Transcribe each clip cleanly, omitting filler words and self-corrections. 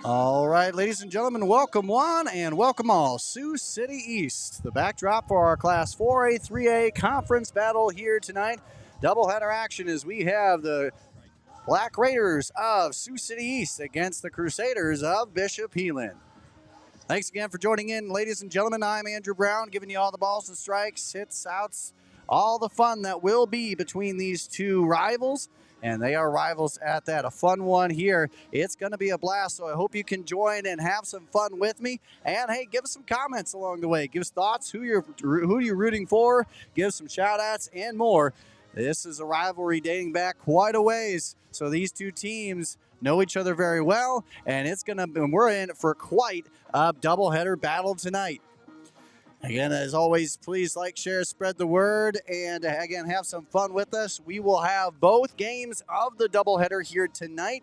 All right, ladies and gentlemen, welcome one and welcome all. Sioux City East, the backdrop for our Class 4A, 3A conference battle here tonight. Doubleheader action as we have the Black Raiders of Sioux City East against the Crusaders of Bishop Heelan. Thanks again for joining in, ladies and gentlemen. I'm Andrew Brown, giving you all the balls and strikes, hits, outs, all the fun that will be between these two rivals. And they are rivals at that. A fun one here. It's going to be a blast, so I hope you can join and have some fun with me. And, hey, give us some comments along the way. Give us thoughts, who you're rooting for. Give some shout-outs and more. This is a rivalry dating back quite a ways. So these two teams know each other very well, and we're in for quite a doubleheader battle tonight. Again, as always, please like, share, spread the word, and again, have some fun with us. We will have both games of the doubleheader here tonight.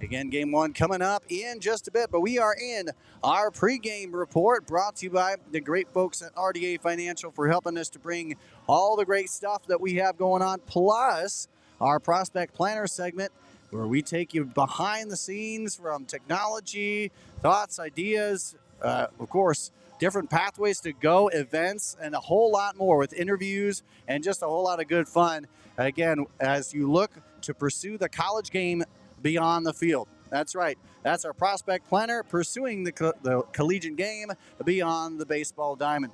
Again, game one coming up in just a bit, but we are in our pregame report brought to you by the great folks at RDA Financial for helping us to bring all the great stuff that we have going on, plus our prospect planner segment where we take you behind the scenes from technology, thoughts, ideas, of course, different pathways to go, events, and a whole lot more with interviews and just a whole lot of good fun. Again, as you look to pursue the college game beyond the field. That's right. That's our prospect planner, pursuing the collegiate game beyond the baseball diamond.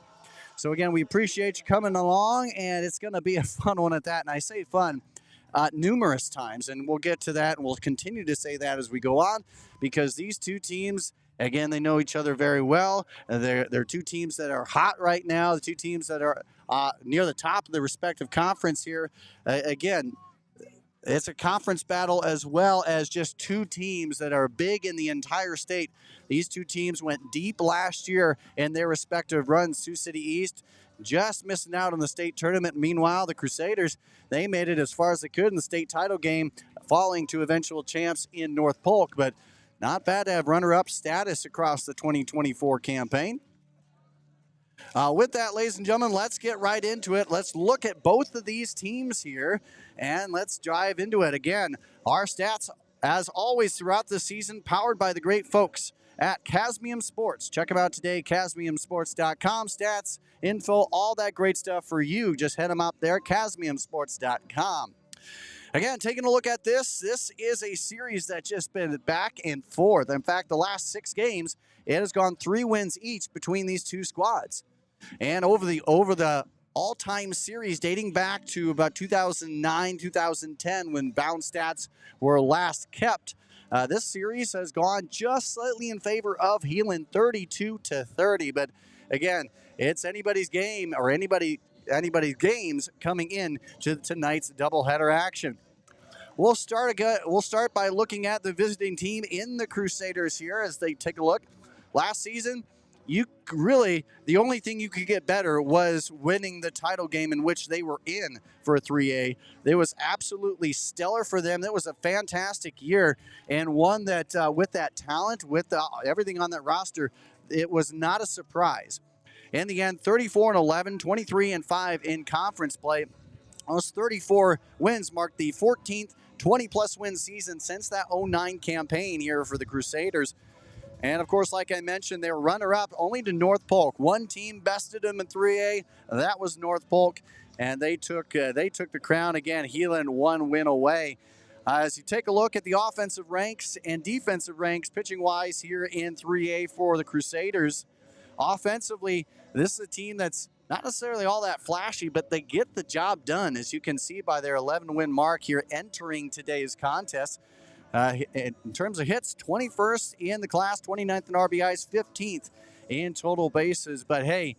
So again, we appreciate you coming along, and it's going to be a fun one at that. And I say fun numerous times, and we'll get to that, and we'll continue to say that as we go on, because these two teams, again, they know each other very well. They're two teams that are hot right now, the two teams that are near the top of the respective conference here. Again, it's a conference battle as well as just two teams that are big in the entire state. These two teams went deep last year in their respective runs. Sioux City East just missing out on the state tournament. Meanwhile, the Crusaders, they made it as far as they could in the state title game, falling to eventual champs in North Polk. But not bad to have runner-up status across the 2024 campaign. With that, ladies and gentlemen, let's get right into it. Let's look at both of these teams here, and let's dive into it. Again, our stats, as always throughout the season, powered by the great folks at Casmium Sports. Check them out today, casmiumsports.com. Stats, info, all that great stuff for you. Just head them up there, casmiumsports.com. Again, taking a look at this is a series that's just been back and forth. In fact, the last 6 games, it has gone 3 wins each between these two squads. And over the all-time series dating back to about 2009, 2010 when bound stats were last kept, this series has gone just slightly in favor of Heelan, 32-30. But again, it's anybody's game or anybody's games coming in to tonight's doubleheader action. We'll start by looking at the visiting team in the Crusaders here as they take a look. Last season, the only thing you could get better was winning the title game in which they were in for 3A. It was absolutely stellar for them. It was a fantastic year, and one that with that talent, with everything on that roster, it was not a surprise. In the end, 34-11, 23-5 in conference play. Those 34 wins marked the 14th 20-plus win season since that 09 campaign here for the Crusaders. And, of course, like I mentioned, they were runner-up only to North Polk. One team bested them in 3A. That was North Polk, and they took the crown again. Heelan 1 win away. As you take a look at the offensive ranks and defensive ranks, pitching-wise here in 3A for the Crusaders, offensively, this is a team that's not necessarily all that flashy, but they get the job done, as you can see by their 11-win mark here entering today's contest. In terms of hits, 21st in the class, 29th in RBIs, 15th in total bases. But, hey,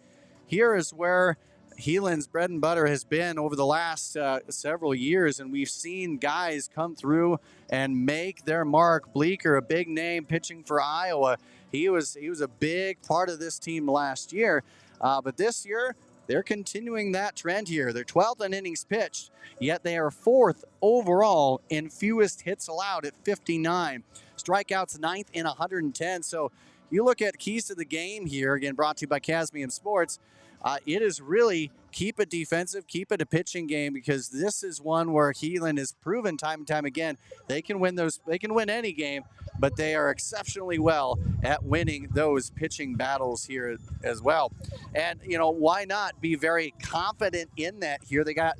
here is where Heelan's bread and butter has been over the last several years, and we've seen guys come through and make their mark. Bleeker, a big name pitching for Iowa. He was a big part of this team last year, but this year they're continuing that trend here. They're 12th in innings pitched, yet they are 4th overall in fewest hits allowed at 59. Strikeouts 9th in 110. So you look at keys to the game here, again brought to you by Casmium Sports. it is really keep it defensive, keep it a pitching game, because this is one where Heelan has proven time and time again they can win those. They can win any game, but they are exceptionally well at winning those pitching battles here as well. And why not be very confident in that here? They got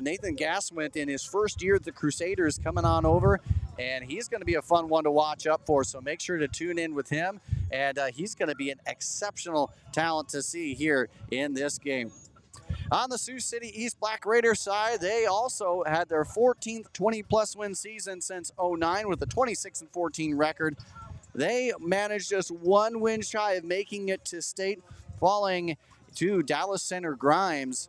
Nathan Gaswint in his first year at the Crusaders coming on over, and he's going to be a fun one to watch up for. So make sure to tune in with him, and he's going to be an exceptional talent to see here in this game. On the Sioux City East Black Raiders side, they also had their 14th 20-plus win season since '09 with a 26-14 record. They managed just one win shy of making it to state, falling to Dallas Center Grimes.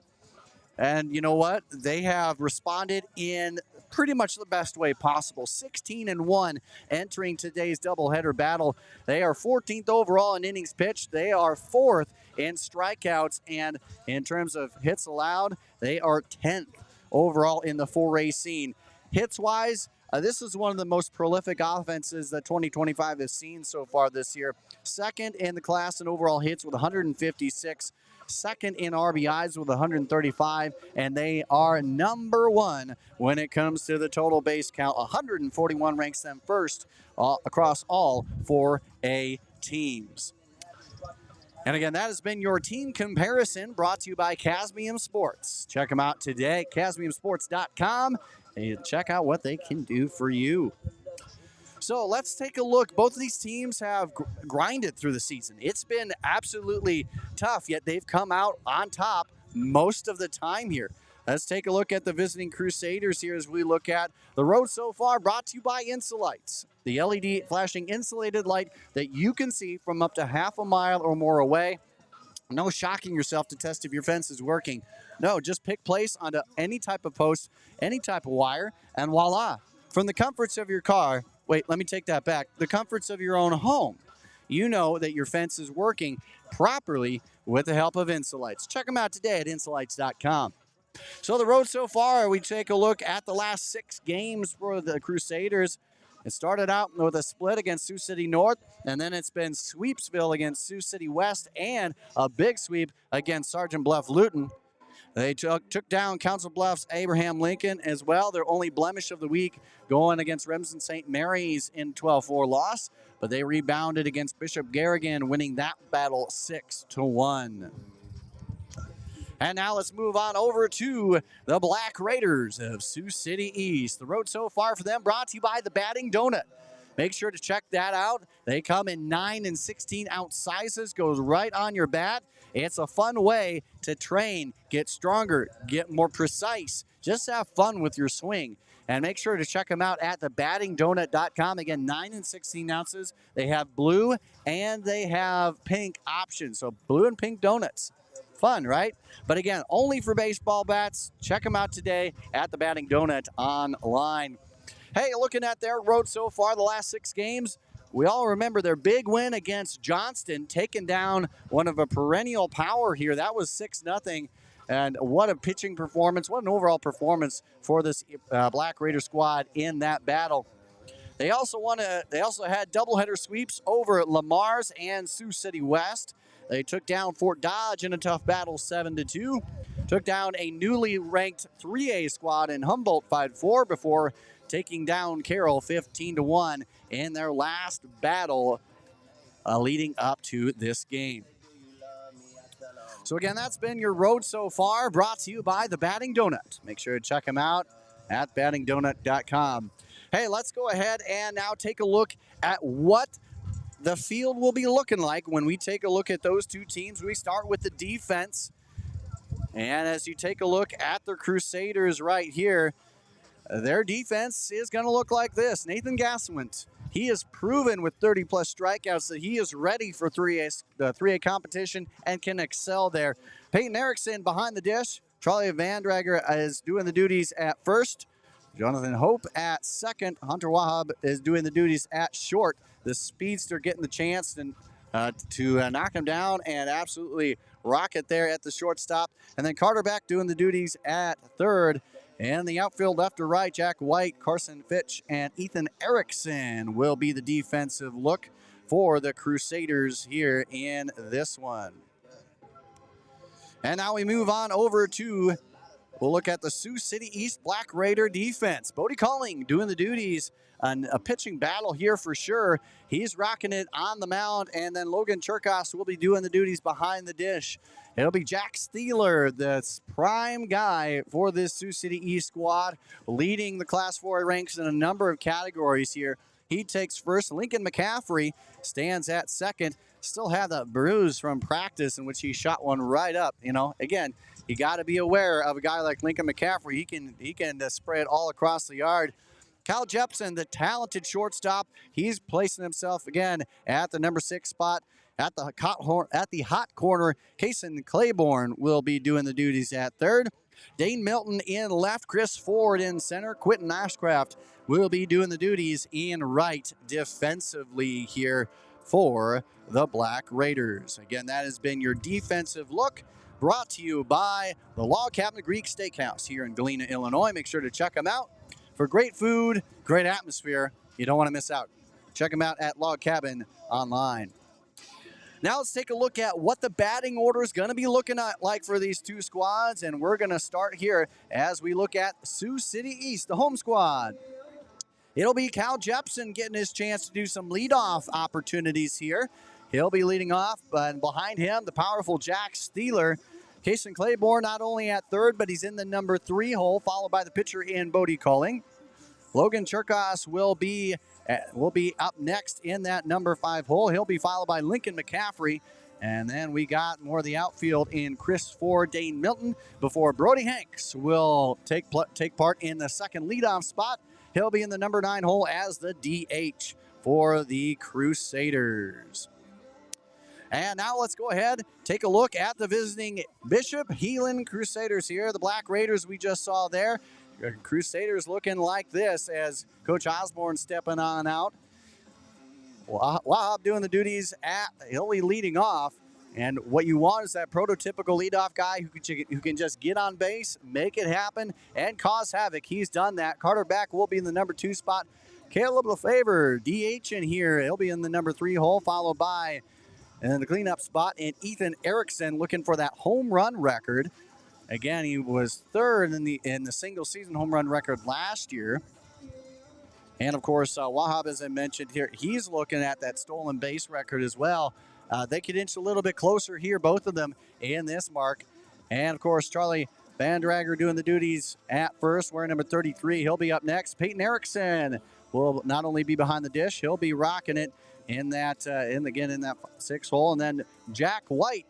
And you know what? They have responded in pretty much the best way possible. 16-1 entering today's doubleheader battle. They are 14th overall in innings pitched. They are 4th in strikeouts, and in terms of hits allowed, they are 10th overall in the 4A scene. Hits-wise, this is one of the most prolific offenses that 2025 has seen so far this year. Second in the class in overall hits with 156. Second in RBIs with 135, and they are number 1 when it comes to the total base count. 141 ranks them first across all 4A teams. And again, that has been your team comparison brought to you by Casmium Sports. Check them out today, CasmiumSports.com, and check out what they can do for you. So let's take a look. Both of these teams have grinded through the season. It's been absolutely tough, yet they've come out on top most of the time here. Let's take a look at the visiting Crusaders here as we look at the road so far, brought to you by Insulights, the LED flashing insulated light that you can see from up to half a mile or more away. No shocking yourself to test if your fence is working. No, just pick place onto any type of post, any type of wire, and voila. From the comforts of your car, wait, let me take that back. The comforts of your own home, you know that your fence is working properly with the help of Insulights. Check them out today at Insulights.com. So the road so far, we take a look at the last 6 games for the Crusaders. It started out with a split against Sioux City North, and then it's been Sweepsville against Sioux City West and a big sweep against Sergeant Bluff Luton. They took down Council Bluffs Abraham Lincoln as well. Their only blemish of the week going against Remsen St. Mary's in 12-4 loss, but they rebounded against Bishop Garrigan, winning that battle 6-1. And now let's move on over to the Black Raiders of Sioux City East. The road so far for them brought to you by the Batting Donut. Make sure to check that out. They come in 9 and 16-ounce sizes, goes right on your bat. It's a fun way to train, get stronger, get more precise. Just have fun with your swing. And make sure to check them out at thebattingdonut.com. Again, 9 and 16 ounces. They have blue and they have pink options. So blue and pink donuts. Fun, right? But again, only for baseball bats. Check them out today at the Batting Donut online. Hey, looking at their road so far, the last 6 games, we all remember their big win against Johnston, taking down one of a perennial power here. That was 6-0. And what a pitching performance, what an overall performance for this Black Raider squad in that battle. They also had doubleheader sweeps over at Lamar's and Sioux City West. They took down Fort Dodge in a tough battle 7-2. Took down a newly ranked 3A squad in Humboldt 5-4 before taking down Carroll 15-1 in their last battle leading up to this game. So again, that's been your road so far, brought to you by the Batting Donut. Make sure to check them out at battingdonut.com. Hey, let's go ahead and now take a look at what the field will be looking like when we take a look at those two teams. We start with the defense. And as you take a look at the Crusaders right here, their defense is going to look like this. Nathan Gaswint, he has proven with 30-plus strikeouts that he is ready for the 3A competition and can excel there. Peyton Erickson behind the dish. Charlie Van Drager is doing the duties at first. Jonathan Hope at second. Hunter Wahab is doing the duties at short. The speedster getting the chance to knock him down and absolutely rock it there at the shortstop. And then Carter Beck doing the duties at third. And the outfield left to right, Jack White, Carson Fitch, and Ethan Erickson will be the defensive look for the Crusaders here in this one. And now we move on over to, we'll look at the Sioux City East Black Raider defense. Bodie Calling doing the duties on a pitching battle here for sure. He's rocking it on the mound, and then Logan Cherkos will be doing the duties behind the dish. It'll be Jack Steeler, the prime guy for this Sioux City East squad, leading the Class 4A ranks in a number of categories here. He takes first. Lincoln McCaffrey stands at second. Still had that bruise from practice in which he shot one right up. You know, again, you got to be aware of a guy like Lincoln McCaffrey. He can spray it all across the yard. Kyle Jepson, the talented shortstop, he's placing himself again at the number 6 spot. At the hot corner, Kason Claiborne will be doing the duties at third. Dane Milton in left, Chris Ford in center, Quentin Ashcraft will be doing the duties in right defensively here for the Black Raiders. Again, that has been your defensive look, brought to you by the Log Cabin Greek Steakhouse here in Galena, Illinois. Make sure to check them out for great food, great atmosphere. You don't want to miss out. Check them out at Log Cabin online. Now let's take a look at what the batting order is going to be looking like for these two squads, and we're going to start here as we look at Sioux City East, the home squad. It'll be Cal Jepson getting his chance to do some leadoff opportunities here. He'll be leading off, and behind him, the powerful Jack Steeler. Kason Claiborne not only at third, but he's in the number 3 hole, followed by the pitcher in Bodie Calling. Logan Cherkos will be up next in that number 5 hole. He'll be followed by Lincoln McCaffrey. And then we got more of the outfield in Chris Ford, Dane Milton, before Brody Hanks will take part in the second leadoff spot. He'll be in the number 9 hole as the DH for the Crusaders. And now let's go ahead, take a look at the visiting Bishop Heelan Crusaders here. The Black Raiders we just saw there. Crusaders looking like this as Coach Osborne stepping on out. Wahab doing the duties he'll be leading off. And what you want is that prototypical leadoff guy who can just get on base, make it happen, and cause havoc. He's done that. Carter Beck will be in the number 2 spot. Caleb Lefevre, DH in here. He'll be in the number 3 hole, followed by in the cleanup spot, and Ethan Erickson looking for that home run record. Again, he was third in the single season home run record last year. And of course, Wahab, as I mentioned here, he's looking at that stolen base record as well. They could inch a little bit closer here, both of them in this mark. And of course, Charlie Bandrager doing the duties at first, wearing number 33. He'll be up next. Peyton Erickson will not only be behind the dish, he'll be rocking it in that, in that 6 hole. And then Jack White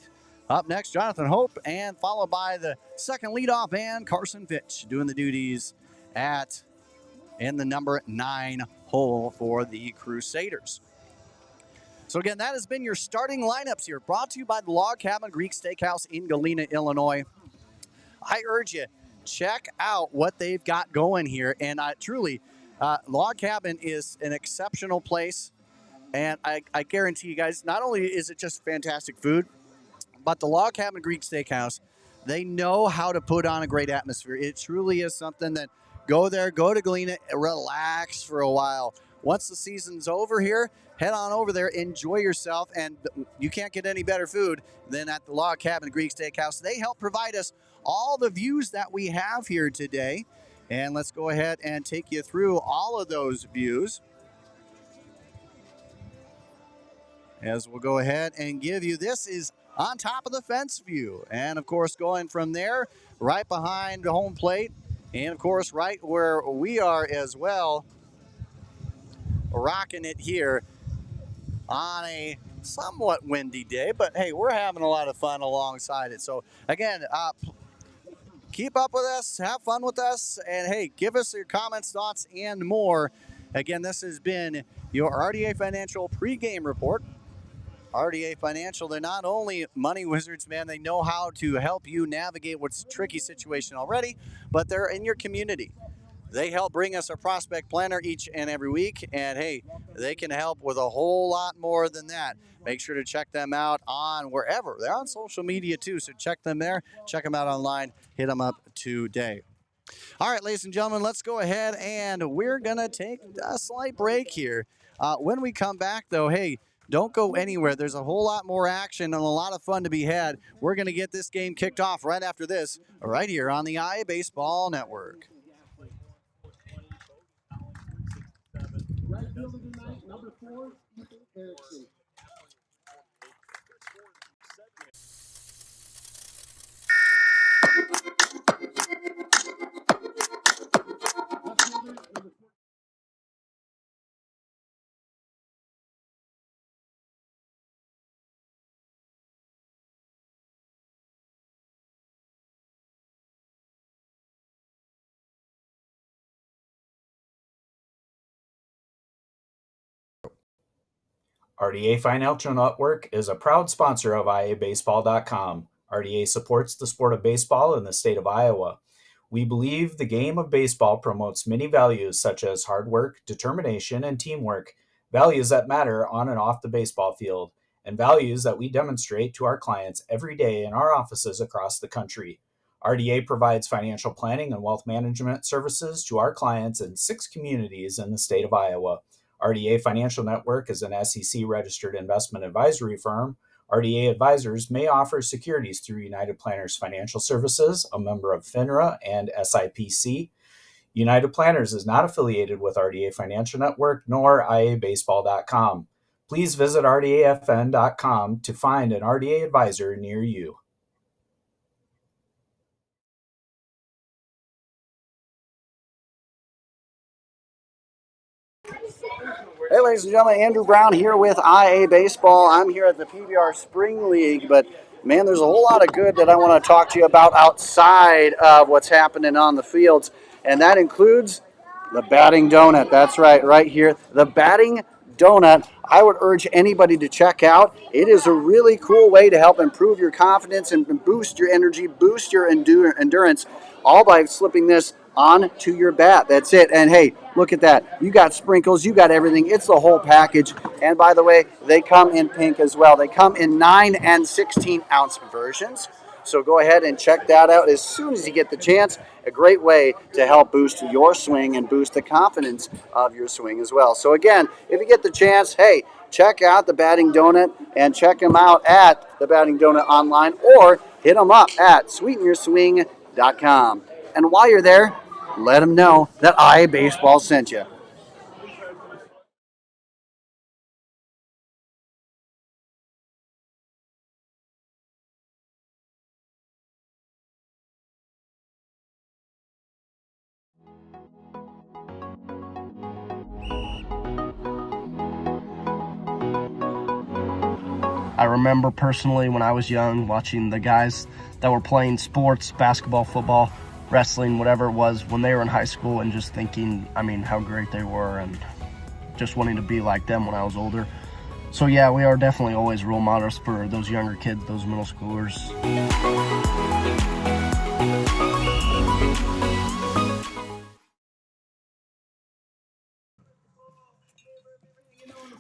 up next, Jonathan Hope, and followed by the second leadoff man, Carson Fitch, doing the duties in the number 9 hole for the Crusaders. So again, that has been your starting lineups here, brought to you by the Log Cabin Greek Steakhouse in Galena, Illinois. I urge you, check out what they've got going here. And truly, Log Cabin is an exceptional place. And I guarantee you guys, not only is it just fantastic food, but the Log Cabin Greek Steakhouse, they know how to put on a great atmosphere. It truly is something that go there, go to Galena, relax for a while. Once the season's over here, head on over there, enjoy yourself, and you can't get any better food than at the Log Cabin Greek Steakhouse. They help provide us all the views that we have here today. And let's go ahead and take you through all of those views, as we'll go ahead and give you, this is on top of the fence view. And of course, going from there, right behind the home plate, and of course, right where we are as well, rocking it here on a somewhat windy day, but hey, we're having a lot of fun alongside it. So again, keep up with us, have fun with us, and hey, give us your comments, thoughts, and more. Again, this has been your RDA Financial pregame report. RDA Financial, they're not only money wizards, man, they know how to help you navigate what's a tricky situation already, but they're in your community. They help bring us a prospect planner each and every week, and hey, they can help with a whole lot more than that. Make sure to check them out on wherever. They're on social media too, so check them there. Check them out online. Hit them up today. All right, ladies and gentlemen, let's go ahead, and we're going to take a slight break here. When we come back, though, hey, Don't go anywhere. There's a whole lot more action and a lot of fun to be had. We're going to get this game kicked off right after this, right here on the IA Baseball Network. RDA Financial Network is a proud sponsor of IABaseball.com. RDA supports the sport of baseball in the state of Iowa. We believe the game of baseball promotes many values such as hard work, determination, and teamwork, values that matter on and off the baseball field, and values that we demonstrate to our clients every day in our offices across the country. RDA provides financial planning and wealth management services to our clients in 6 communities in the state of Iowa. RDA Financial Network is an SEC-registered investment advisory firm. RDA advisors may offer securities through United Planners Financial Services, a member of FINRA and SIPC. United Planners is not affiliated with RDA Financial Network nor IABaseball.com. Please visit RDAFN.com to find an RDA advisor near you. Hey, ladies and gentlemen, Andrew Brown here with IA Baseball. I'm here at the PBR Spring League, but man, there's a whole lot of good that I want to talk to you about outside of what's happening on the fields, and that includes the batting donut. That's right here. The batting donut, I would urge anybody to check out. It is a really cool way to help improve your confidence and boost your energy, boost your endurance, all by slipping this onto your bat. That's it. And hey, look at that. You got sprinkles, you got everything. It's the whole package. And by the way, they come in pink as well. They come in 9 and 16 ounce versions. So go ahead and check that out as soon as you get the chance. A great way to help boost your swing and boost the confidence of your swing as well. So again, if you get the chance, hey, check out the Batting Donut and check them out at the Batting Donut online or hit them up at sweetenyourswing.com. And while you're there, let them know that IA Baseball sent you. I remember personally when I was young watching the guys that were playing sports, basketball, football, wrestling, whatever it was, when they were in high school and just thinking, how great they were and just wanting to be like them when I was older. So yeah, we are definitely always role models for those younger kids, those middle schoolers.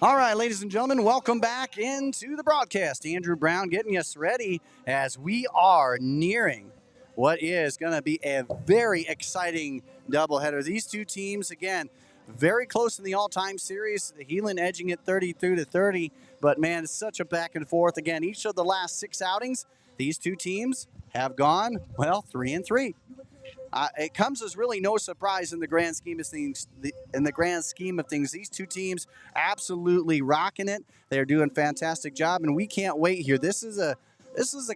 All right, ladies and gentlemen, welcome back into the broadcast. Andrew Brown getting us ready as we are nearing what is going to be a very exciting doubleheader. These two teams, again, very close in the all-time series. The Heelan edging it 32-30, but man, it's such a back and forth. Again, each of the last 6 outings, these two teams have gone, 3-3. It comes as really no surprise in the grand scheme of things. These two teams absolutely rocking it. They're doing a fantastic job, and we can't wait here. This is a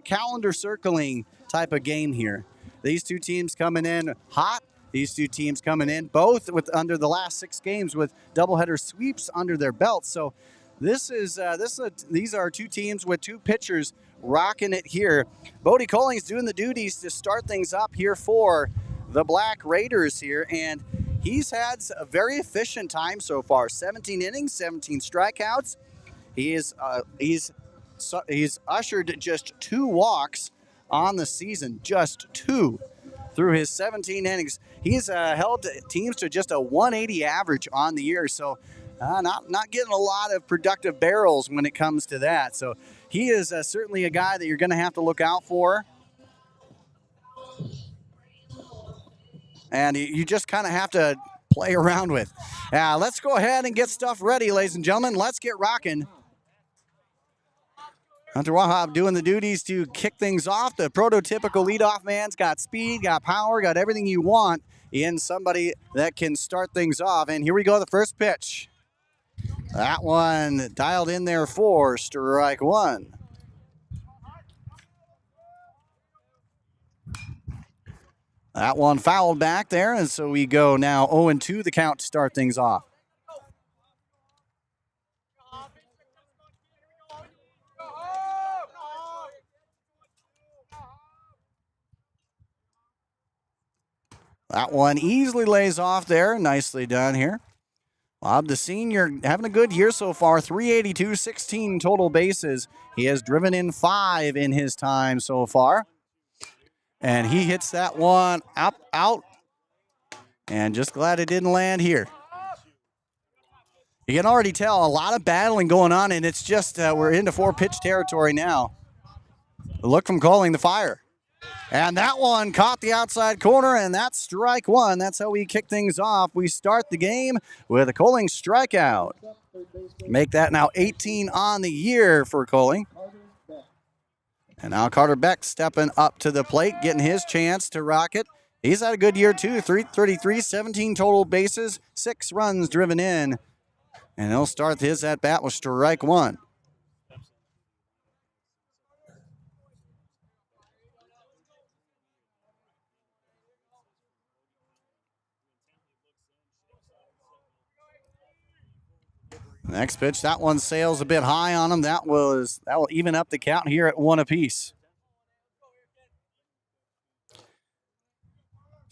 calendar circling type of game here. These two teams coming in hot. These two teams coming in both with under the last 6 games with doubleheader sweeps under their belts. So these are two teams with 2 pitchers rocking it here. Bodie Collings doing the duties to start things up here for the Black Raiders here, and he's had a very efficient time so far. 17 innings, 17 strikeouts. He's ushered just 2 walks on the season, just 2 through his 17 innings. He's held teams to just a 180 average on the year, so not getting a lot of productive barrels when it comes to that. So he is certainly a guy that you're going to have to look out for. And you just kind of have to play around with. Let's go ahead and get stuff ready, ladies and gentlemen. Let's get rocking. Hunter Wahab doing the duties to kick things off. The prototypical leadoff man's got speed, got power, got everything you want in somebody that can start things off. And here we go, the first pitch. That one dialed in there for strike one. That one fouled back there, and so we go now 0-2 the count to start things off. That one easily lays off there. Nicely done here. Bob, the senior, having a good year so far. 382, 16 total bases. He has driven in 5 in his time so far. And he hits that one out. And just glad it didn't land here. You can already tell a lot of battling going on, and it's just we're into 4-pitch territory now. The look from Calling the fire. And that one caught the outside corner, and that's strike one. That's how we kick things off. We start the game with a Calling strikeout. Make that now 18 on the year for Calling. And now Carter Beck stepping up to the plate, getting his chance to rock it. He's had a good year too, 333, 17 total bases, 6 runs driven in. And he'll start his at-bat with strike one. Next pitch, that one sails a bit high on him. That will even up the count here at 1 apiece.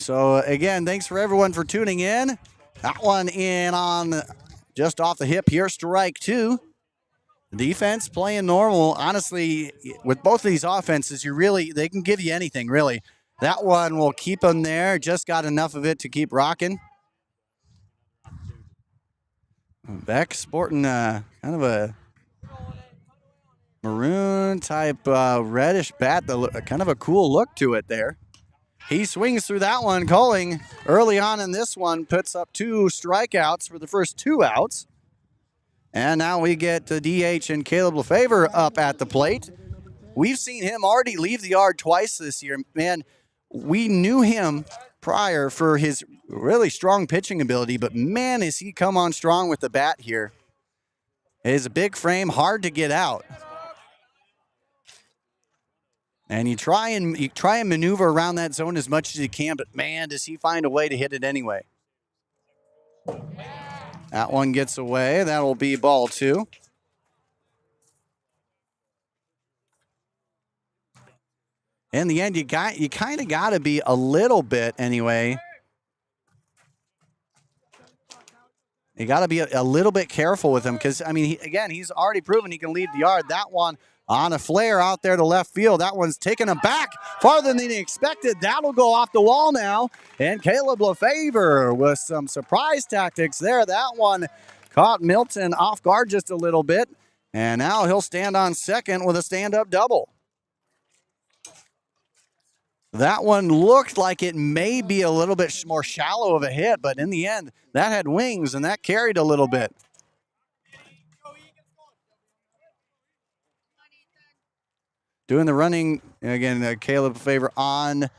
So again, thanks for everyone for tuning in. That one in on just off the hip here, strike two. Defense playing normal. Honestly, with both of these offenses, they can give you anything, really. That one will keep them there. Just got enough of it to keep rocking. Beck sporting kind of a maroon type reddish bat, kind of a cool look to it there. He swings through that one. Calling early on in this one puts up 2 strikeouts for the first 2 outs. And now we get the DH and Caleb Lefevre up at the plate. We've seen him already leave the yard twice this year. Man, we knew him prior for his really strong pitching ability, but man, has he come on strong with the bat here. It is a big frame, hard to get out. And you try and maneuver around that zone as much as you can, but man, does he find a way to hit it anyway. That one gets away. That'll be ball 2. In the end, you kind of got to be a little bit anyway. You got to be a little bit careful with him because, I mean, he's already proven he can leave the yard. That one on a flare out there to left field. That one's taking him back farther than he expected. That'll go off the wall now. And Caleb Lefevre with some surprise tactics there. That one caught Milton off guard just a little bit. And now he'll stand on second with a stand-up double. That one looked like it may be a little bit more shallow of a hit, but in the end, that had wings and that carried a little bit. Doing the running, again, Caleb Lefevre on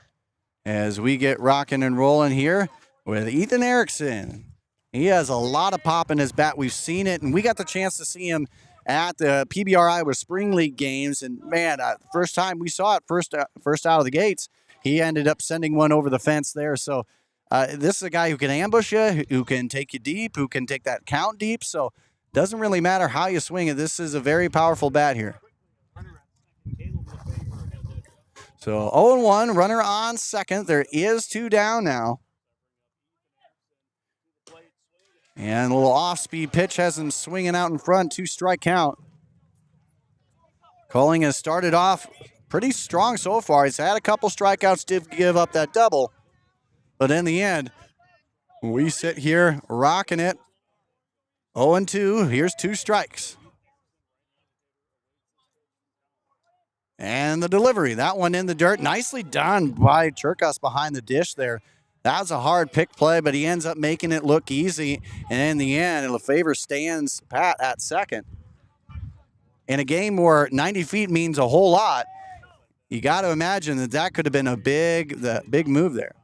as we get rocking and rolling here with Ethan Erickson. He has a lot of pop in his bat. We've seen it, and we got the chance to see him at the PBR Iowa Spring League games. And, man, first time we saw it, first out of the gates, he ended up sending one over the fence there. So this is a guy who can ambush you, who can take you deep, who can take that count deep. So doesn't really matter how you swing it. This is a very powerful bat here. So 0-1, runner on second. There is 2 down now. And a little off-speed pitch has him swinging out in front, 2-strike count. Calling has started off pretty strong so far. He's had a couple strikeouts to give up that double. But in the end, we sit here rocking it. 0-2, here's 2 strikes. And the delivery, that one in the dirt. Nicely done by Cherkas behind the dish there. That was a hard pick play, but he ends up making it look easy. And in the end, Lefevre stands pat at second. in a game where 90 feet means a whole lot, you got to imagine that could have been a big move there.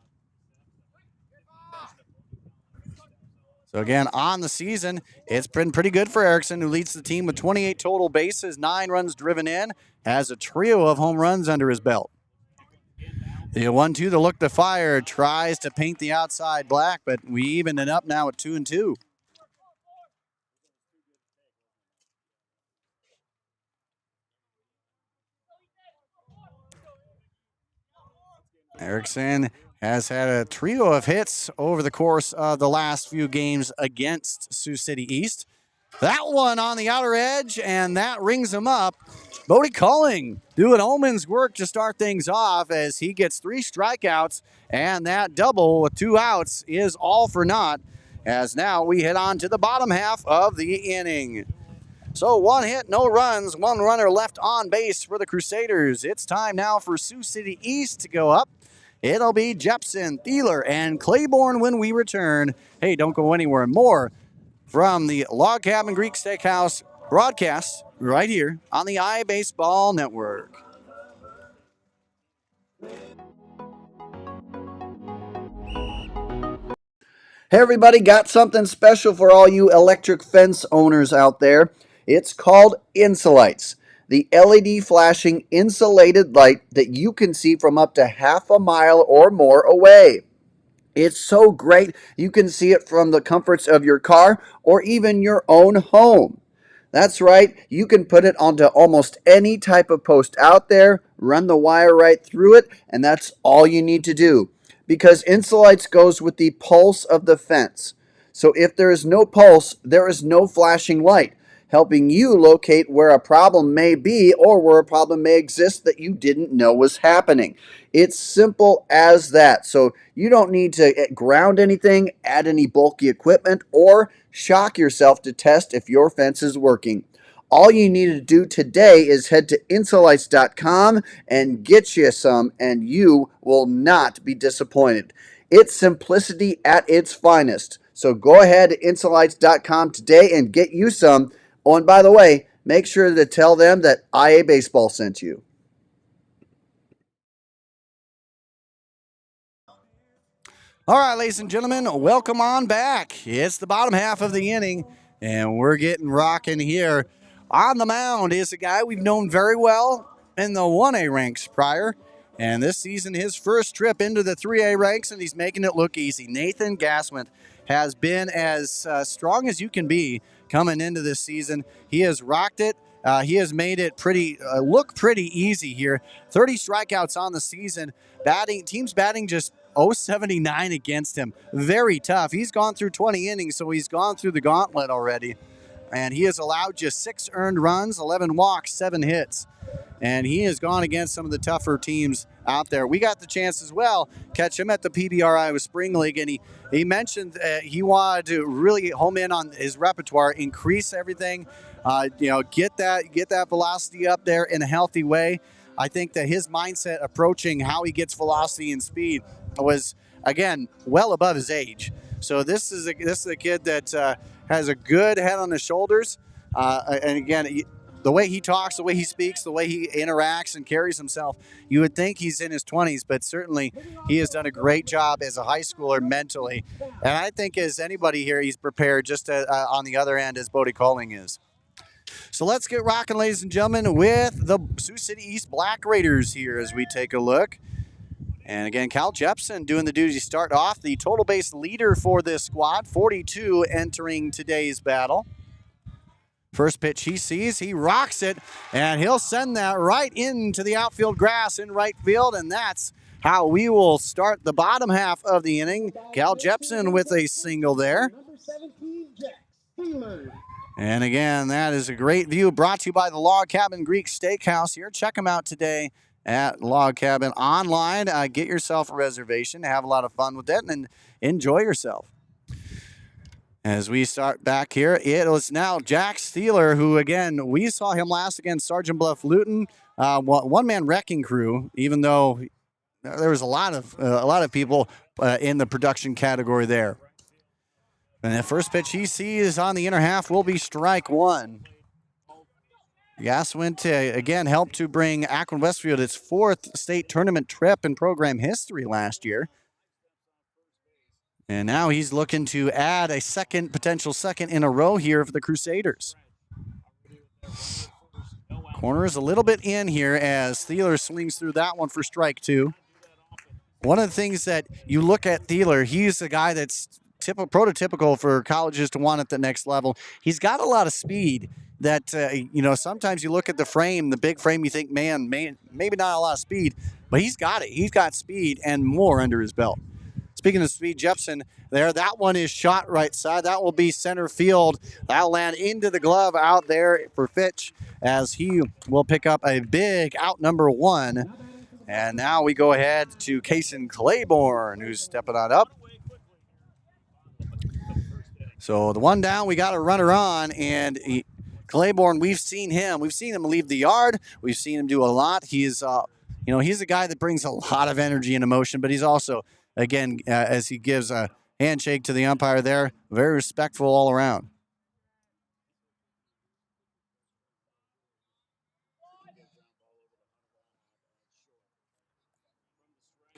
So again, on the season, it's been pretty good for Erickson, who leads the team with 28 total bases, 9 runs driven in, has a trio of home runs under his belt. The 1-2 to look to fire, tries to paint the outside black, but we evened it up now at 2-2. Erickson has had a trio of hits over the course of the last few games against Sioux City East. That one on the outer edge, and that rings him up. Bodie Culling doing Omen's work to start things off as he gets 3 strikeouts, and that double with 2 outs is all for naught, as now we head on to the bottom half of the inning. So 1 hit, no runs, 1 runner left on base for the Crusaders. It's time now for Sioux City East to go up. It'll be Jepson, Thieler, and Claiborne when we return. Hey, don't go anywhere. More from the Log Cabin Greek Steakhouse broadcast right here on the iBaseball Network. Hey everybody, got something special for all you electric fence owners out there. It's called Insolites, the LED flashing insulated light that you can see from up to half a mile or more away. It's so great you can see it from the comforts of your car or even your own home. That's right, you can put it onto almost any type of post out there, run the wire right through it, and that's all you need to do. Because Insolites goes with the pulse of the fence. So if there is no pulse, there is no flashing light, helping you locate where a problem may be or where a problem may exist that you didn't know was happening. It's simple as that. So you don't need to ground anything, add any bulky equipment, or shock yourself to test if your fence is working. All you need to do today is head to insolites.com and get you some, and you will not be disappointed. It's simplicity at its finest. So go ahead to insolites.com today and get you some. Oh, and by the way, make sure to tell them that IA Baseball sent you. All right, ladies and gentlemen, welcome on back. It's the bottom half of the inning, and we're getting rocking here. On the mound is a guy we've known very well in the 1A ranks prior, and this season his first trip into the 3A ranks, and he's making it look easy. Nathan Gassman has been as strong as you can be coming into this season. He has rocked it. He has made it look pretty easy here. 30 strikeouts on the season. Team's batting just .079 against him. Very tough. He's gone through 20 innings, so he's gone through the gauntlet already. And he has allowed just 6 earned runs, 11 walks, 7 hits. And he has gone against some of the tougher teams out there. We got the chance as well catch him at the PBR Iowa Spring League, and he mentioned he wanted to really home in on his repertoire, increase everything, get that velocity up there in a healthy way. I think that his mindset approaching how he gets velocity and speed was, again, well above his age. So this is a kid that has a good head on his shoulders, and again, the way he talks, the way he speaks, the way he interacts and carries himself, you would think he's in his 20s, but certainly he has done a great job as a high schooler mentally. And I think as anybody here, he's prepared just on the other end as Bodie Culling is. So let's get rocking, ladies and gentlemen, with the Sioux City East Black Raiders here as we take a look. And again, Cal Jepson doing the duty to start off, the total base leader for this squad, 42 entering today's battle. First pitch he sees, he rocks it, and he'll send that right into the outfield grass in right field, and that's how we will start the bottom half of the inning. Cal Jepson with a single there. And again, that is a great view brought to you by the Log Cabin Greek Steakhouse here. Check them out today at Log Cabin online. Get yourself a reservation, have a lot of fun with it, and enjoy yourself. As we start back here, it was now Jack Steeler, who, again, we saw him last against Sergeant Bluff Luton, one-man wrecking crew, even though there was a lot of people in the production category there. And the first pitch he sees on the inner half will be strike 1. Gaswint, again, helped to bring Akron Westfield its 4th state tournament trip in program history last year. And now he's looking to add a potential second in a row here for the Crusaders. Corner is a little bit in here as Thieler swings through that one for strike 2. One of the things that you look at Thieler, he's a guy that's prototypical for colleges to want at the next level. He's got a lot of speed that, sometimes you look at the frame, the big frame, you think, man, maybe not a lot of speed, but he's got it. He's got speed and more under his belt. Speaking of speed, Jepson there, that one is shot right side. That will be center field. That'll land into the glove out there for Fitch as he will pick up a big out number 1. And now we go ahead to Kason Claiborne, who's stepping on up. So the one down, we got a runner on, and Claiborne, we've seen him leave the yard. We've seen him do a lot. He's a guy that brings a lot of energy and emotion, but he's also, again, as he gives a handshake to the umpire there, very respectful all around.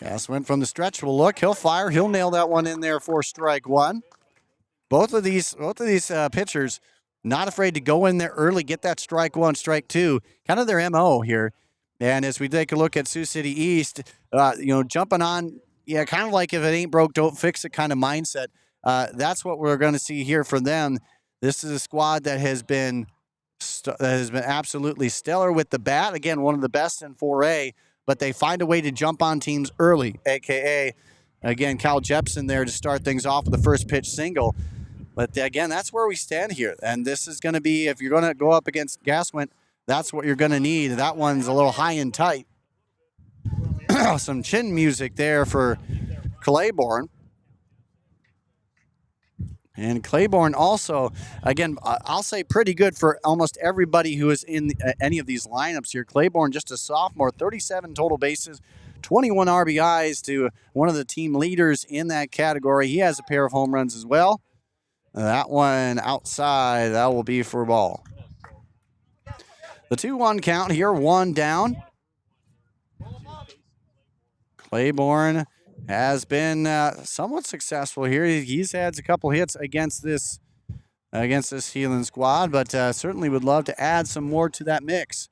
Gaswint from the stretch will look. He'll fire. He'll nail that one in there for strike 1. Both of these pitchers not afraid to go in there early, get that strike 1, strike 2, kind of their MO here. And as we take a look at Sioux City East, jumping on, kind of like if it ain't broke, don't fix it kind of mindset. That's what we're going to see here from them. This is a squad that has been absolutely stellar with the bat. Again, one of the best in 4A, but they find a way to jump on teams early, a.k.a., again, Cal Jepson there to start things off with the first pitch single. But again, that's where we stand here. And this is going to be, if you're going to go up against Gaswint, that's what you're going to need. That one's a little high and tight. Some chin music there for Claiborne. And Claiborne also, again, I'll say pretty good for almost everybody who is in any of these lineups here. Claiborne, just a sophomore, 37 total bases, 21 RBIs to one of the team leaders in that category. He has a pair of home runs as well. That one outside, that will be for ball. The 2-1 count here, 1 down. Claiborne has been somewhat successful here. He's had a couple hits against this Heelan squad, but certainly would love to add some more to that mix.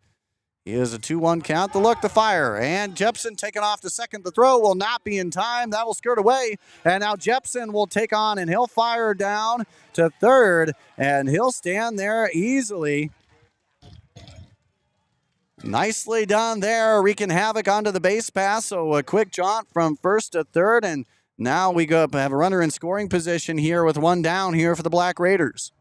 Here's a 2-1 count. The look, the fire, and Jepson taking off to second. The throw will not be in time. That will skirt away, and now Jepson will take on, and he'll fire down to third, and he'll stand there easily. Nicely done there, wreaking havoc onto the base pass. So a quick jaunt from first to third, and now we go up have a runner in scoring position here with 1 down here for the Black Raiders.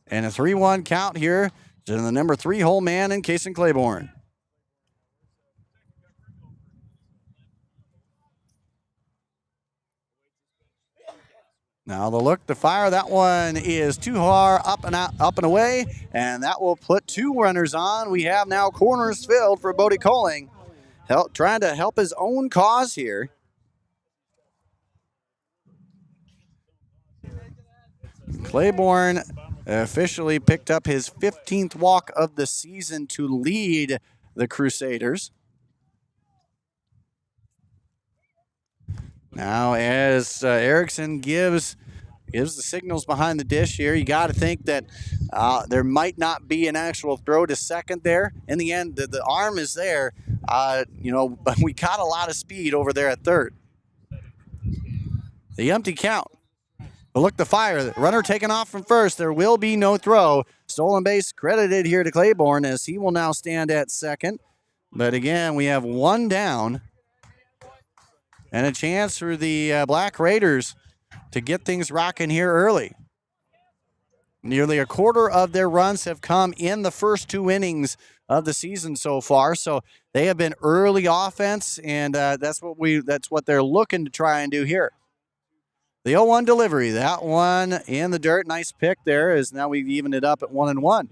And a 3-1 count here to the number 3 hole man in Kason Claiborne. Now the look, the fire, that one is too far up and away, and that will put 2 runners on. We have now corners filled for Bodie Colling, trying to help his own cause here. Claiborne officially picked up his 15th walk of the season to lead the Crusaders. Now as Erickson gives the signals behind the dish here, you got to think that there might not be an actual throw to second there. In the end, the arm is there, but we got a lot of speed over there at third. The empty count. But look, the fire. The runner taken off from first. There will be no throw. Stolen base credited here to Claiborne as he will now stand at second. But again, we have 1 down. And a chance for the Black Raiders to get things rocking here early. Nearly a quarter of their runs have come in the first 2 innings of the season so far. So they have been early offense, and that's what they're looking to try and do here. The 0-1 delivery, that one in the dirt. Nice pick there, as now we've evened it up at 1-1.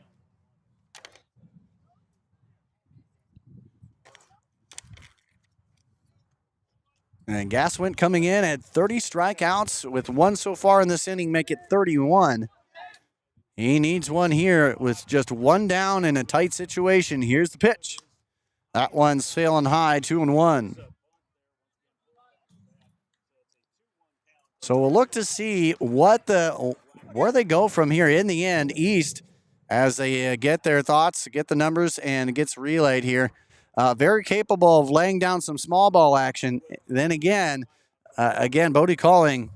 And Gaswint coming in at 30 strikeouts with 1 so far in this inning, make it 31. He needs one here with just one down in a tight situation. Here's the pitch. That one's sailing high, 2-1. So we'll look to see where they go from here. In the end, East, as they get their thoughts, get the numbers, and it gets relayed here. Very capable of laying down some small ball action. Then again, Bodie Calling,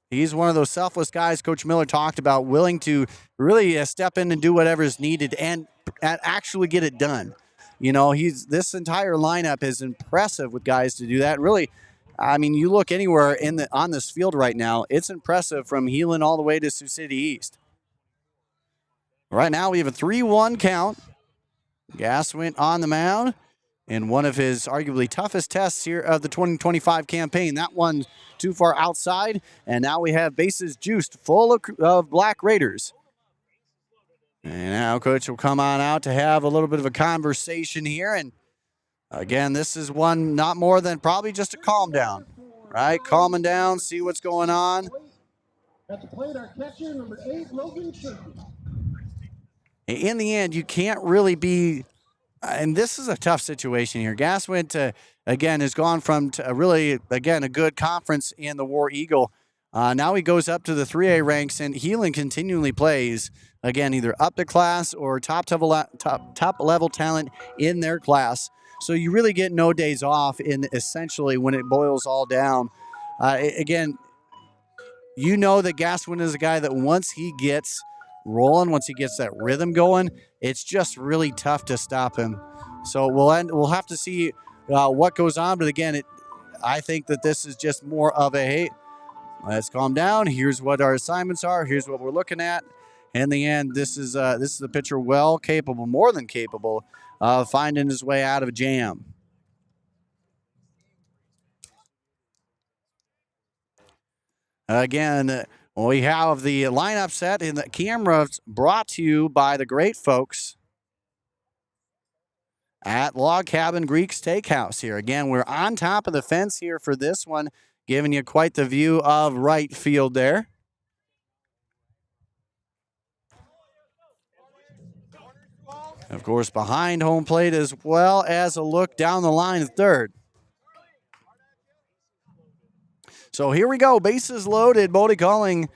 he's one of those selfless guys Coach Miller talked about, willing to really step in and do whatever is needed and actually get it done. You know, this entire lineup is impressive with guys to do that. Really, I mean, you look anywhere on this field right now, it's impressive from Heelan all the way to Sioux City East. Right now we have a 3-1 count. Gass went on the mound in one of his arguably toughest tests here of the 2025 campaign. That one too far outside, and now we have bases juiced full of Black Raiders. And now Coach will come on out to have a little bit of a conversation here. And again, this is one not more than probably just a calm down, right? Calming down, see what's going on. At the plate, our catcher, number 8, Logan Turkey. In the end, you can't really be, and this is a tough situation here. Gass went to, again, has gone from really, again, a good conference in the War Eagle. Now he goes up to the 3A ranks, and Heelan continually plays, again, either up to class or top level talent in their class. So you really get no days off in essentially when it boils all down. Again, you know that Gaswin is a guy that once he gets rolling, once he gets that rhythm going, it's just really tough to stop him. So we'll have to see what goes on. But again, I think that this is just more of a, hey, let's calm down. Here's what our assignments are. Here's what we're looking at. In the end, this is a pitcher well capable, more than capable, of finding his way out of a jam. Again, we have the lineup set in the cameras brought to you by the great folks at Log Cabin Greek Steakhouse here. Again, we're on top of the fence here for this one, giving you quite the view of right field there. Of course, behind home plate as well as a look down the line at third. So here we go, bases loaded. Bodie Calling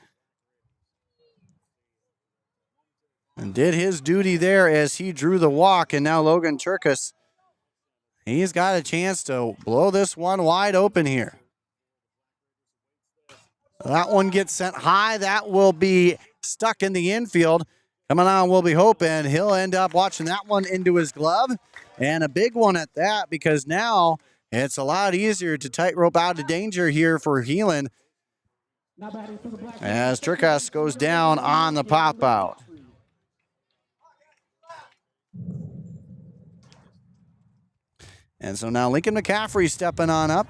and did his duty there as he drew the walk, and now Logan Turkus, he's got a chance to blow this one wide open here. That one gets sent high. That will be stuck in the infield. Coming on, we'll be hoping he'll end up watching that one into his glove, and a big one at that, because now it's a lot easier to tightrope out of danger here for Heelan as Turkus goes down on the pop out. And so now Lincoln McCaffrey stepping on up.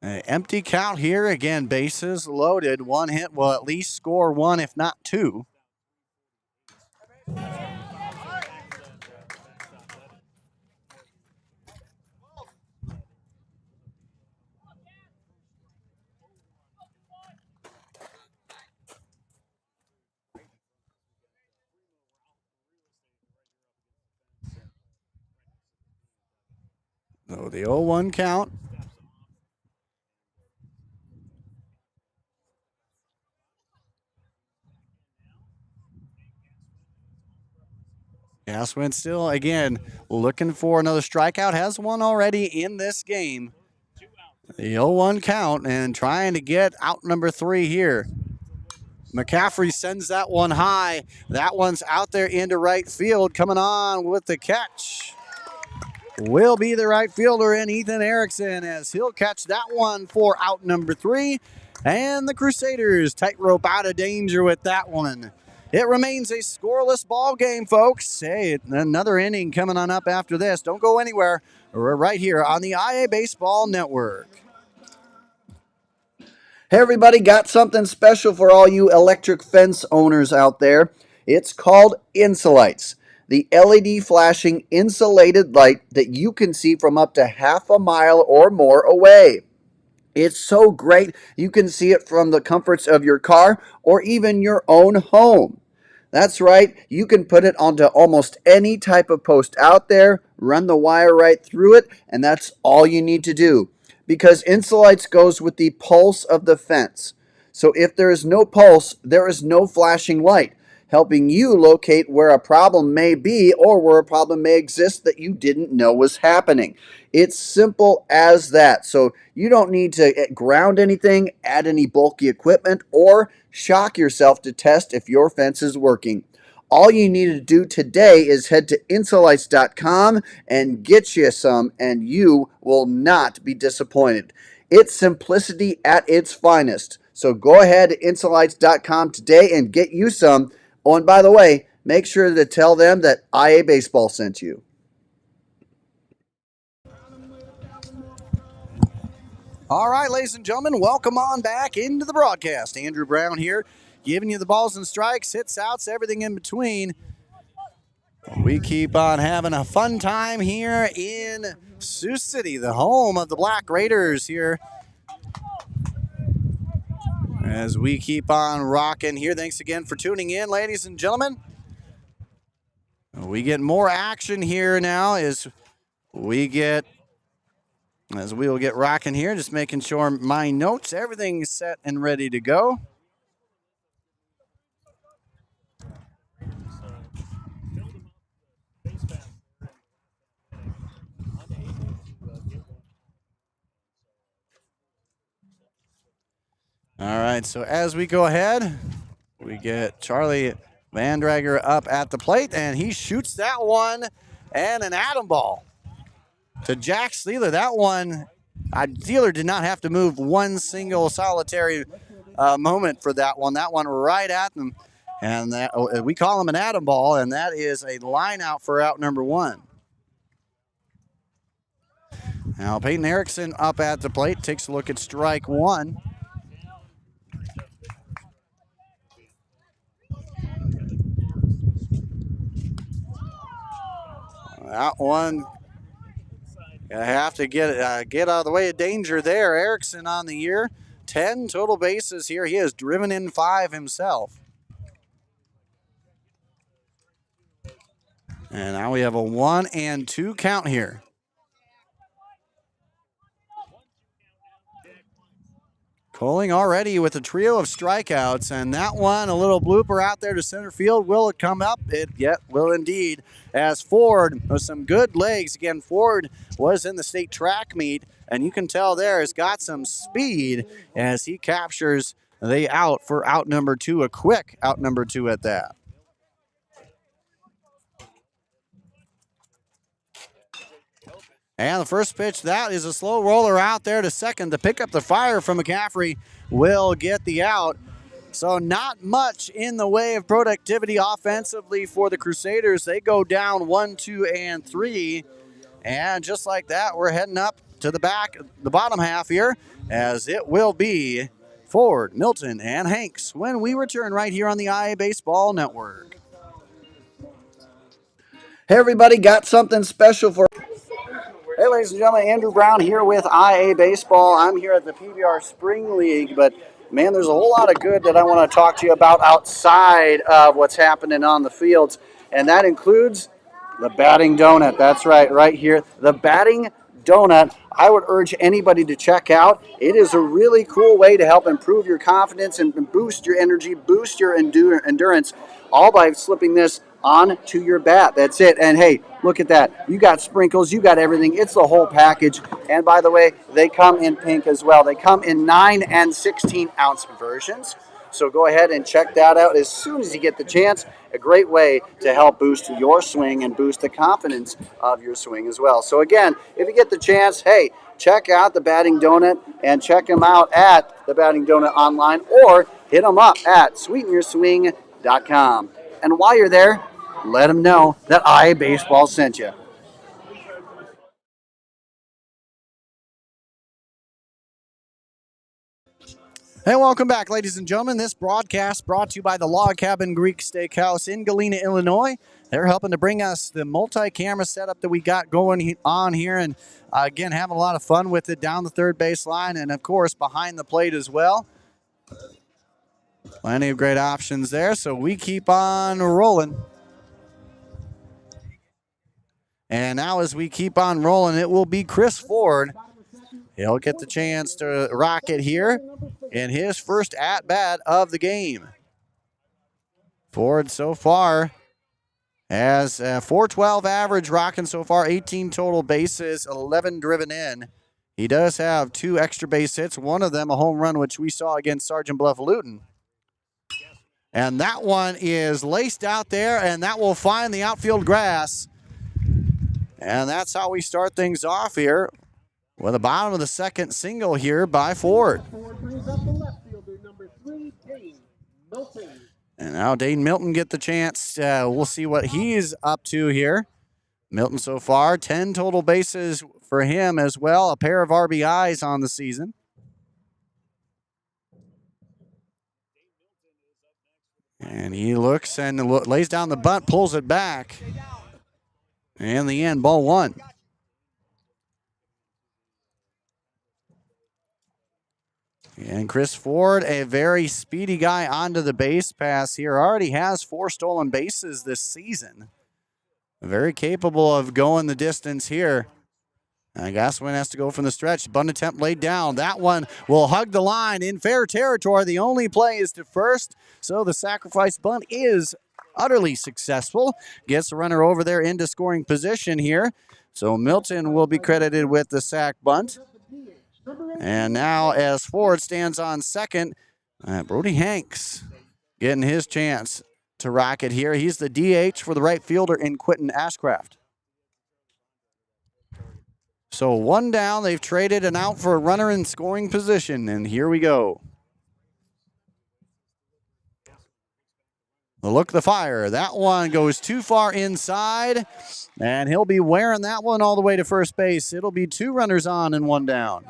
An empty count here. Again, bases loaded. One hit will at least score one, if not two. So the 0-1 count. Gaswin still, again, looking for another strikeout. Has one already in this game. The 0-1 count and trying to get out number 3 here. McCaffrey sends that one high. That one's out there into right field. Coming on with the catch will be the right fielder in Ethan Erickson, as he'll catch that one for out number 3. And the Crusaders tightrope out of danger with that one. It remains a scoreless ball game, folks. Hey, another inning coming on up after this. Don't go anywhere. We're right here on the IA Baseball Network. Hey, everybody, got something special for all you electric fence owners out there. It's called Insulites. the LED flashing insulated light that you can see from up to half a mile or more away. It's so great you can see it from the comforts of your car or even your own home. That's right, you can put it onto almost any type of post out there, run the wire right through it, and that's all you need to do. Because Insulites goes with the pulse of the fence. So if there is no pulse, there is no flashing light, helping you locate where a problem may be or where a problem may exist that you didn't know was happening. It's simple as that. So you don't need to ground anything, add any bulky equipment, or shock yourself to test if your fence is working. All you need to do today is head to insulites.com and get you some, and you will not be disappointed. It's simplicity at its finest. So go ahead to insulites.com today and get you some. Oh, and by the way, make sure to tell them that IA Baseball sent you. All right, ladies and gentlemen, welcome on back into the broadcast. Andrew Brown here, giving you the balls and strikes, hits, outs, everything in between. We keep on having a fun time here in Sioux City, the home of the Black Raiders here. As we keep on rocking here. Thanks again for tuning in, ladies and gentlemen. We get more action here now as we will get rocking here. Just making sure my notes, everything's set and ready to go. All right, so as we go ahead, we get Charlie Vandrager up at the plate, and he shoots that one, and an atom ball to Jack Steeler. That one, Steeler did not have to move one single solitary moment for that one. That one right at them, and that, we call him an atom ball, and that is a line out for out number one. Now Peyton Erickson up at the plate, takes a look at strike one. That one, you have to get out of the way of danger there. Erickson on the year, 10 total bases here. He has driven in 5 himself. And now we have a 1-2 count here. Coling already with a trio of strikeouts, and that one, a little blooper out there to center field. Will it come up? It will indeed, as Ford with some good legs. Again, Ford was in the state track meet, and you can tell there has got some speed as he captures the out for out number 2, a quick out number 2 at that. And the first pitch, that is a slow roller out there to second to pick up the fire from McCaffrey. Will get the out. So not much in the way of productivity offensively for the Crusaders. They go down 1, 2, and 3. And just like that, we're heading up to the bottom half here, as it will be Ford, Milton, and Hanks when we return right here on the IA Baseball Network. Hey everybody, got something special for Hey, ladies and gentlemen, Andrew Brown here with IA Baseball. I'm here at the PBR Spring League, but man, there's a whole lot of good that I want to talk to you about outside of what's happening on the fields, and that includes the batting donut. That's right here, the batting donut. I would urge anybody to check out. It is a really cool way to help improve your confidence and boost your energy, boost your endurance, all by slipping this onto your bat. That's it. And hey, look at that. You got sprinkles, you got everything. It's the whole package. And by the way, they come in pink as well. They come in 9 and 16 ounce versions. So go ahead and check that out as soon as you get the chance. A great way to help boost your swing and boost the confidence of your swing as well. So again, if you get the chance, hey, check out the Batting Donut and check them out at the Batting Donut online, or hit them up at sweetenorswing.com. And while you're there, let them know that IA Baseball sent you. Hey, welcome back, ladies and gentlemen. This broadcast brought to you by the Log Cabin Greek Steakhouse in Galena, Illinois. They're helping to bring us the multi-camera setup that we got going on here, and again, having a lot of fun with it down the third base line and, of course, behind the plate as well. Plenty of great options there, so we keep on rolling. And now as we keep on rolling, it will be Chris Ford. He'll get the chance to rock it here in his first at-bat of the game. Ford so far has a .412 average, rocking so far, 18 total bases, 11 driven in. He does have 2 extra base hits, one of them a home run, which we saw against Sergeant Bluff-Luton. And that one is laced out there, and that will find the outfield grass. And that's how we start things off here with the bottom of the second single here by Ford. And now Dane Milton get the chance. We'll see what he's up to here. Milton so far, 10 total bases for him as well, a pair of RBIs on the season. And he looks and lays down the bunt, pulls it back. In the end, ball 1. And Chris Ford, a very speedy guy onto the base pass here, already has 4 stolen bases this season. Very capable of going the distance here. Gaswin has to go from the stretch. Bunt attempt laid down. That one will hug the line in fair territory. The only play is to first, so the sacrifice bunt is utterly successful. Gets the runner over there into scoring position here. So Milton will be credited with the sac bunt. And now as Ford stands on second, Brody Hanks getting his chance to rock it here. He's the DH for the right fielder in Quentin Ashcraft. So 1 down, they've traded an out for a runner in scoring position, and here we go. The look, the fire. That one goes too far inside, and he'll be wearing that one all the way to first base. It'll be 2 runners on and 1 down.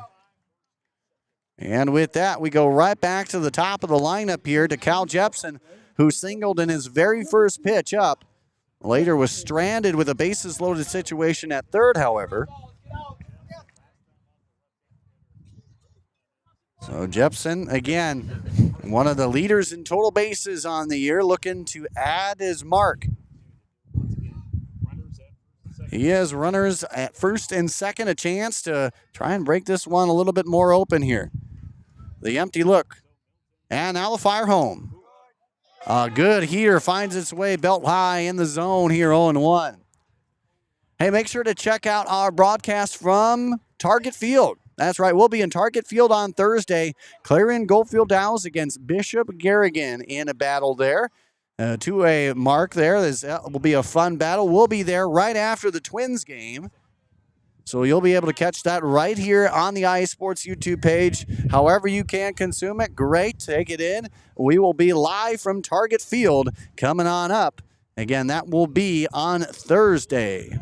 And with that, we go right back to the top of the lineup here to Cal Jepson, who singled in his very first pitch up. Later was stranded with a bases-loaded situation at third, however. So Jepson, again, one of the leaders in total bases on the year, looking to add his mark. He has runners at first and second, a chance to try and break this one a little bit more open here. The empty look. And now the fire home. A good heater finds its way belt high in the zone here, 0-1. Hey, make sure to check out our broadcast from Target Field. That's right, we'll be in Target Field on Thursday. Clarion Goldfield Downs against Bishop Garrigan in a battle there. To a mark there. This will be a fun battle. We'll be there right after the Twins game. So you'll be able to catch that right here on the IA Sports YouTube page. However you can consume it, great. Take it in. We will be live from Target Field coming on up. Again, that will be on Thursday.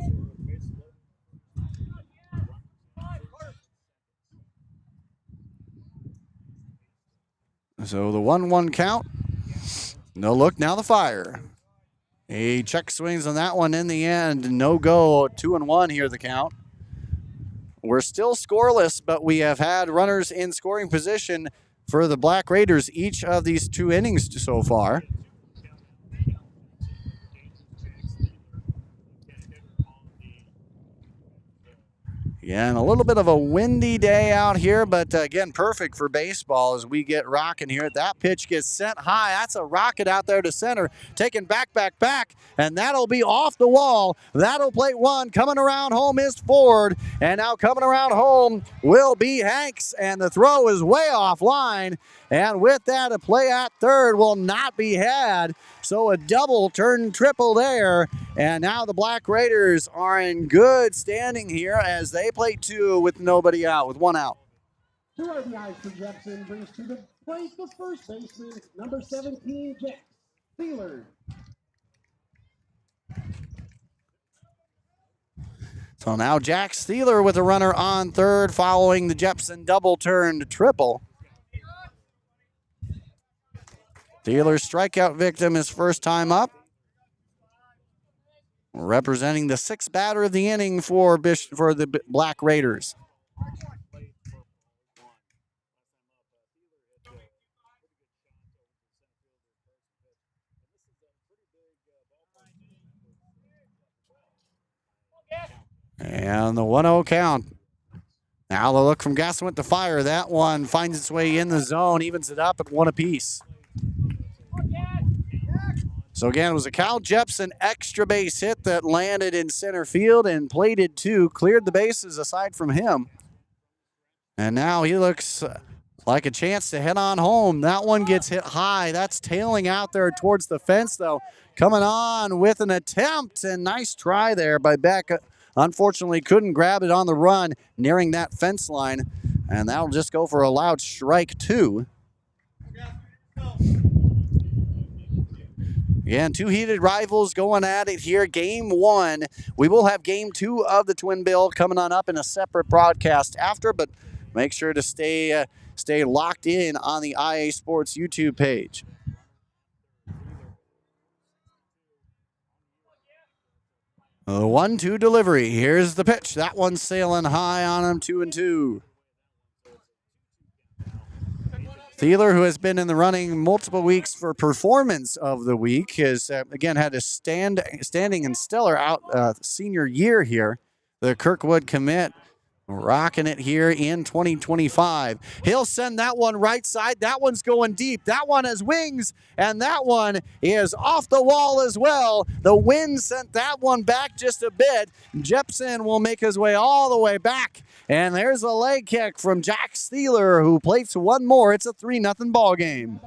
So the 1-1 count. No look, now the fire. A check swings on that one in the end. No go, 2-1 here the count. We're still scoreless, but we have had runners in scoring position for the Black Raiders each of these 2 innings so far. Again, a little bit of a windy day out here, but again, perfect for baseball as we get rocking here. That pitch gets sent high. That's a rocket out there to center, taken back, and that'll be off the wall. That'll plate 1. Coming around home is Ford, and now coming around home will be Hanks, and the throw is way offline. And with that, a play at third will not be had. So a double turned triple there. And now the Black Raiders are in good standing here as they play 2 with nobody out, with 1 out. 2 RBIs for Jepson brings to the plate the first baseman, number 17, Jack Heelan. So now Jack Steeler with a runner on third following the Jepson double turned triple. Steelers strikeout victim his first time up. Representing the 6th batter of the inning for the Black Raiders. And the 1-0 count. Now the look from Gaswin to fire. That one finds its way in the zone, evens it up at 1 apiece. So again, it was a Kyle Jepson extra base hit that landed in center field and plated 2, cleared the bases aside from him. And now he looks like a chance to head on home. That one gets hit high. That's tailing out there towards the fence, though. Coming on with an attempt, and nice try there by Beck. Unfortunately, couldn't grab it on the run nearing that fence line, and that'll just go for a loud strike 2. Again, 2 heated rivals going at it here. Game 1. We will have Game 2 of the Twin Bill coming on up in a separate broadcast after, but make sure to stay locked in on the IA Sports YouTube page. The 1-2 delivery. Here's the pitch. That one's sailing high on him, 2-2. Thielen, who has been in the running multiple weeks for performance of the week, has again had a standing and stellar senior year here. The Kirkwood commit rocking it here in 2025. He'll send that one right side. That one's going deep. That one has wings, and that one is off the wall as well. The wind sent that one back just a bit. Jepson will make his way all the way back. And there's a leg kick from Jack Steeler, who plates one more. It's a 3-0 ball game.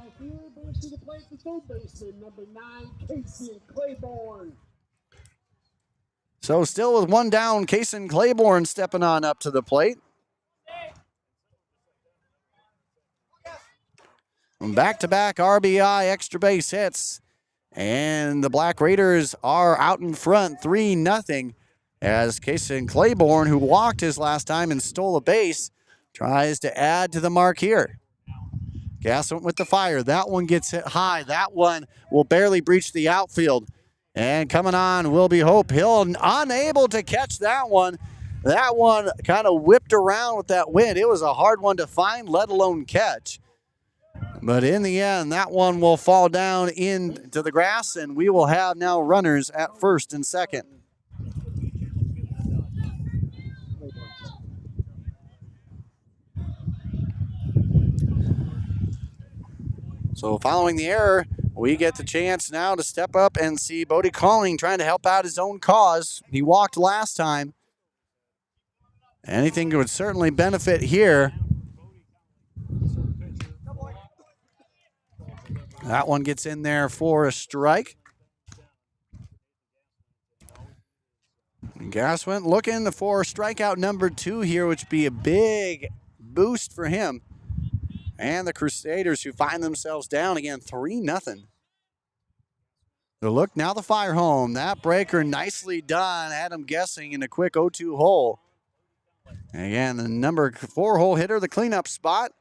So still with 1 down, Kason Claiborne stepping on up to the plate. Back-to-back RBI extra base hits. And the Black Raiders are out in front 3-0 as Kason Claiborne, who walked his last time and stole a base, tries to add to the mark here. Gas went with the fire. That one gets hit high. That one will barely breach the outfield. And coming on will be Hope Hill, unable to catch that one. That one kind of whipped around with that wind. It was a hard one to find, let alone catch. But in the end, that one will fall down into the grass, and we will have now runners at first and second. So following the error, we get the chance now to step up and see Bodie Calling trying to help out his own cause. He walked last time. Anything would certainly benefit here. That one gets in there for a strike. Gaswin looking for strikeout number 2 here, which would be a big boost for him. And the Crusaders, who find themselves down again 3-0. The look, now the fire home. That breaker nicely done. Had him guessing in a quick 0-2 hole. And again, the number 4 hole hitter, the cleanup spot.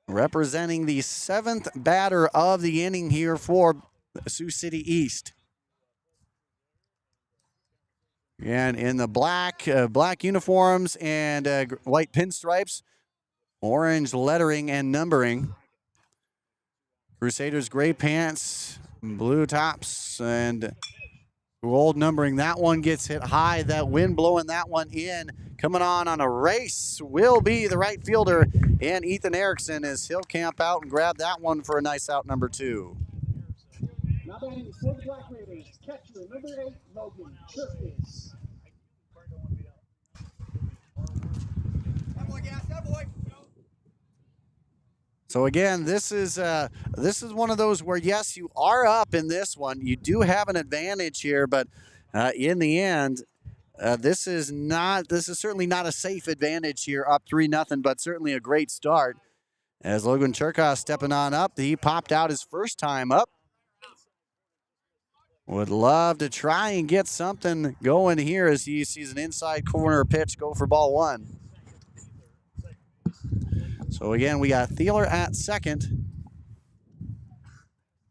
Representing the 7th batter of the inning here for Sioux City East. And in the black uniforms and white pinstripes, orange lettering and numbering. Crusaders gray pants, blue tops, and gold numbering. That one gets hit high. That wind blowing that one in. Coming on a race will be the right fielder and Ethan Erickson, as he'll camp out and grab that one for a nice out number 2. Now batting for the Black Raiders, catcher number 8, Logan Churkis. So again, this is one of those where, yes, you are up in this one. You do have an advantage here, but in the end, this is certainly not a safe advantage here, up 3-0, but certainly a great start. As Logan Churkis stepping on up, he popped out his first time up. Would love to try and get something going here as he sees an inside corner pitch go for ball 1. So again, we got Heelan at second,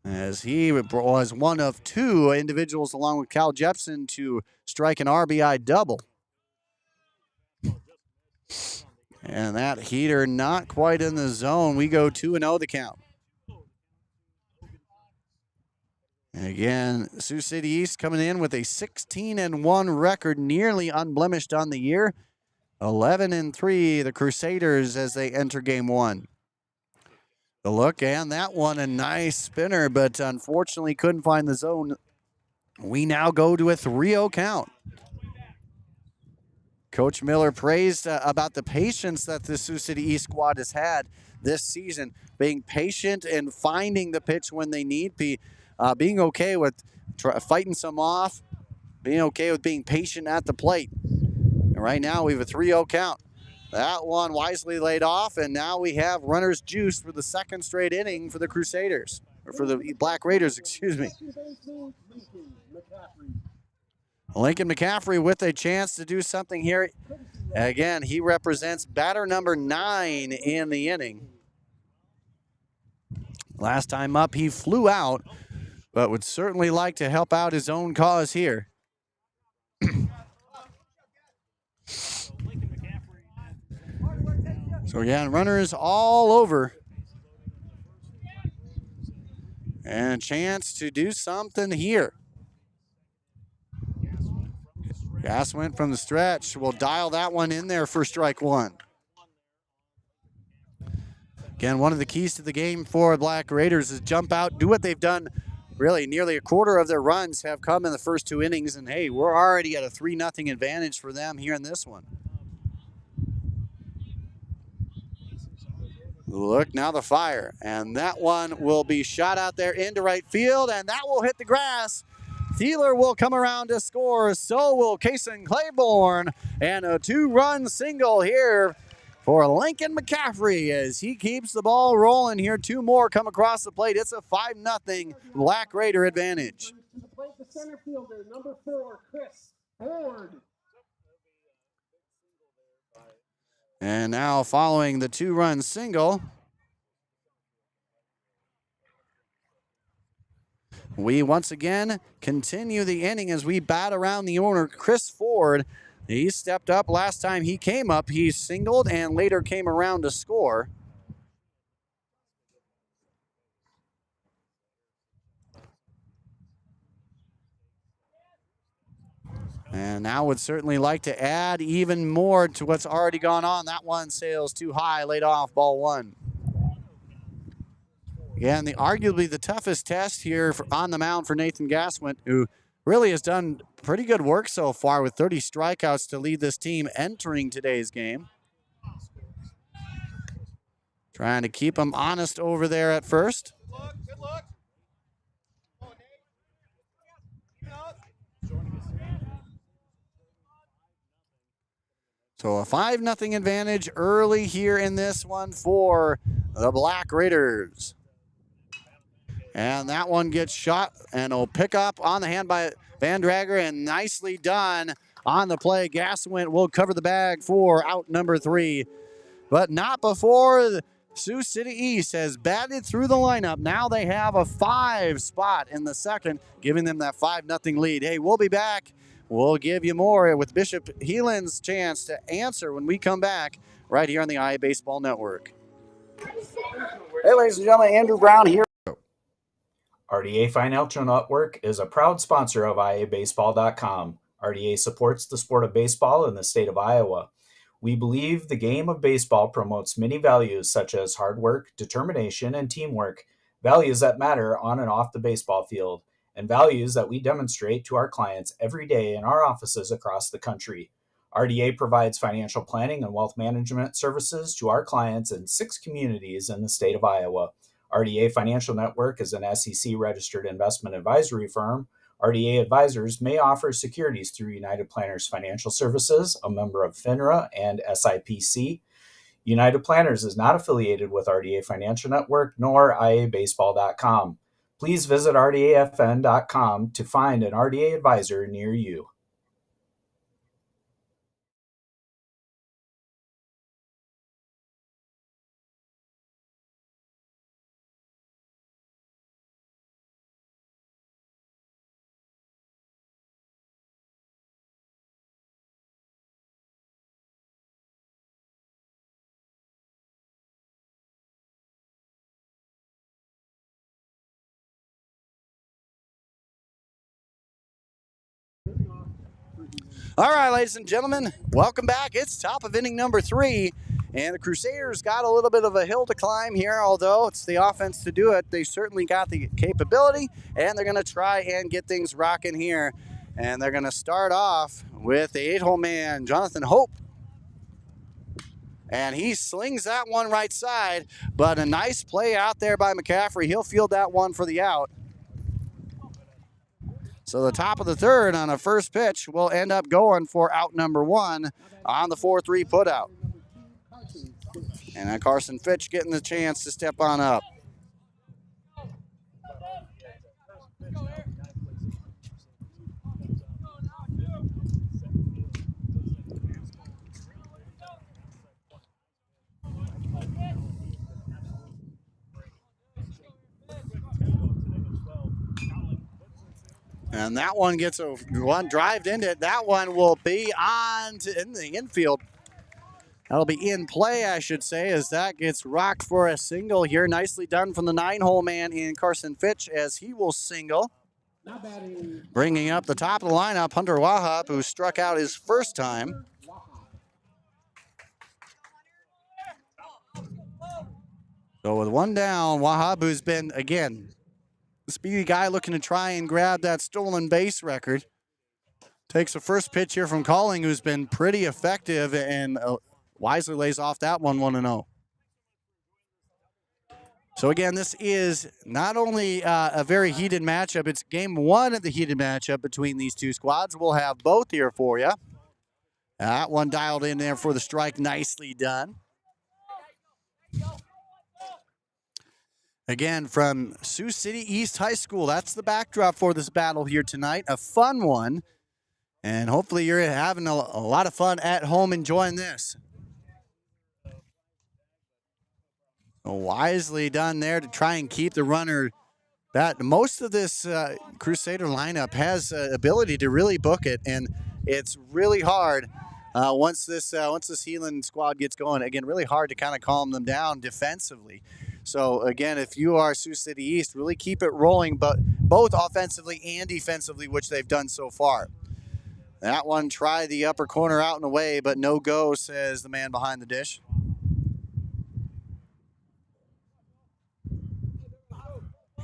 as he was one of two individuals along with Cal Jepson to strike an RBI double. And that heater not quite in the zone. We go 2-0 the count. And again, Sioux City East coming in with a 16-1 record, nearly unblemished on the year. 11-3, the Crusaders as they enter game one. The look, and that one, a nice spinner, but unfortunately couldn't find the zone. We now go to a 3-0 count. Coach Miller praised about the patience that the Sioux City East squad has had this season, being patient and finding the pitch when they need be, being okay with fighting some off, being okay with being patient at the plate. And right now we have a 3-0 count. That one wisely laid off, and now we have runners juiced for the second straight inning for the Crusaders, or for the Black Raiders, excuse me. Lincoln McCaffrey with a chance to do something here. Again, he represents batter number 9 in the inning. Last time up, he flew out, but would certainly like to help out his own cause here. So again, runners all over. And a chance to do something here. Gas went from the stretch. We'll dial that one in there for strike one. Again, one of the keys to the game for Black Raiders is jump out, do what they've done. Really, nearly a quarter of their runs have come in the first 2 innings. And hey, we're already at a 3-0 advantage for them here in this one. Look, now the fire. And that one will be shot out there into right field, and that will hit the grass. Heelan will come around to score. So will Kason Claiborne. And a 2-run single here for Lincoln McCaffrey as he keeps the ball rolling here. 2 more come across the plate. It's a 5-0 Black Raider advantage. To the plate, the center fielder, number 4, Chris Ford. And now following the 2-run single, we once again continue the inning as we bat around the owner, Chris Ford. He stepped up. Last time he came up, he singled and later came around to score. And now would certainly like to add even more to what's already gone on. That one sails too high, laid off, ball 1. Again, arguably the toughest test here on the mound for Nathan Gaswint, who really has done pretty good work so far with 30 strikeouts to lead this team entering today's game. Trying to keep them honest over there at first. Good luck. So a 5-0 advantage early here in this one for the Black Raiders. And that one gets shot and will pick up on the hand by Van Drager, and nicely done on the play. Gaswint will cover the bag for out number 3, but not before Sioux City East has batted through the lineup. Now they have a 5 spot in the second, giving them that 5-0 lead. Hey, we'll be back. We'll give you more with Bishop Heelan's chance to answer when we come back right here on the IA Baseball Network. Hey, ladies and gentlemen, Andrew Brown here. RDA Financial Network is a proud sponsor of IABaseball.com. RDA supports the sport of baseball in the state of Iowa. We believe the game of baseball promotes many values such as hard work, determination, and teamwork, values that matter on and off the baseball field, and values that we demonstrate to our clients every day in our offices across the country. RDA provides financial planning and wealth management services to our clients in 6 communities in the state of Iowa. RDA Financial Network is an SEC-registered investment advisory firm. RDA advisors may offer securities through United Planners Financial Services, a member of FINRA and SIPC. United Planners is not affiliated with RDA Financial Network nor IABaseball.com. Please visit RDAFN.com to find an RDA advisor near you. All right, ladies and gentlemen, welcome back. It's top of inning number 3, and the Crusaders got a little bit of a hill to climb here, although it's the offense to do it. They certainly got the capability, and they're going to try and get things rocking here. And they're going to start off with the 8-hole man, Jonathan Hope. And he slings that one right side, but a nice play out there by McCaffrey. He'll field that one for the out. So the top of the third on a first pitch will end up going for out number 1 on the 4-3 putout. And Carson Fitch getting the chance to step on up. And that one gets one drived into it. That one will be in the infield. That'll be in play, I should say, as that gets rocked for a single here. Nicely done from the 9-hole man in Carson Fitch as he will single. Bringing up the top of the lineup, Hunter Wahab, who struck out his first time. So with one down, Wahab, who's been, again, a speedy guy looking to try and grab that stolen base record. Takes the first pitch here from Calling, who's been pretty effective, and wisely lays off that one 1-0. So again, this is not only a very heated matchup, it's game 1 of the heated matchup between these two squads. We'll have both here for you. That one dialed in there for the strike, nicely done. Again, from Sioux City East High School, that's the backdrop for this battle here tonight. A fun one, and hopefully you're having a lot of fun at home enjoying this. Wisely done there to try and keep the runner. Most of this Crusader lineup has ability to really book it, and it's really hard once this Heelan squad gets going. Again, really hard to kind of calm them down defensively. So again, if you are Sioux City East, really keep it rolling, but both offensively and defensively, which they've done so far. That one tried the upper corner out and away, but no go, says the man behind the dish.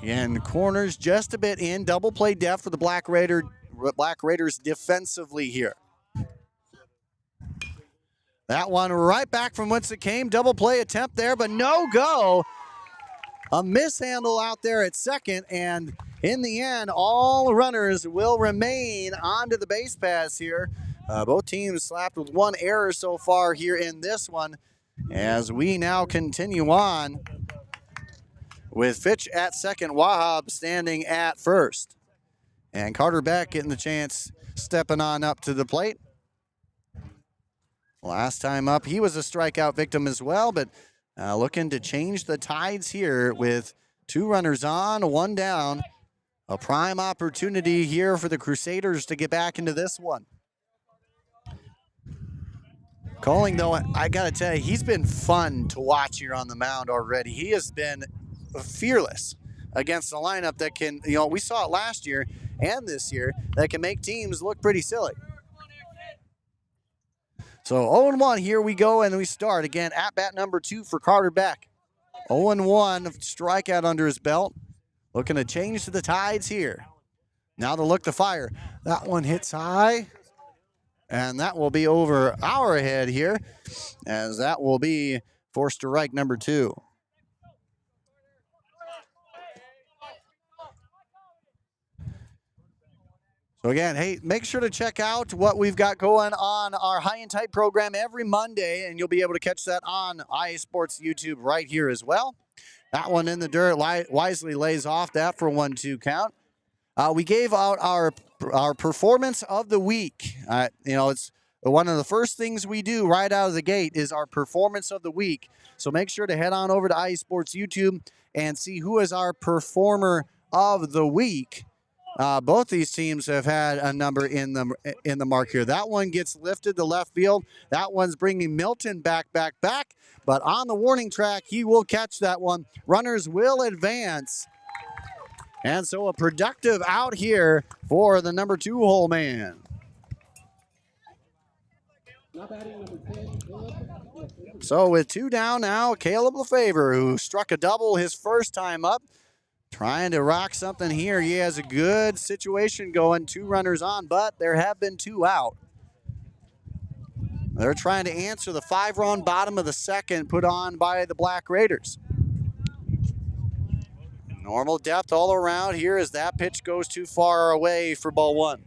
Again, corners just a bit in. Double play depth for the Black Raiders defensively here. That one right back from whence it came. Double play attempt there, but no go. A mishandle out there at second, and in the end, all runners will remain onto the base pass here. Both teams slapped with one error so far here in this one, as we now continue on with Fitch at second, Wahab standing at first. And Carter Beck getting the chance, stepping on up to the plate. Last time up, he was a strikeout victim as well, but looking to change the tides here with 2 runners on, 1 down. A prime opportunity here for the Crusaders to get back into this one. Calling, though, I got to tell you, he's been fun to watch here on the mound already. He has been fearless against a lineup that can, we saw it last year and this year, that can make teams look pretty silly. So 0-1, here we go, and we start again at bat number 2 for Carter Beck. 0-1, strikeout under his belt. Looking to change to the tides here. Now the look to fire. That one hits high, and that will be over our head here, as that will be for strike number 2. So again, hey, make sure to check out what we've got going on our High and Tight program every Monday, and you'll be able to catch that on IA Sports YouTube right here as well. That one in the dirt, wisely lays off that for 1-2 count. We gave out our performance of the week. It's one of the first things we do right out of the gate is our performance of the week. So make sure to head on over to IA Sports YouTube and see who is our performer of the week. Both these teams have had a number in the mark here. That one gets lifted to left field. That one's bringing Milton back. But on the warning track, he will catch that one. Runners will advance. And so a productive out here for the number 2 hole man. Now batting number 10, Caleb. So with 2 down now, Caleb Lefevre, who struck a double his first time up, trying to rock something here. He has a good situation going, 2 runners on, but there have been 2 out. They're trying to answer the 5-run bottom of the second put on by the Black Raiders. Normal depth all around here as that pitch goes too far away for ball 1.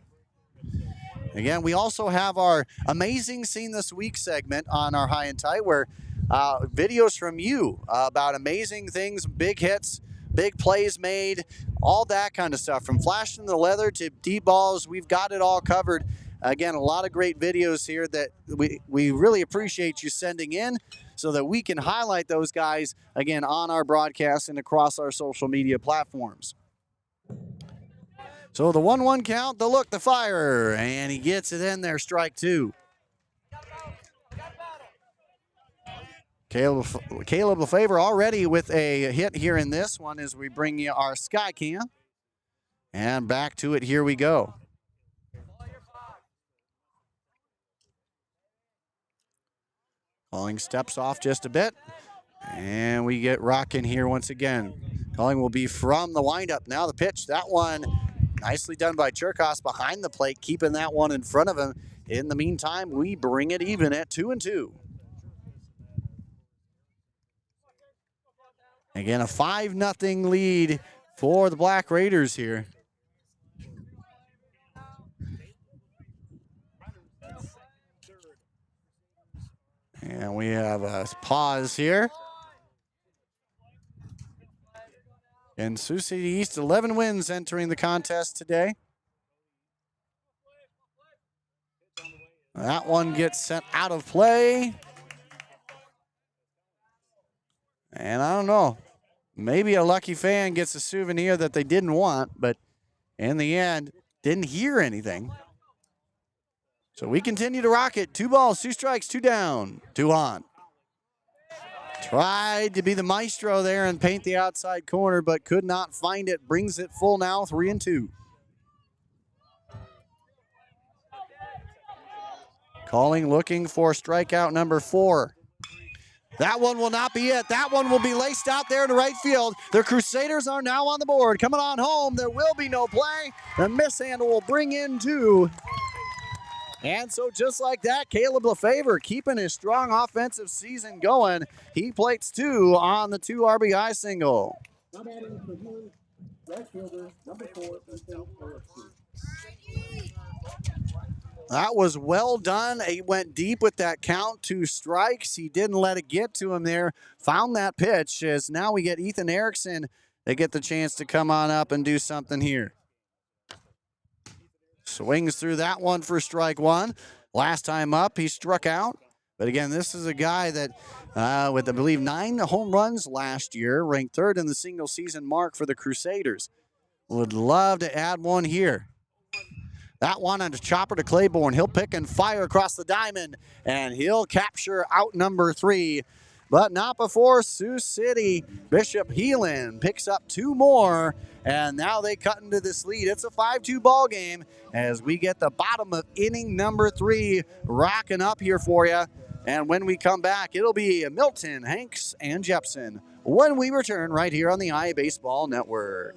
Again, we also have our Amazing Scene This Week segment on our High and Tight, where videos from you about amazing things, big hits, big plays made, all that kind of stuff. From flashing the leather to deep balls, we've got it all covered. Again, a lot of great videos here that we really appreciate you sending in so that we can highlight those guys, again, on our broadcast and across our social media platforms. So the 1-1 count, the look, the fire, and he gets it in there, strike 2. Caleb Lefevre already with a hit here in this one as we bring you our Sky Cam. And back to it, here we go. Calling steps off just a bit. And we get rocking here once again. Calling will be from the windup. Now the pitch, that one nicely done by Cherkos behind the plate, keeping that one in front of him. In the meantime, we bring it even at 2-2. Again, a 5-0 lead for the Black Raiders here. And we have a pause here. And Sioux City East, 11 wins entering the contest today. That one gets sent out of play. And I don't know, maybe a lucky fan gets a souvenir that they didn't want, but in the end, didn't hear anything. So we continue to rock it. 2 balls, 2 strikes, 2 down, 2 on. Tried to be the maestro there and paint the outside corner, but could not find it. Brings it full now, 3-2. Calling, looking for strikeout number 4. That one will not be it. That one will be laced out there to right field. The Crusaders are now on the board. Coming on home, there will be no play. The mishandle will bring in 2. And so just like that, Caleb Lefevre keeping his strong offensive season going. He plates 2 on the 2 RBI single. Now batting for Heelan, right fielder, number 4, That was well done. He went deep with that count, 2 strikes. He didn't let it get to him there. Found that pitch as now we get Ethan Erickson. They get the chance to come on up and do something here. Swings through that one for strike 1. Last time up, he struck out. But again, this is a guy that with, I believe, 9 home runs last year, ranked 3rd in the single season mark for the Crusaders. Would love to add one here. That one on the chopper to Claiborne. He'll pick and fire across the diamond, and he'll capture out number 3. But not before Sioux City. Bishop Heelan picks up 2 more, and now they cut into this lead. It's a 5-2 ball game as we get the bottom of inning number 3 rocking up here for you. And when we come back, it'll be Milton, Hanks, and Jepson when we return right here on the iBaseball Network.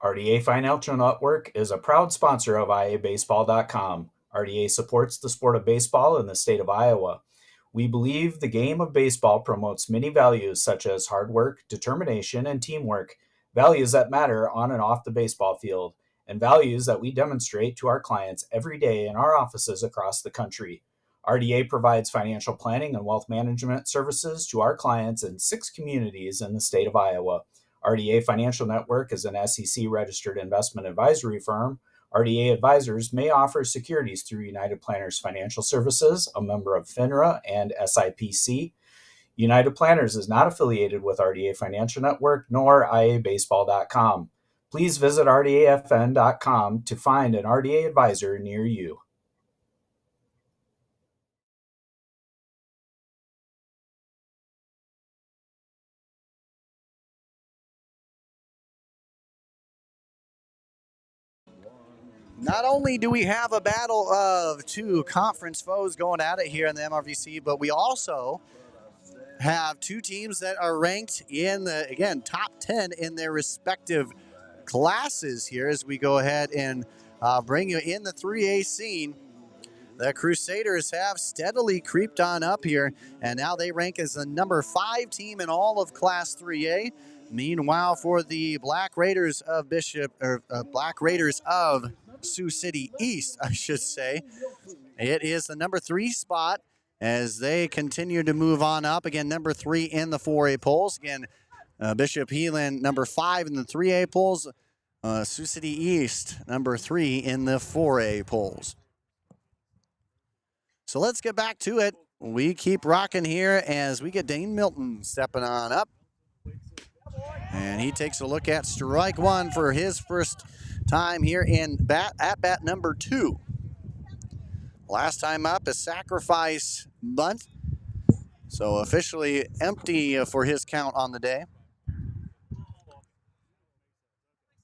RDA Financial Network is a proud sponsor of iabaseball.com. RDA supports the sport of baseball in the state of Iowa. We believe the game of baseball promotes many values such as hard work, determination, and teamwork, values that matter on and off the baseball field, and values that we demonstrate to our clients every day in our offices across the country. RDA provides financial planning and wealth management services to our clients in 6 communities in the state of Iowa. RDA Financial Network is an SEC-registered investment advisory firm. RDA advisors may offer securities through United Planners Financial Services, a member of FINRA and SIPC. United Planners is not affiliated with RDA Financial Network nor iabaseball.com. Please visit rdafn.com to find an RDA advisor near you. Not only do we have a battle of two conference foes going at it here in the MRVC, but we also have two teams that are ranked in the, again, top 10 in their respective classes here as we go ahead and bring you in the 3A scene. The Crusaders have steadily creeped on up here, and now they rank as the number 5 team in all of Class 3A. Meanwhile, for the Black Raiders of Sioux City East, I should say, it is the number 3 spot as they continue to move on up. Again, number 3 in the 4A polls. Again, Bishop Heelan, number 5 in the 3A polls. Sioux City East, number 3 in the 4A polls. So let's get back to it. We keep rocking here as we get Dane Milton stepping on up. And he takes a look at strike 1 for his first time here in at bat number 2. Last time up, a sacrifice bunt. So officially empty for his count on the day.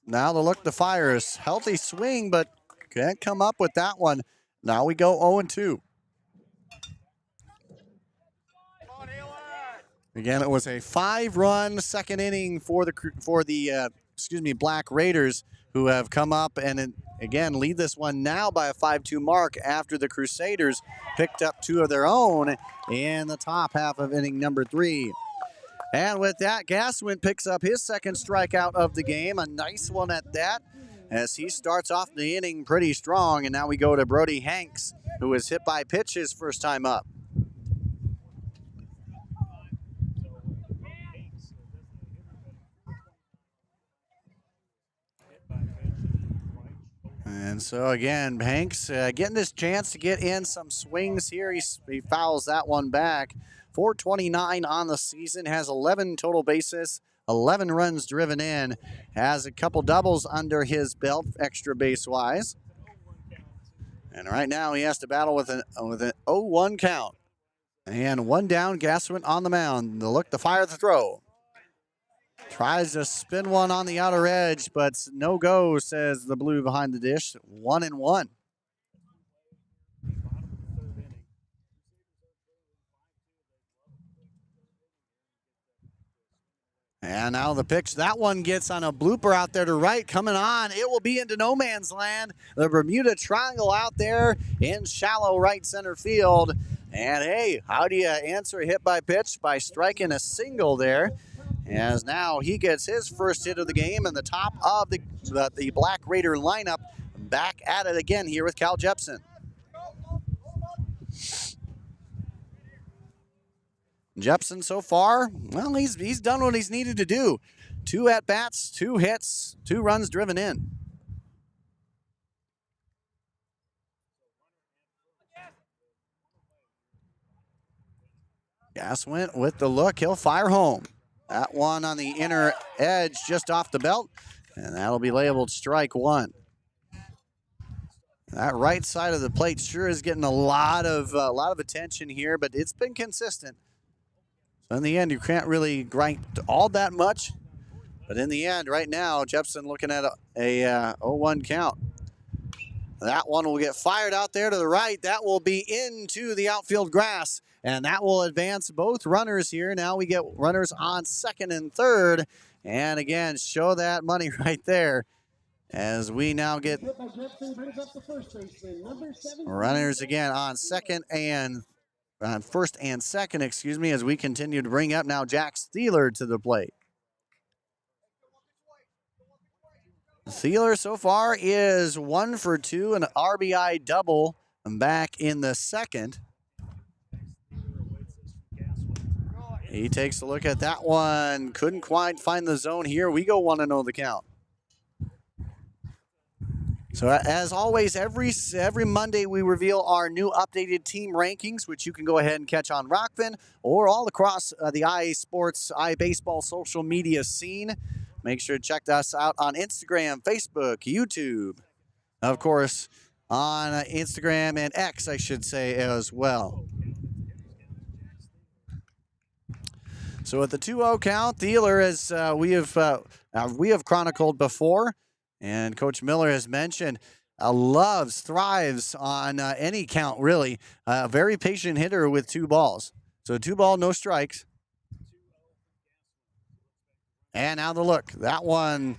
Now the look to fire is healthy swing, but can't come up with that one. Now we go 0-2. Again, it was a 5-run second inning for the Black Raiders, who have come up and again lead this one now by a 5-2 mark after the Crusaders picked up 2 of their own in the top half of inning number 3. And with that, Gaswin picks up his second strikeout of the game, a nice one at that, as he starts off the inning pretty strong. And now we go to Brody Hanks, who was hit by pitch his first time up. And so again, Hanks getting this chance to get in some swings here. He fouls that one back. 429 on the season, has 11 total bases, 11 runs driven in, has a couple doubles under his belt, extra base wise. And right now he has to battle with an 0-1 count. And 1 down, Gaswin on the mound. The look to fire the throw. Tries to spin one on the outer edge, but no go, says the blue behind the dish. 1-1. And now the pitch. That one gets on a blooper out there to right. Coming on. It will be into no man's land. The Bermuda Triangle out there in shallow right center field. And hey, how do you answer a hit by pitch? By striking a single there. As now he gets his first hit of the game and the top of the Black Raider lineup back at it again here with Cal Jepson. Jepson so far, well, he's done what he's needed to do. 2 at-bats, 2 hits, 2 runs driven in. Gas went with the look. He'll fire home. That one on the inner edge just off the belt, and that'll be labeled strike 1. That right side of the plate sure is getting a lot of attention here, but it's been consistent. So in the end, you can't really grind all that much, but in the end, right now, Jepson looking at a 0-1 count. That one will get fired out there to the right. That will be into the outfield grass, and that will advance both runners here. Now we get runners on second and third, and again, show that money right there as we now get runners again on first and second, as we continue to bring up now Jack Steeler to the plate. Steeler so far is 1 for 2, an RBI double back in the second. He takes a look at that one. Couldn't quite find the zone here. We go 1-0 the count. So as always, every Monday we reveal our new updated team rankings, which you can go ahead and catch on Rockfin or all across the IA Sports, IA Baseball social media scene. Make sure to check us out on Instagram, Facebook, YouTube, of course, on Instagram and X, I should say, as well. So at the 2-0 count, Thielen, as we have chronicled before, and Coach Miller has mentioned, loves, thrives on any count, really. A very patient hitter with 2 balls. So 2 ball, no strikes. And now the look. That one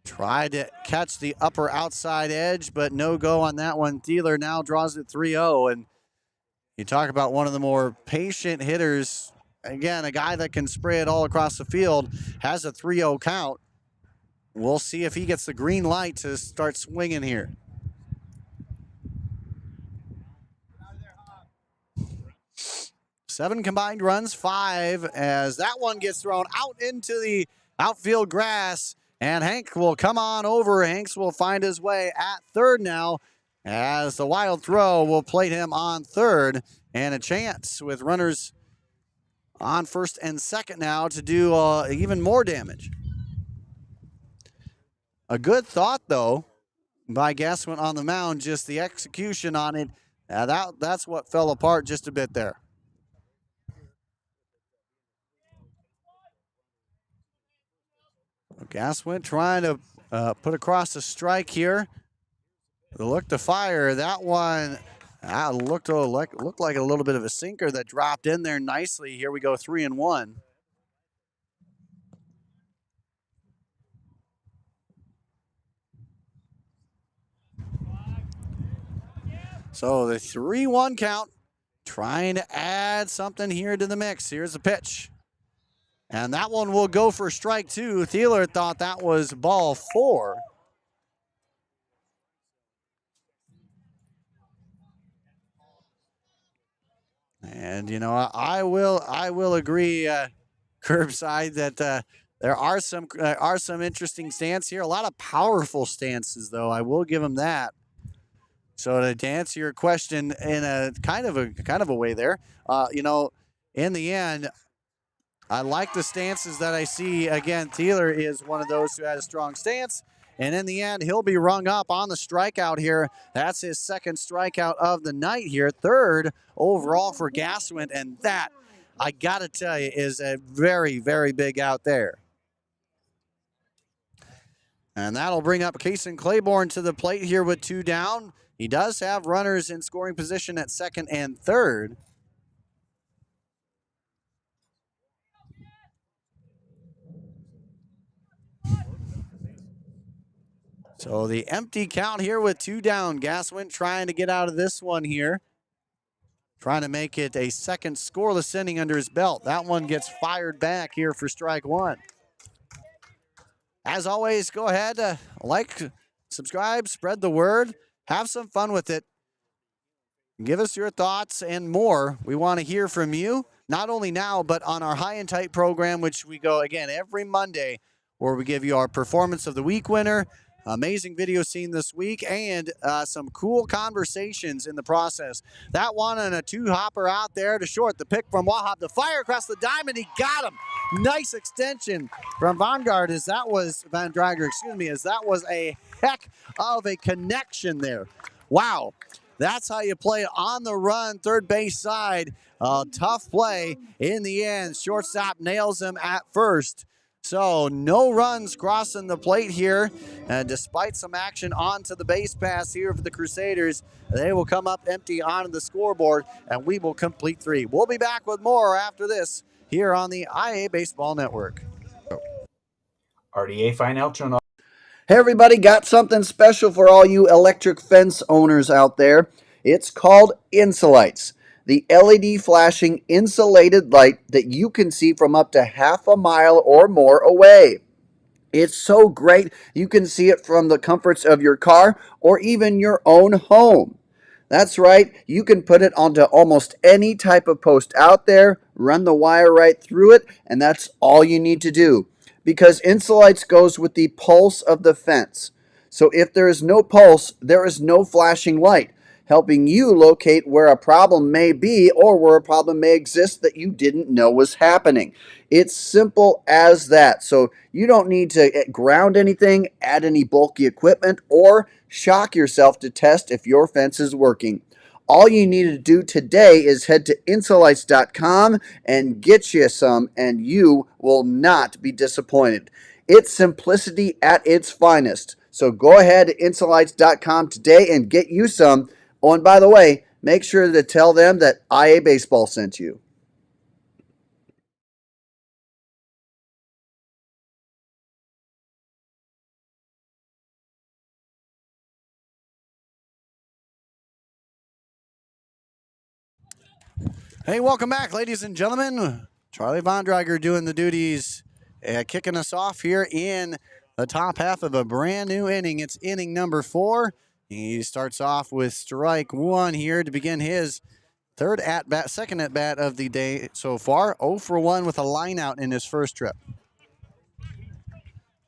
tried to catch the upper outside edge, but no go on that one. Thielen now draws it 3-0. And you talk about one of the more patient hitters. Again, a guy that can spray it all across the field, has a 3-0 count. We'll see if he gets the green light to start swinging here. Seven combined runs, 5, as that one gets thrown out into the outfield grass. And Hank will come on over. Hanks will find his way at third now, as the wild throw will plate him on third. And a chance with runners on first and second now to do even more damage. A good thought, though, by Gaswin on the mound. Just the execution on it, that's what fell apart just a bit there. Gaswin trying to put across a strike here. The look to fire. That one looked like a little bit of a sinker that dropped in there nicely. Here we go, 3-1. So the 3-1 count, trying to add something here to the mix. Here's the pitch. And that one will go for strike 2. Thielen thought that was ball 4. And you know, I will agree, Curbside, that there are some interesting stances here. A lot of powerful stances, though. I will give him that. So to answer your question in a kind of a way there, you know, in the end, I like the stances that I see. Again, Thielen is one of those who had a strong stance. And in the end, he'll be rung up on the strikeout here. That's his second strikeout of the night here. Third overall for Gaswin. And that, I got to tell you, is a very, very big out there. And that'll bring up Kason Claiborne to the plate here with 2 down. He does have runners in scoring position at second and third. So the empty count here with 2 down. Gaswin trying to get out of this one here. Trying to make it a second scoreless inning under his belt. That one gets fired back here for strike 1. As always, go ahead, like, subscribe, spread the word, have some fun with it. Give us your thoughts and more. We want to hear from you, not only now, but on our High and Tight program, which we go, again, every Monday, where we give you our Performance of the Week winner, amazing video seen this week, and some cool conversations in the process. That one and a 2-hopper out there to short. The pick from Wahab. The fire across the diamond. He got him. Nice extension from Vanguard as that was, Van Drager, excuse me, as that was a heck of a connection there. Wow. That's how you play on the run, third base side. Tough play in the end. Shortstop nails him at first. So no runs crossing the plate here. And despite some action onto the base pass here for the Crusaders, they will come up empty onto the scoreboard, and we will complete 3. We'll be back with more after this here on the IA Baseball Network. RDA Final Turn. Hey everybody, got something special for all you electric fence owners out there. It's called Insulites, the LED flashing insulated light that you can see from up to half a mile or more away. It's so great you can see it from the comforts of your car or even your own home. That's right, you can put it onto almost any type of post out there, run the wire right through it, and that's all you need to do. Because Insulites goes with the pulse of the fence. So if there is no pulse, there is no flashing light, helping you locate where a problem may be or where a problem may exist that you didn't know was happening. It's simple as that. So you don't need to ground anything, add any bulky equipment, or shock yourself to test if your fence is working. All you need to do today is head to insulites.com and get you some, and you will not be disappointed. It's simplicity at its finest. So go ahead to Insolites.com today and get you some. Oh, and by the way, make sure to tell them that IA Baseball sent you. Hey, welcome back, ladies and gentlemen. Charlie Von Drager doing the duties, kicking us off here in the top half of a brand new inning. It's inning number 4. He starts off with strike 1 here to begin his second at bat of the day so far. 0 for 1 with a line out in his first trip.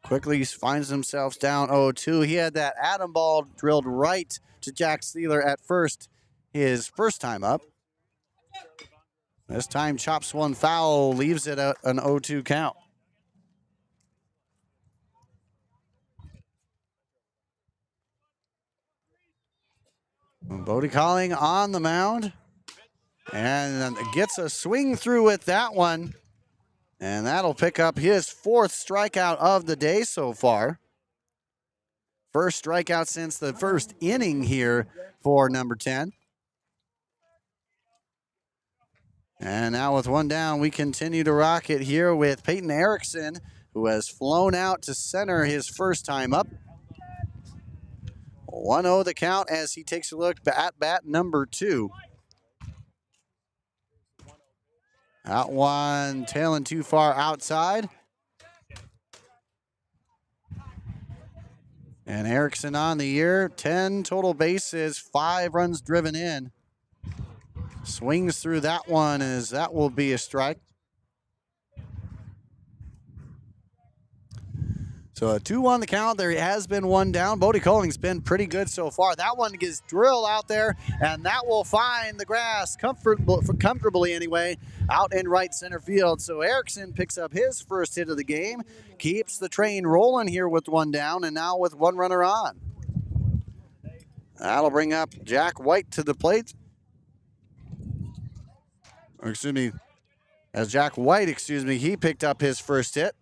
Quickly finds himself down 0-2. He had that atom ball drilled right to Jack Steeler at first, his first time up. This time chops one foul, leaves it at an 0-2 count. Bodie Calling on the mound and gets a swing through with that one. And that'll pick up his 4th strikeout of the day so far. First strikeout since the first inning here for number 10. And now with one down, we continue to rock it here with Peyton Erickson, who has flown out to center his first time up. 1-0 the count as he takes a look at bat number 2. Out one, tailing too far outside. And Erickson on the year, 10 total bases, 5 runs driven in. Swings through that one as that will be a strike. So a 2-1 the count. There has been one down. Bodie Colling's been pretty good so far. That one gets drilled out there, and that will find the grass comfortably anyway, out in right center field. So Erickson picks up his first hit of the game, keeps the train rolling here with one down, and now with one runner on. That'll bring up Jack White to the plate. As Jack White, he picked up his first hit.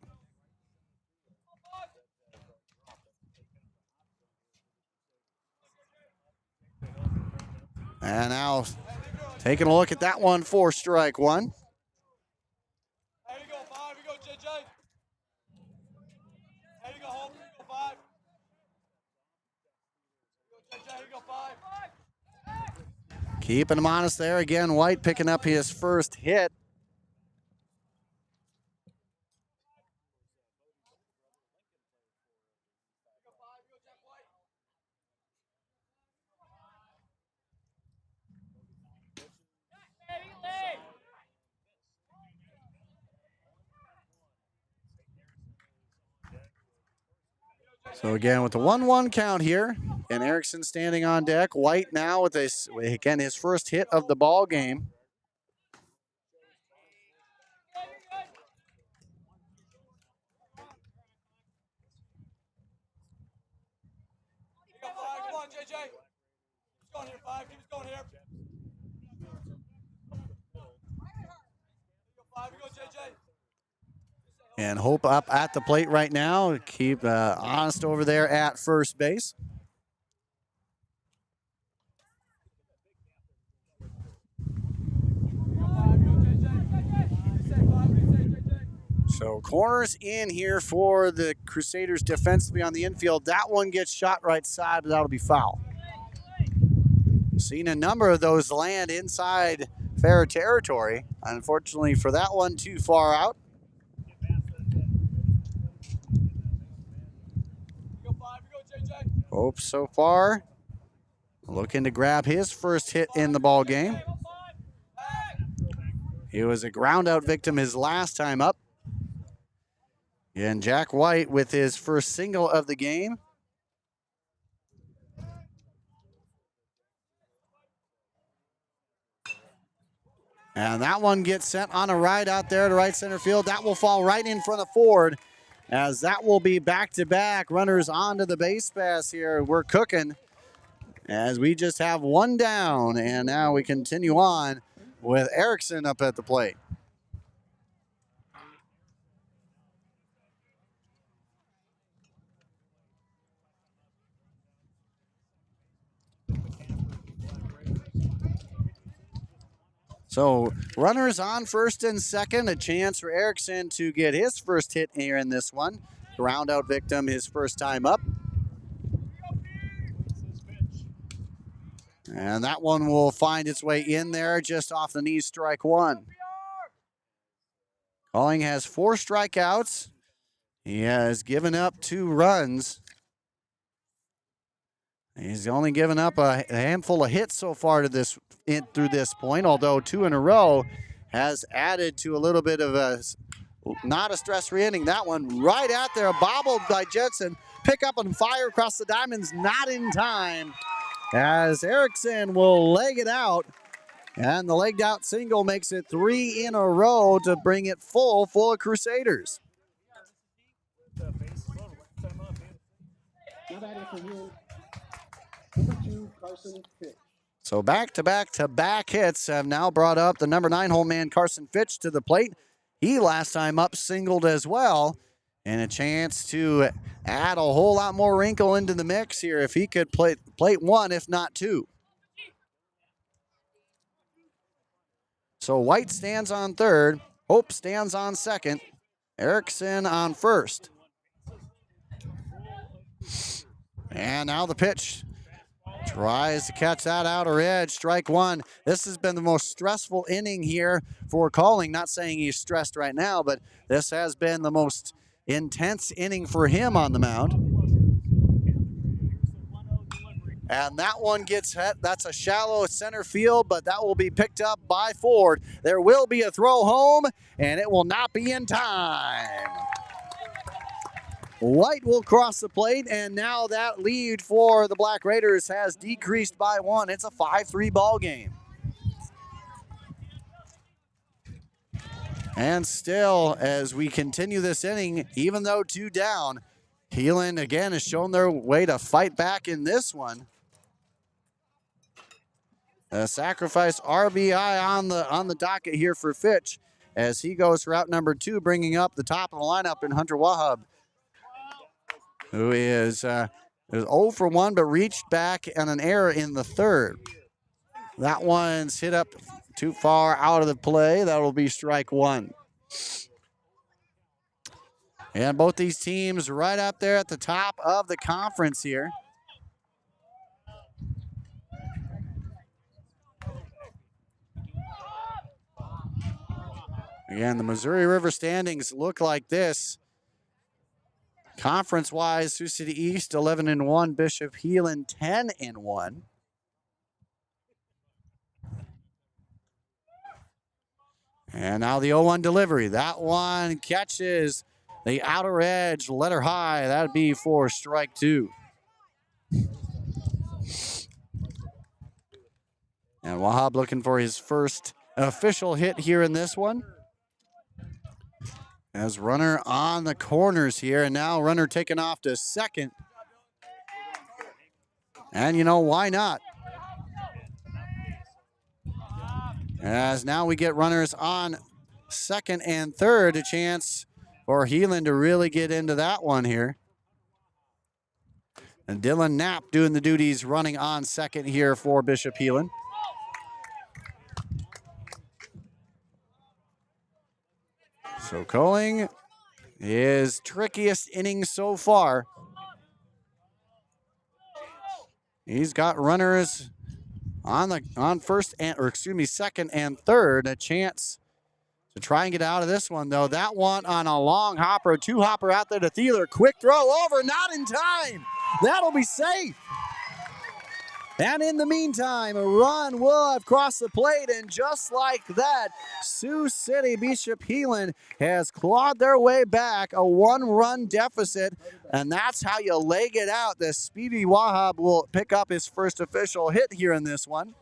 And now taking a look at that one for strike 1. There you go, 5. Here you go, JJ. There you go, home. Here you go, 5. Here you go, JJ. Here you go, 5. Keeping him honest there. Again, White picking up his first hit. So again, with the 1-1 count here, and Erickson standing on deck. White now with his first hit of the ball game. Come on, JJ. Keep going here, 5. Keep going here. Go, 5. Here you go, JJ. And Hope up at the plate right now. Keep honest over there at first base. So corners in here for the Crusaders defensively on the infield. That one gets shot right side, but that'll be foul. Seen a number of those land inside fair territory. Unfortunately for that one, too far out. Hope so far looking to grab his first hit in the ball game. He was a ground out victim his last time up. And Jack White with his first single of the game. And that one gets sent on a ride out there to right center field. That will fall right in front of Ford, as that will be back-to-back runners onto the base pass here. We're cooking as we just have one down, and now we continue on with Erickson up at the plate. So runners on first and second, a chance for Erickson to get his first hit here in this one. Ground out victim his first time up. And that one will find its way in there just off the knees, strike one. Calling has 4 strikeouts. He has given up 2 runs. He's only given up a handful of hits so far through this point, although 2 in a row has added to a little bit of a, not a stress-free inning. That one right out there, bobbled by Jetson. Pick up and fire across the diamonds, not in time, as Erickson will leg it out. And the legged out single makes it 3 in a row to bring it full of Crusaders. So back-to-back hits have now brought up the number 9 hole man Carson Fitch to the plate. He last time up singled as well, and a chance to add a whole lot more wrinkle into the mix here if he could plate 1, if not 2. So White stands on third, Hope stands on second, Erickson on first. And now the pitch. Tries to catch that outer edge, strike one. This has been the most stressful inning here for Calling. Not saying he's stressed right now, but this has been the most intense inning for him on the mound. And that one gets hit. That's a shallow center field, but that will be picked up by Ford. There will be a throw home, and it will not be in time. White will cross the plate, and now that lead for the Black Raiders has decreased by 1. It's a 5-3 ball game. And still, as we continue this inning, even though 2 down, Heelan again has shown their way to fight back in this one. A sacrifice RBI on the docket here for Fitch as he goes route number 2, bringing up the top of the lineup in Hunter Wahab, who is 0 for 1, but reached back on an error in the third. That one's hit up too far out of the play. That will be strike 1. And both these teams right up there at the top of the conference here. Again, the Missouri River standings look like this. Conference-wise, Sioux City East 11-1, Bishop Heelan 10-1. And now the 0-1 delivery. That one catches the outer edge, letter high. That'd be for strike 2. And Wahab looking for his first official hit here in this one. As runner on the corners here, and now runner taken off to second. And you know, why not? As now we get runners on second and third, a chance for Heelan to really get into that one here. And Dylan Knapp doing the duties running on second here for Bishop Heelan. So Calling his trickiest inning so far. He's got runners on first and second and third. A chance to try and get out of this one though. That one on a long hopper, 2-hopper out there to Thieler. Quick throw over, not in time. That'll be safe. And in the meantime, a run will have crossed the plate, and just like that, Sioux City Bishop Heelan has clawed their way back, a 1-run deficit, and that's how you leg it out. The speedy Wahab will pick up his first official hit here in this one.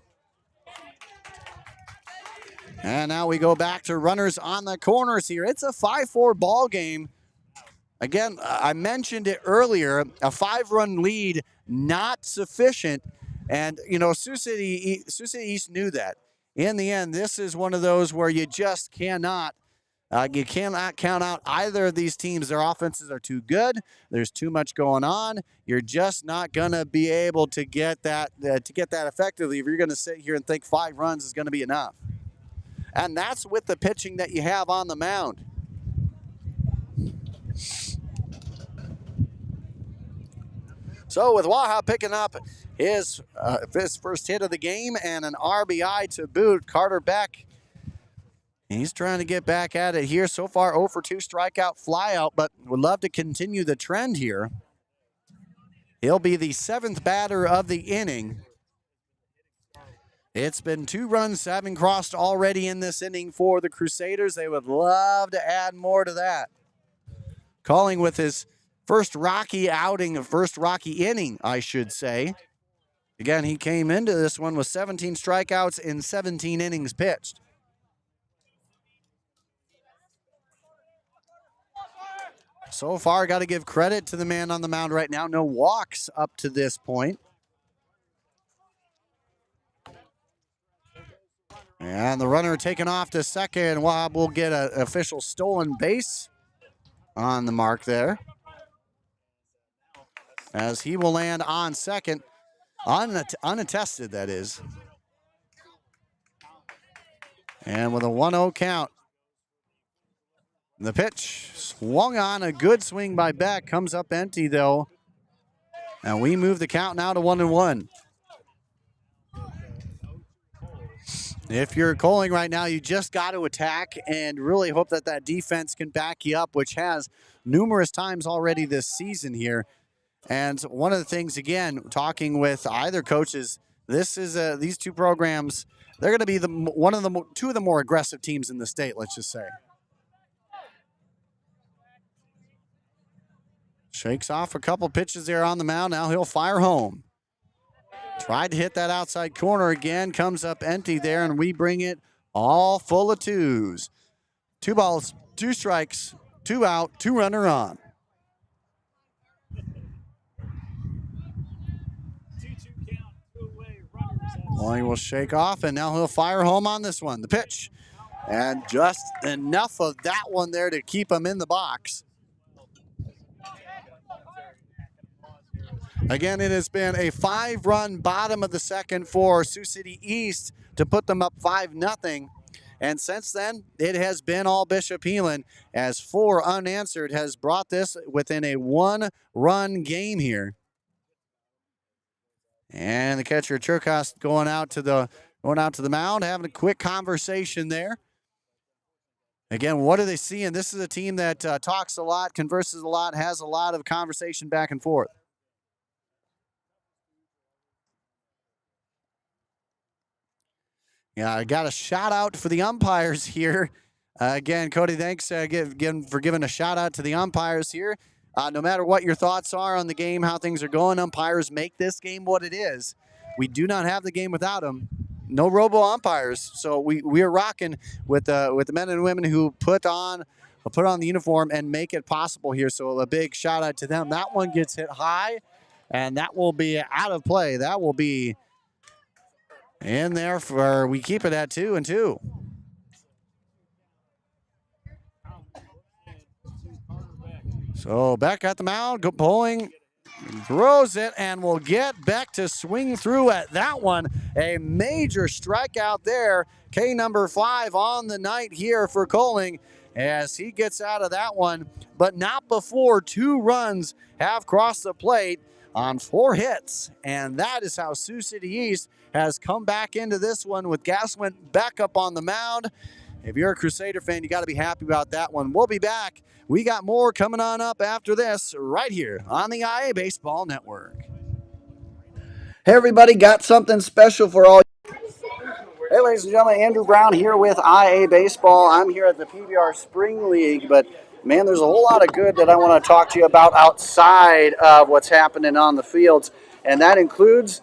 And now we go back to runners on the corners here. It's a 5-4 ball game. Again, I mentioned it earlier, a 5-run lead, not sufficient. And, you know, Sioux City East knew that. In the end, this is one of those where you just cannot count out either of these teams. Their offenses are too good. There's too much going on. You're just not going to be able to get that effectively if you're going to sit here and think 5 runs is going to be enough. And that's with the pitching that you have on the mound. So with Waha picking up his first hit of the game and an RBI to boot, Carter Beck, he's trying to get back at it here. So far 0 for 2 strikeout flyout, but would love to continue the trend here. He'll be the 7th batter of the inning. It's been 2 runs having crossed already in this inning for the Crusaders. They would love to add more to that. Calling with his first Rocky outing, first Rocky inning, I should say. Again, he came into this one with 17 strikeouts in 17 innings pitched. So far, got to give credit to the man on the mound right now. No walks up to this point. And the runner taken off to second. Wahab will get an official stolen base on the mark there, as he will land on second, unattested, that is. And with a 1-0 count, the pitch swung on, a good swing by Beck, comes up empty though. And we move the count now to 1-1. If you're Coling right now, you just got to attack and really hope that that defense can back you up, which has numerous times already this season here. And one of the things, again, talking with either coaches, this is these two programs, they're going to be two of the more aggressive teams in the state, let's just say. Shakes off a couple pitches there on the mound. Now he'll fire home. Tried to hit that outside corner again. Comes up empty there, and we bring it all full of 2s. 2 balls, 2 strikes, 2 out, 2 runner on. Coling will shake off, and now he'll fire home on this one. The pitch. And just enough of that one there to keep him in the box. Again, it has been a 5-run bottom of the second for Sioux City East to put them up 5-0. And since then, it has been all Bishop Heelan, as 4 unanswered has brought this within a 1-run game here. And the catcher Cherkos going out to the mound, having a quick conversation there. Again, what are they seeing? This is a team that talks a lot, converses a lot, has a lot of conversation back and forth. Yeah, I got a shout out for the umpires here. Again, Cody, thanks for giving a shout out to the umpires here. No matter what your thoughts are on the game, how things are going, umpires make this game what it is. We do not have the game without them. No robo umpires, so we are rocking with the men and women who put on the uniform and make it possible here. So a big shout out to them. That one gets hit high, and that will be out of play. That will be in there for, we keep it at 2-2. So Beck at the mound, pulling, throws it, and will get Beck to swing through at that one. A major strikeout there. K number 5 on the night here for Coling as he gets out of that one, but not before 2 runs have crossed the plate on 4 hits. And that is how Sioux City East has come back into this one with Gaswin back up on the mound. If you're a Crusader fan, you got to be happy about that one. We'll be back. We got more coming on up after this right here on the IA Baseball Network. Hey, everybody, got something special for all. Hey, ladies and gentlemen, Andrew Brown here with IA Baseball. I'm here at the PBR Spring League, but man, there's a whole lot of good that I want to talk to you about outside of what's happening on the fields, and that includes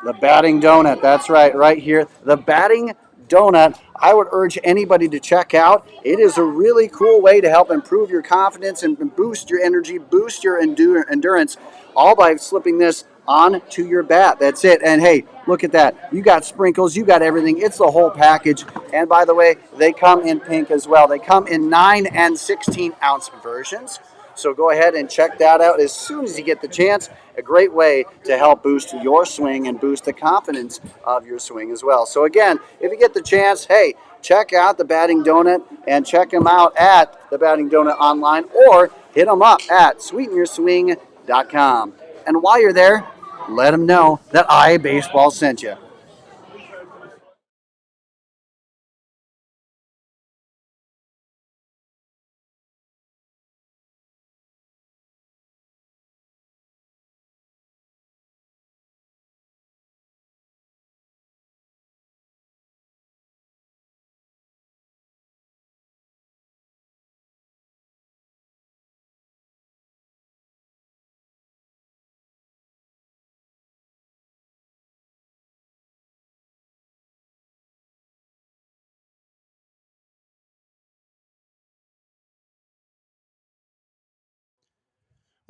the batting donut. That's right here. The batting donut, I would urge anybody to check out. It is a really cool way to help improve your confidence and boost your energy, boost your endurance, all by slipping this onto your bat. That's it. And hey, look at that. You got sprinkles, you got everything. It's the whole package. And by the way, they come in pink as well. They come in 9 and 16 ounce versions. So go ahead and check that out as soon as you get the chance. A great way to help boost your swing and boost the confidence of your swing as well. So again, if you get the chance, hey, check out the Batting Donut and check them out at the Batting Donut online or hit them up at sweetenyourswing.com. And while you're there, let them know that IA Baseball sent you.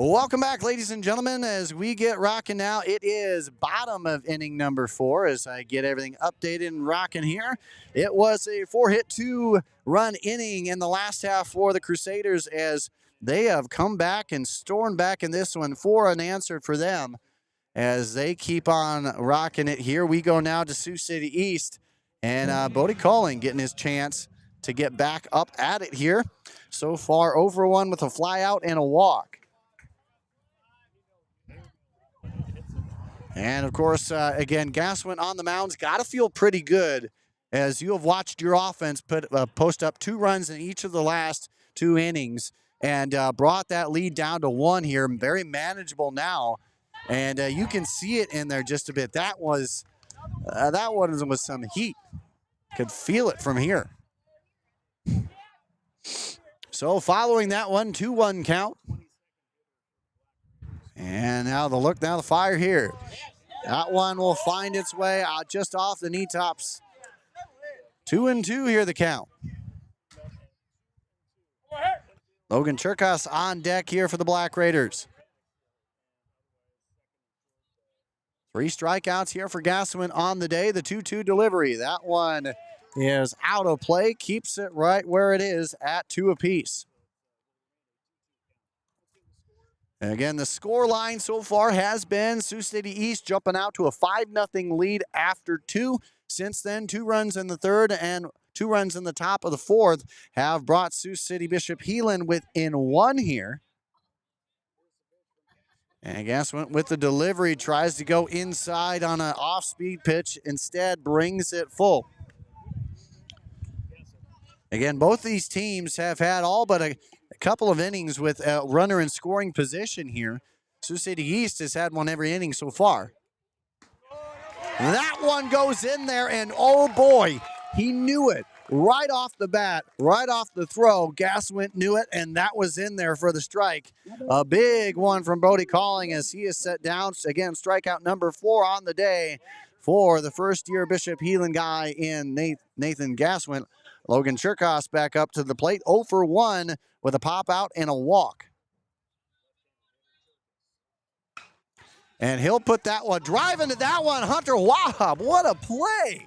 Welcome back, ladies and gentlemen, as we get rocking now. It is bottom of inning number 4 as I get everything updated and rocking here. It was a 4-hit, 2-run inning in the last half for the Crusaders as they have come back and stormed back in this one for unanswered for them as they keep on rocking it here. We go now to Sioux City East, and Bodie Calling getting his chance to get back up at it here. So far, over 1 with a fly out and a walk. And, of course, again, Gaswin on the mound's got to feel pretty good as you have watched your offense post up 2 runs in each of the last 2 innings and brought that lead down to 1 here. Very manageable now. And you can see it in there just a bit. That one was some heat. Could feel it from here. So following that one, 2-1 count. And now the fire here. That one will find its way out just off the knee tops. 2-2 here, the count. Logan Cherkas on deck here for the Black Raiders. 3 strikeouts here for Gaswin on the day. The 2-2 delivery. That one is out of play. Keeps it right where it is at 2 apiece. Again, the score line so far has been Sioux City East jumping out to a 5-0 lead after 2. Since then, 2 runs in the 3rd and 2 runs in the top of the 4th have brought Sioux City Bishop Heelan within 1 here. And Gaswin with the delivery tries to go inside on an off-speed pitch. Instead, brings it full. Again, both these teams have had all but a couple of innings with a runner in scoring position here. Sioux City East has had one every inning so far. That one goes in there, and oh boy, he knew it. Right off the bat, right off the throw, Gaswin knew it, and that was in there for the strike. A big one from Bodie Calling as he is set down. Again, strikeout number 4 on the day for the first-year Bishop Heelan guy in Nathan Gaswin. Logan Cherkas back up to the plate, 0 for 1 with a pop out and a walk. And he'll put that one, drive into that one, Hunter Wahab, what a play.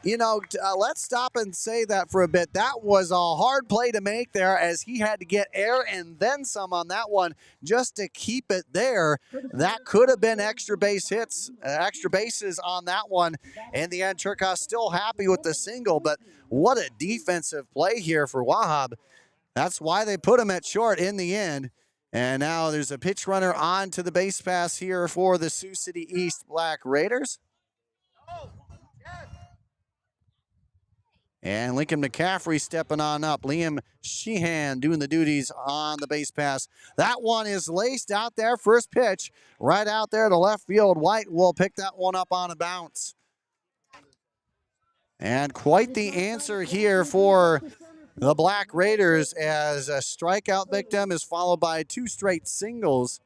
You know, let's stop and say that for a bit. That was a hard play to make there as he had to get air and then some on that one just to keep it there. That could have been extra base hits, extra bases on that one. In the end, Cherkas still happy with the single, but what a defensive play here for Wahab. That's why they put him at short in the end. And now there's a pitch runner on to the base pass here for the Sioux City East Black Raiders. And Lincoln McCaffrey stepping on up. Liam Sheehan doing the duties on the base pass. That one is laced out there. First pitch right out there to left field. White will pick that one up on a bounce. And quite the answer here for the Black Raiders as a strikeout victim is followed by 2 straight singles.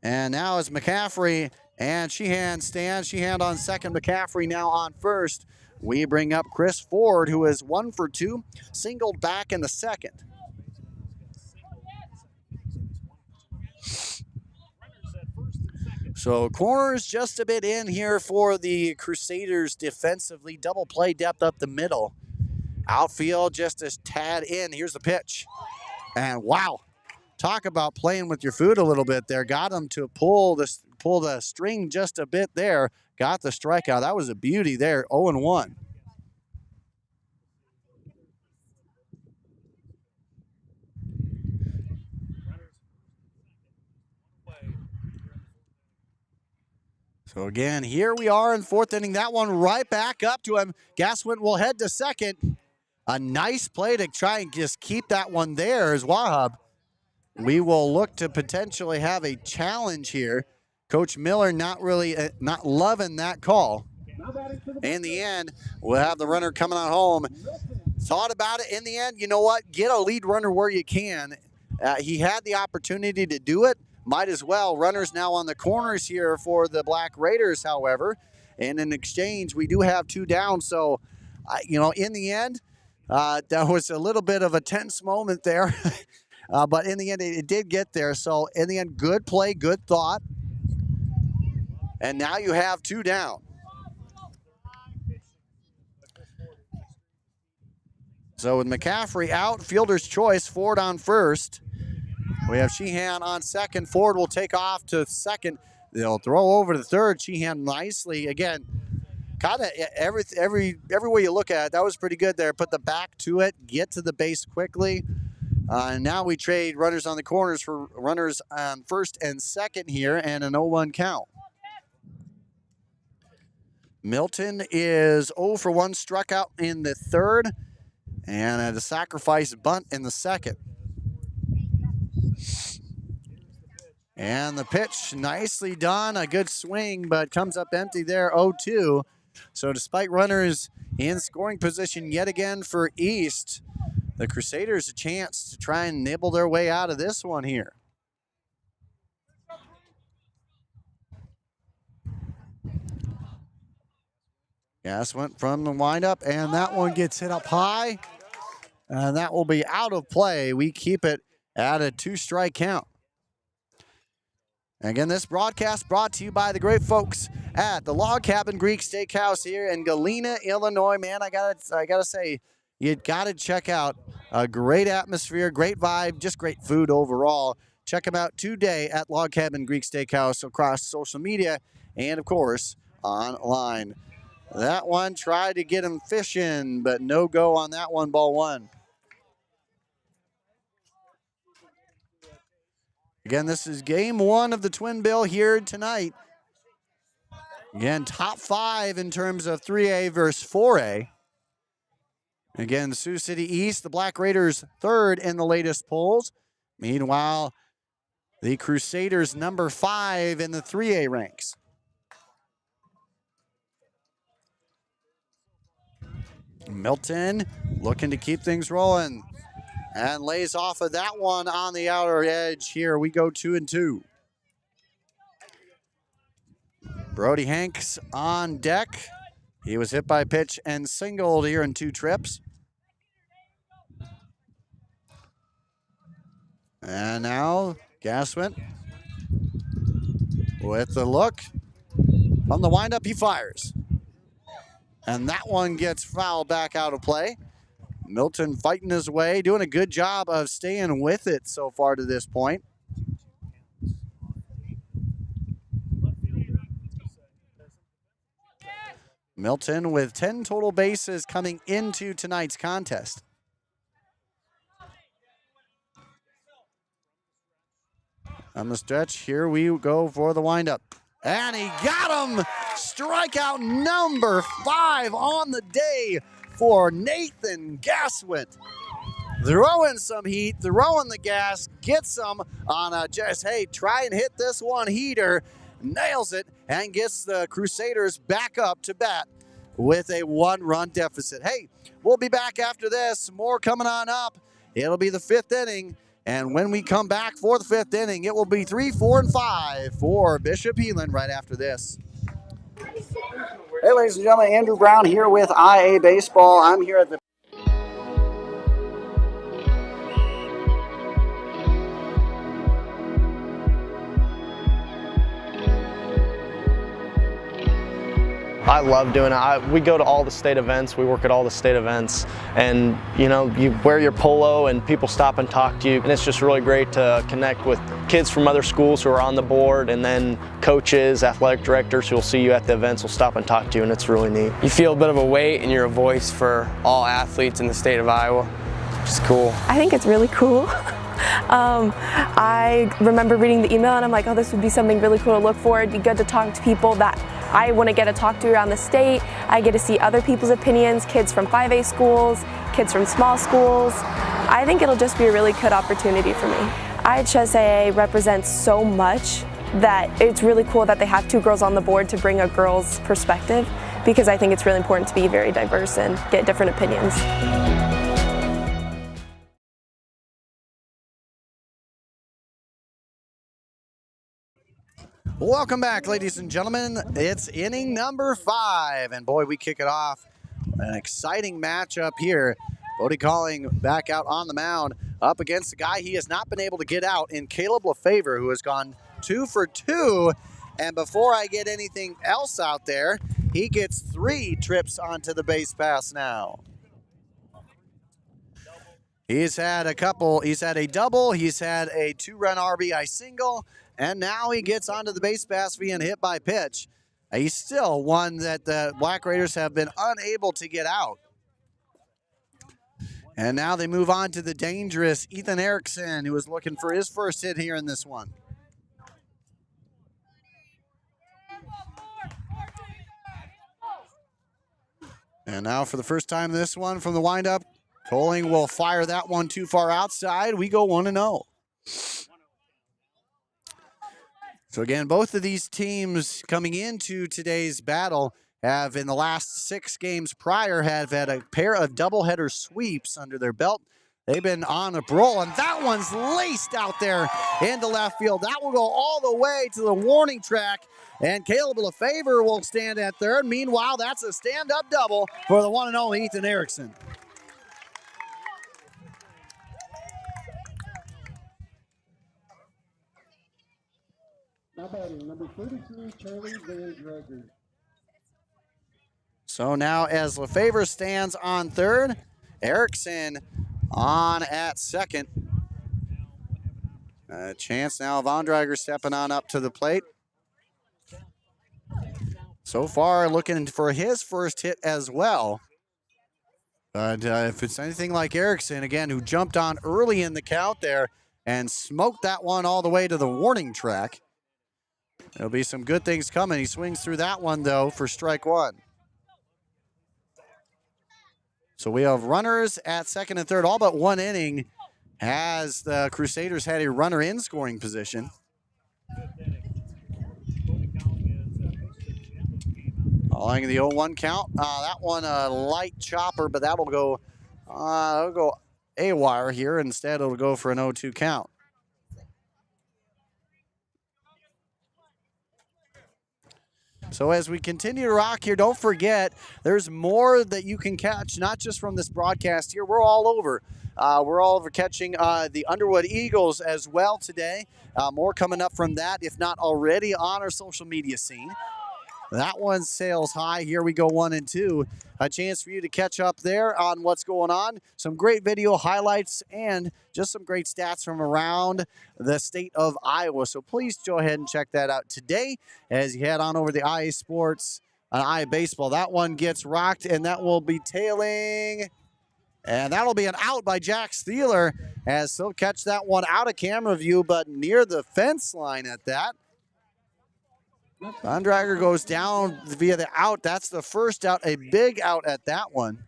And now it's McCaffrey and Sheehan stands. Sheehan on second, McCaffrey now on first. We bring up Chris Ford, who is 1 for 2, singled back in the second. So corners just a bit in here for the Crusaders defensively. Double play depth up the middle. Outfield just a tad in. Here's the pitch. And wow, talk about playing with your food a little bit there. Got him to pull the string just a bit there. Got the strikeout. That was a beauty there. 0-1. So again, here we are in fourth inning. That one right back up to him. Gaswin will head to second. A nice play to try and just keep that one there is Wahab. We will look to potentially have a challenge here. Coach Miller not loving that call. In the end, we'll have the runner coming on home. Thought about it in the end. You know what? Get a lead runner where you can. He had the opportunity to do it. Might as well. Runners now on the corners here for the Black Raiders, however. And in exchange, we do have 2 down. So, in the end, that was a little bit of a tense moment there. But in the end, it did get there. So, in the end, good play, good thought. And now you have 2 down. So with McCaffrey out, fielder's choice, Ford on first. We have Sheehan on second. Ford will take off to second. They'll throw over to third. Sheehan nicely. Again, kind of every way you look at it, that was pretty good there. Put the back to it, get to the base quickly. And now we trade runners on the corners for runners on first and second here, and an 0-1 count. Milton is 0 for 1, struck out in the third, and had a sacrifice bunt in the second. And the pitch, nicely done, a good swing, but comes up empty there, 0-2. So despite runners in scoring position yet again for East, the Crusaders a chance to try and nibble their way out of this one here. Gas went from the windup, and that one gets hit up high, and that will be out of play. We keep it at a 2-strike count. Again, this broadcast brought to you by the great folks at the Log Cabin Greek Steakhouse here in Galena, Illinois. Man, I gotta say, you gotta check out a great atmosphere, great vibe, just great food overall. Check them out today at Log Cabin Greek Steakhouse across social media and, of course, online. That one tried to get him fishing, but no go on that one, ball 1. Again, this is game 1 of the Twin Bill here tonight. Again, top 5 in terms of 3A versus 4A. Again, Sioux City East, the Black Raiders 3rd in the latest polls. Meanwhile, the Crusaders number 5 in the 3A ranks. Milton looking to keep things rolling. And lays off of that one on the outer edge here. We go 2-2. Brody Hanks on deck. He was hit by a pitch and singled here in 2 trips. And now Gaswin with the look. From the windup, he fires. And that one gets fouled back out of play. Milton fighting his way, doing a good job of staying with it so far to this point. Milton with 10 total bases coming into tonight's contest. On the stretch, here we go for the windup. And he got him! Strikeout number 5 on the day for Nathan Gaswin. Throwing some heat, throwing the gas, gets some on a try and hit this one heater. Nails it and gets the Crusaders back up to bat with a 1-run deficit. Hey, we'll be back after this. More coming on up. It'll be the 5th inning. And when we come back for the 5th inning, it will be 3, 4, and 5 for Bishop Heelan right after this. Hey, ladies and gentlemen, Andrew Brown here with IA Baseball. I'm here at the I love doing it. We go to all the state events. We work at all the state events, and you know, you wear your polo and people stop and talk to you, and it's just really great to connect with kids from other schools who are on the board, and then coaches, athletic directors who will see you at the events will stop and talk to you, and it's really neat. You feel a bit of a weight and you're a voice for all athletes in the state of Iowa, which is cool. I think it's really cool. I remember reading the email and I'm like, oh, this would be something really cool to look for. It'd be good to talk to people that I want to get to talk to around the state. I get to see other people's opinions, kids from 5A schools, kids from small schools. I think it'll just be a really good opportunity for me. IHSAA represents so much that it's really cool that they have 2 girls on the board to bring a girl's perspective, because I think it's really important to be very diverse and get different opinions. Welcome back, ladies and gentlemen. It's inning number 5, and boy, we kick it off. An exciting matchup here. Bodie Calling back out on the mound up against the guy he has not been able to get out in Caleb LeFavor, who has gone 2 for 2. And before I get anything else out there, he gets 3 trips onto the base pass now. He's had a couple. He's had a double. He's had a 2-run RBI single. And now he gets onto the base pass being hit by pitch. He's still one that the Black Raiders have been unable to get out. And now they move on to the dangerous Ethan Erickson, who is looking for his first hit here in this one. And now for the first time this one from the windup, Coling will fire that one too far outside. We go 1-0. So again, both of these teams coming into today's battle have, in the last 6 games prior, have had a pair of doubleheader sweeps under their belt. They've been on a roll, and that one's laced out there into left field. That will go all the way to the warning track, and Caleb LeFavor will stand at third. Meanwhile, that's a stand-up double for the one and only Ethan Erickson. Now batting, number 33, Charlie Van Dreger. So now as LeFavor stands on third, Erickson on at second. A chance now of Van Dreger stepping on up to the plate. So far looking for his first hit as well. But if it's anything like Erickson, again, who jumped on early in the count there and smoked that one all the way to the warning track, there'll be some good things coming. He swings through that one, though, for strike 1. So we have runners at second and third. All but 1 inning has the Crusaders had a runner in scoring position. Following the 0-1 count. That one a light chopper, but that'll go A-wire here. Instead, it'll go for an 0-2 count. So as we continue to rock here, don't forget, there's more that you can catch, not just from this broadcast here. We're all over. We're all over catching the Underwood Eagles as well today. More coming up from that, if not already on our social media scene. That one sails high. Here we go 1 and 2. A chance for you to catch up there on what's going on. Some great video highlights and just some great stats from around the state of Iowa. So please go ahead and check that out today as you head on over to IA Sports, IA Baseball. That one gets rocked, and that will be tailing. And that'll be an out by Jack Steeler as he'll catch that one out of camera view, but near the fence line at that. Van Dreger goes down via the out. That's the first out, a big out at that one.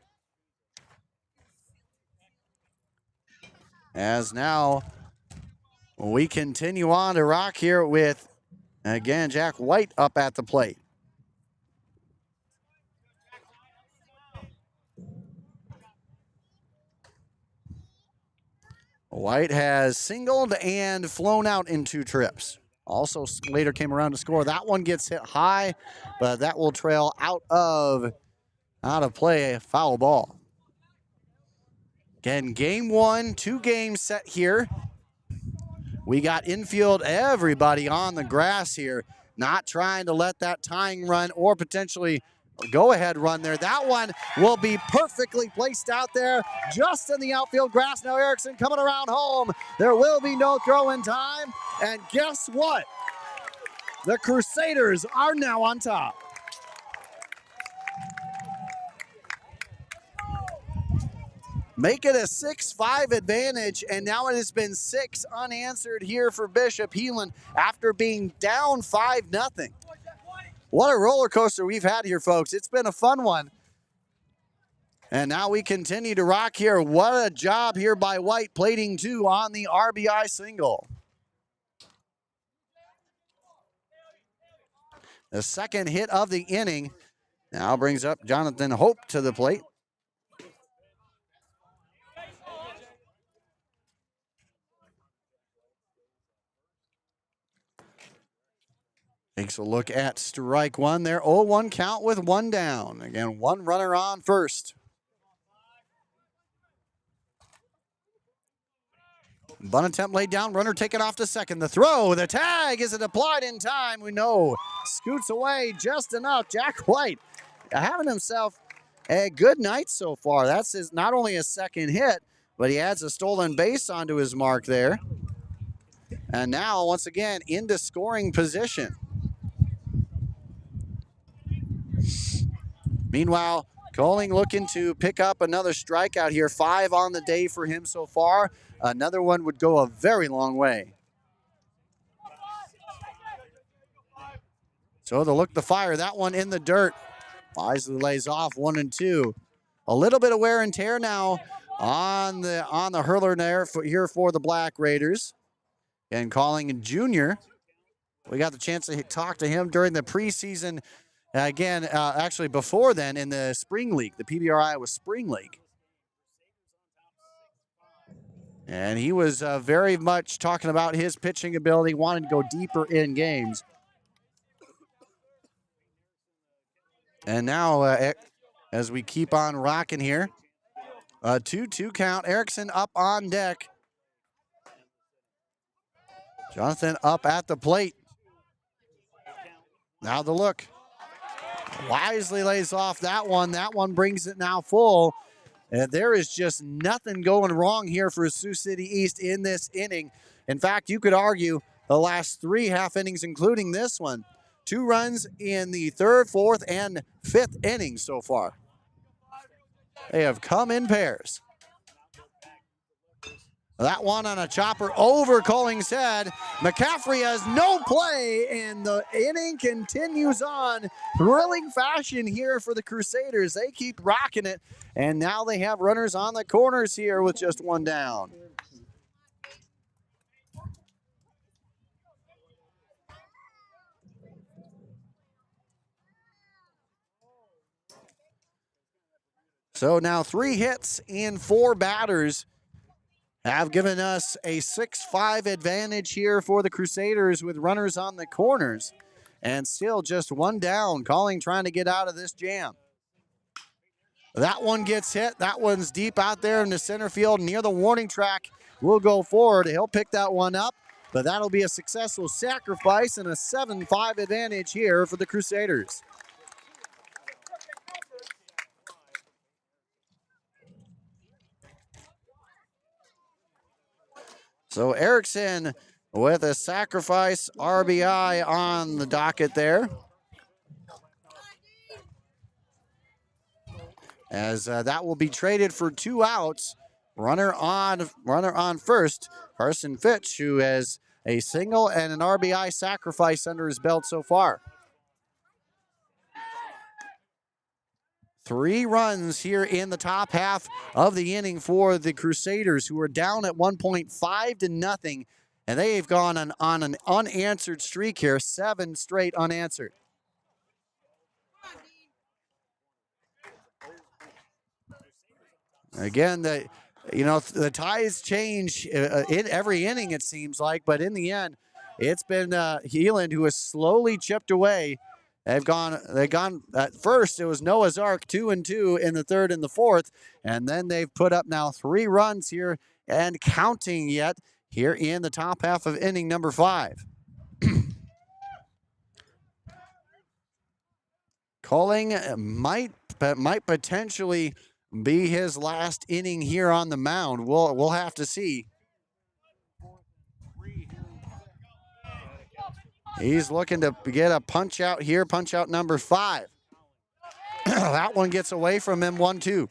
As now we continue on to rock here with, again, Jack White up at the plate. White has singled and flown out in 2 trips. Also later came around to score. That one gets hit high, but that will trail out of play, a foul ball. Again, game 1, 2 games set here. We got infield, everybody on the grass here, not trying to let that tying run or potentially go-ahead run there. That one will be perfectly placed out there just in the outfield grass. Now Erickson coming around home. There will be no throw in time. And guess what? The Crusaders are now on top. Make it a 6-5 advantage, and now it has been 6 unanswered here for Bishop Heelan after being down 5-0. What a roller coaster we've had here, folks. It's been a fun one. And now we continue to rock here. What a job here by White, plating 2 on the RBI single. The second hit of the inning now brings up Jonathan Hope to the plate. Takes a look at strike one there. 0-1 count with 1 down. Again, 1 runner on first. Bunt attempt laid down. Runner taken off to second. The throw, the tag. Is it applied in time? We know. Scoots away just enough. Jack White having himself a good night so far. That's his not only his second hit, but he adds a stolen base onto his mark there. And now, once again, into scoring position. Meanwhile, Coling looking to pick up another strikeout here. 5 on the day for him so far. Another one would go a very long way. So the look, the fire, that one in the dirt. Wisely lays off 1-2. A little bit of wear and tear now on the hurler there here for the Black Raiders. And Coling Jr. We got the chance to talk to him during the preseason. Again, actually before then in the Spring League, the PBR Iowa Spring League. And he was very much talking about his pitching ability, wanting to go deeper in games. And now, as we keep on rocking here, 2-2 count. Erickson up on deck. Jonathan up at the plate. Now the look. Wisely lays off that one. That one brings it now full. And there is just nothing going wrong here for Sioux City East in this inning. In fact, you could argue the last 3 half innings, including this one. 2 runs in the 3rd, 4th, and 5th innings so far. They have come in pairs. That one on a chopper over Colling's head. McCaffrey has no play, and the inning continues on. Thrilling fashion here for the Crusaders. They keep rocking it, and now they have runners on the corners here with just 1 down. So now 3 hits in 4 batters have given us a 6-5 advantage here for the Crusaders with runners on the corners. And still just 1 down. Coling trying to get out of this jam. That one gets hit. That one's deep out there in the center field near the warning track. We'll go forward. He'll pick that one up. But that'll be a successful sacrifice and a 7-5 advantage here for the Crusaders. So Erickson with a sacrifice RBI on the docket there. As that will be traded for 2 outs. Runner on first. Carson Fitch, who has a single and an RBI sacrifice under his belt so far. 3 runs here in the top half of the inning for the Crusaders, who are down at 1.5-0, and they've gone on an unanswered streak here, 7 straight unanswered. Again, the ties change in every inning, it seems like, but in the end, it's been Heelan who has slowly chipped away. They've gone at first, it was Noah's Ark, 2-2 in the 3rd and the 4th, and then they've put up now 3 runs here and counting yet here in the top half of inning number 5. Calling might potentially be his last inning here on the mound. We'll have to see. He's looking to get a punch out here, punch out number 5. That one gets away from him, 1-2.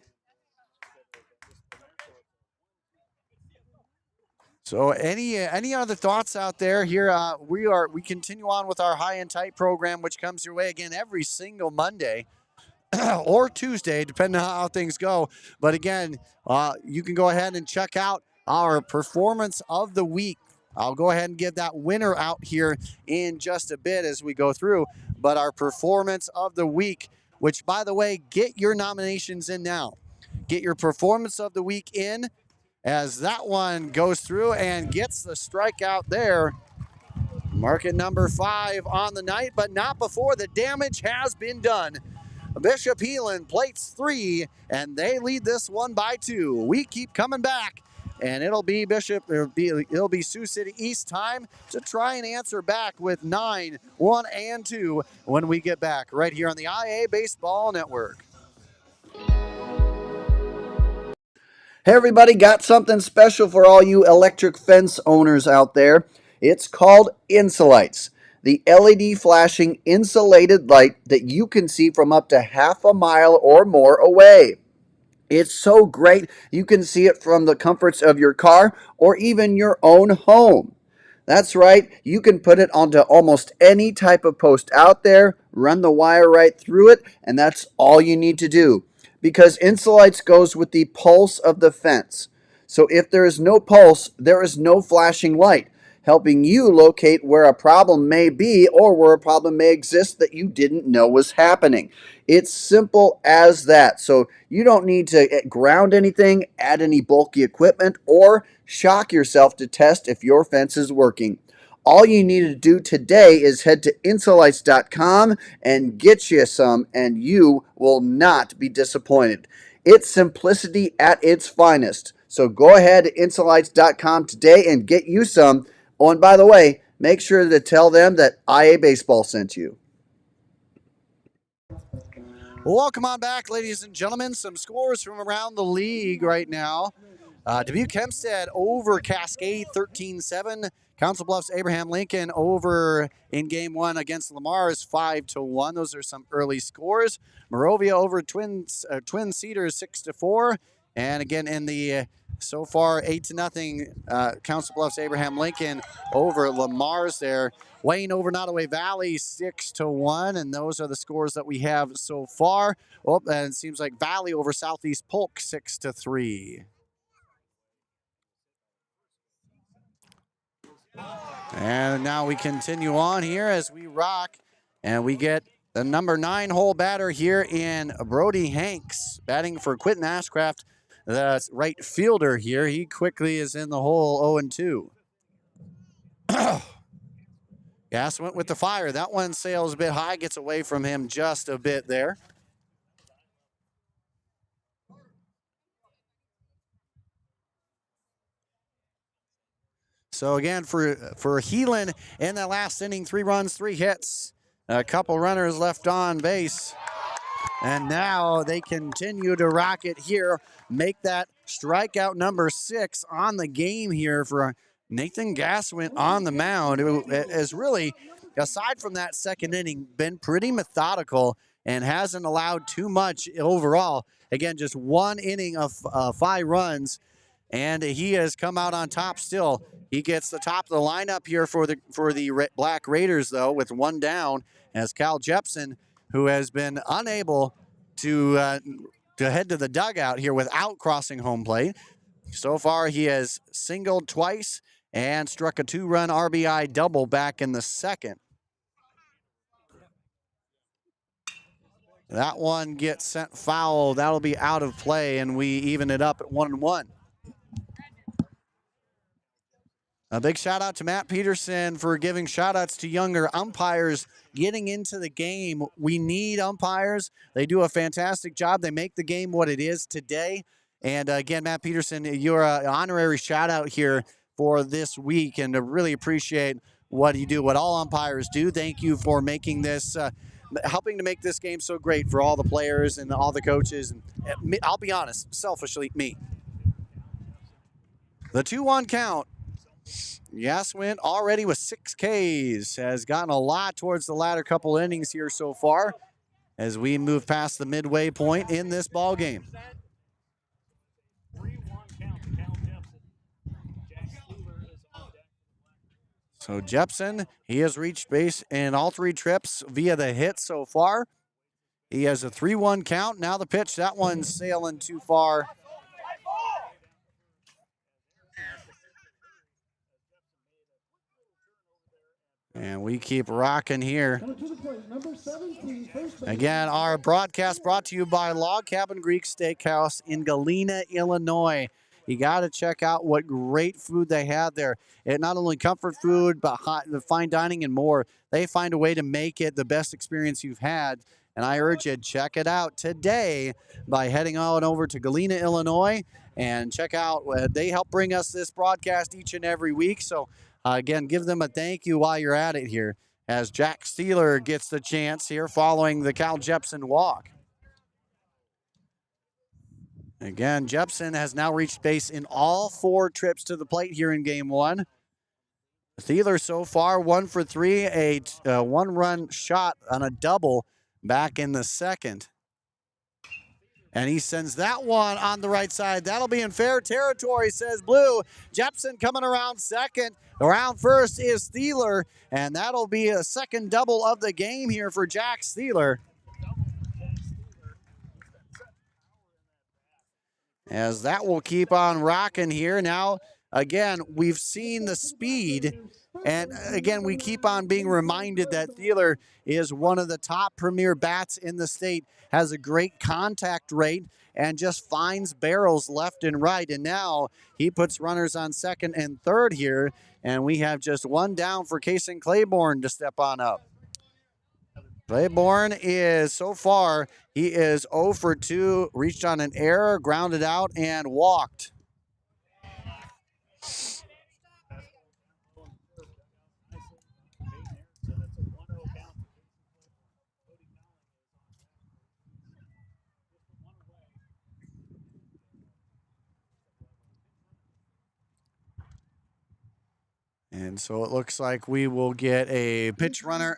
So any other thoughts out there here? We continue on with our high and tight program, which comes your way again every single Monday or Tuesday, depending on how things go. But again, you can go ahead and check out our performance of the week. I'll go ahead and give that winner out here in just a bit as we go through. But our performance of the week, which, by the way, get your nominations in now. Get your performance of the week in, as that one goes through and gets the strikeout there. Market number 5 on the night, but not before the damage has been done. Bishop Heelan plates 3, and they lead this one by 2. We keep coming back, and it'll be Sioux City East time to try and answer back with 9, 1, and 2 when we get back right here on the IA Baseball Network. Hey everybody, got something special for all you electric fence owners out there. It's called Insolites, the LED flashing insulated light that you can see from up to half a mile or more away. It's so great you can see it from the comforts of your car or even your own home. That's right, you can put it onto almost any type of post out there, run the wire right through it, and that's all you need to do. Because Insolites goes with the pulse of the fence. So if there is no pulse, there is no flashing light, helping you locate where a problem may be or where a problem may exist that you didn't know was happening. It's simple as that. So you don't need to ground anything, add any bulky equipment, or shock yourself to test if your fence is working. All you need to do today is head to insolites.com and get you some, and you will not be disappointed. It's simplicity at its finest. So go ahead to insolites.com today and get you some. Oh, and by the way, make sure to tell them that IA Baseball sent you. Welcome on back, ladies and gentlemen. Some scores from around the league right now. Dubuque Hempstead over Cascade 13-7. Council Bluffs Abraham Lincoln over in game 1 against Lamar is 5-1. Those are some early scores. Morovia over Twin Cedars 6-4. And again in the so far 8-0 Council Bluffs Abraham Lincoln over Lamar's there. Wayne over Nottoway Valley 6-1, and those are the scores that we have so far. Oh, and it seems like Valley over Southeast Polk 6-3. And now we continue on here as we rock, and we get the number 9 hole batter here in Brody Hanks, batting for Quentin Ashcraft, the right fielder here. He quickly is in the hole, 0-2. Gas went with the fire. That one sails a bit high, gets away from him just a bit there. So again, for Heelan in that last inning, 3 runs, 3 hits, a couple runners left on base. And now they continue to rock it here, make that strikeout number 6 on the game here for Nathan Gaswint on the mound. It has really, aside from that second inning, been pretty methodical and hasn't allowed too much overall. Again, just 1 inning of 5 runs, and he has come out on top still. He gets the top of the lineup here for the Black Raiders, though, with 1 down, as Cal Jepson, who has been unable to head to the dugout here without crossing home plate. So far, he has singled twice and struck a 2-run RBI double back in the second. That one gets sent foul. That'll be out of play, and we even it up at 1-1. A big shout out to Matt Peterson for giving shout outs to younger umpires getting into the game. We need umpires. They do a fantastic job. They make the game what it is today. And again, Matt Peterson, you're an honorary shout out here for this week, and to really appreciate what you do, what all umpires do. Thank you for making this helping to make this game so great for all the players and all the coaches. And I'll be honest, selfishly, me. The 2-1 count. Yaswin already with 6 Ks, has gotten a lot towards the latter couple innings here so far as we move past the midway point in this ball game. So Jepson, he has reached base in all 3 trips via the hit so far. He has a 3-1 count. Now the pitch, that one's sailing too far. And we keep rocking here. Again, our broadcast brought to you by Log Cabin Greek Steakhouse in Galena, Illinois. You got to check out what great food they have there. It not only comfort food, but the fine dining and more. They find a way to make it the best experience you've had. And I urge you to check it out today by heading on over to Galena, Illinois, and check out. They help bring us this broadcast each and every week. So again, give them a thank you while you're at it here as Jack Steeler gets the chance here following the Cal Jepson walk. Again, Jepson has now reached base in all 4 trips to the plate here in game 1. Steeler so far 1 for 3, a 1-run shot on a double back in the 2nd. And he sends that one on the right side. That'll be in fair territory, says Blue. Jepson coming around 2nd. Around 1st is Steeler, and that'll be a 2nd double of the game here for Jack Steeler. As that will keep on rocking here. Now, again, we've seen the speed, and again, we keep on being reminded that Steeler is one of the top premier bats in the state, has a great contact rate, and just finds barrels left and right. And now he puts runners on 2nd and 3rd here, and we have just 1 down for Kason Claiborne to step on up. Claiborne is, so far, he is 0 for 2, reached on an error, grounded out, and walked. And so it looks like we will get a pitch runner.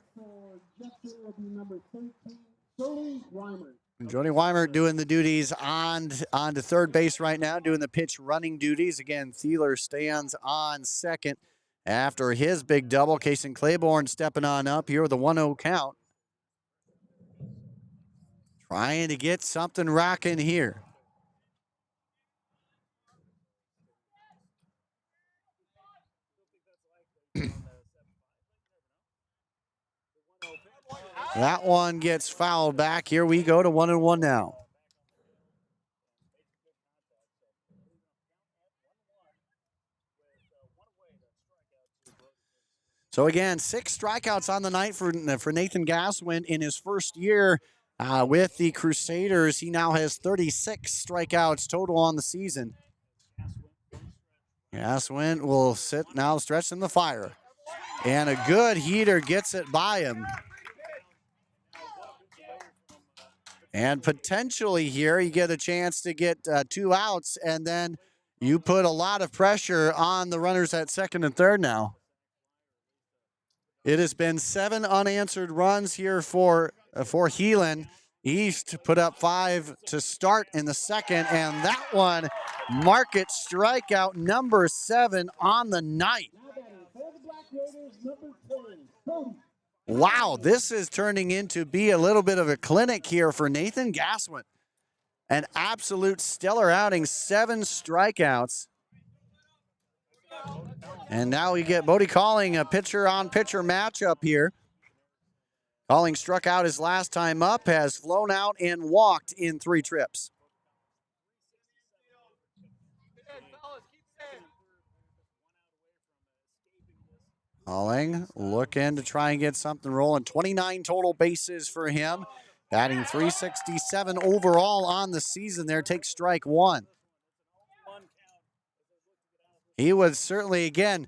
Jody Weimer doing the duties on to 3rd base right now, doing the pitch running duties. Again, Steeler stands on 2nd after his big double. Kason Claiborne stepping on up here with a 1-0 count. Trying to get something rocking here. That one gets fouled back. Here we go to 1-1 now. So again, 6 strikeouts on the night for Nathan Gaswin in his first year with the Crusaders. He now has 36 strikeouts total on the season. Gaswin will sit now, stretch in the fire. And a good heater gets it by him. And potentially here, you get a chance to get 2 outs, and then you put a lot of pressure on the runners at 2nd and 3rd now. It has been 7 unanswered runs here for Heelan. East put up 5 to start in the 2nd, and that one, market strikeout number 7 on the night. Wow, this is turning into be a little bit of a clinic here for Nathan Gaswin. An absolute stellar outing, 7 strikeouts. And now we get Bodie Calling, a pitcher-on-pitcher matchup here. Calling struck out his last time up, has flown out and walked in 3 trips. Calling looking to try and get something rolling. 29 total bases for him. Batting .367 overall on the season there. Takes strike 1. He was certainly, again,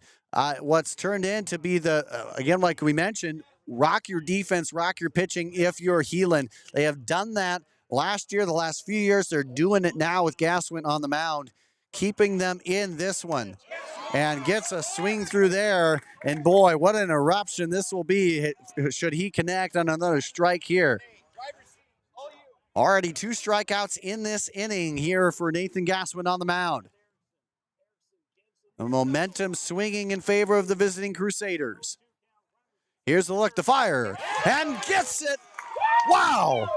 what's turned in to be the, again, like we mentioned, rock your defense, rock your pitching if you're Heelan. They have done that last year, the last few years. They're doing it now with Gaswin on the mound, keeping them in this one. And gets a swing through there. And boy, what an eruption this will be should he connect on another strike here. Already 2 strikeouts in this inning here for Nathan Gaswin on the mound. The momentum swinging in favor of the visiting Crusaders. Here's the look, the fire, and gets it. Wow.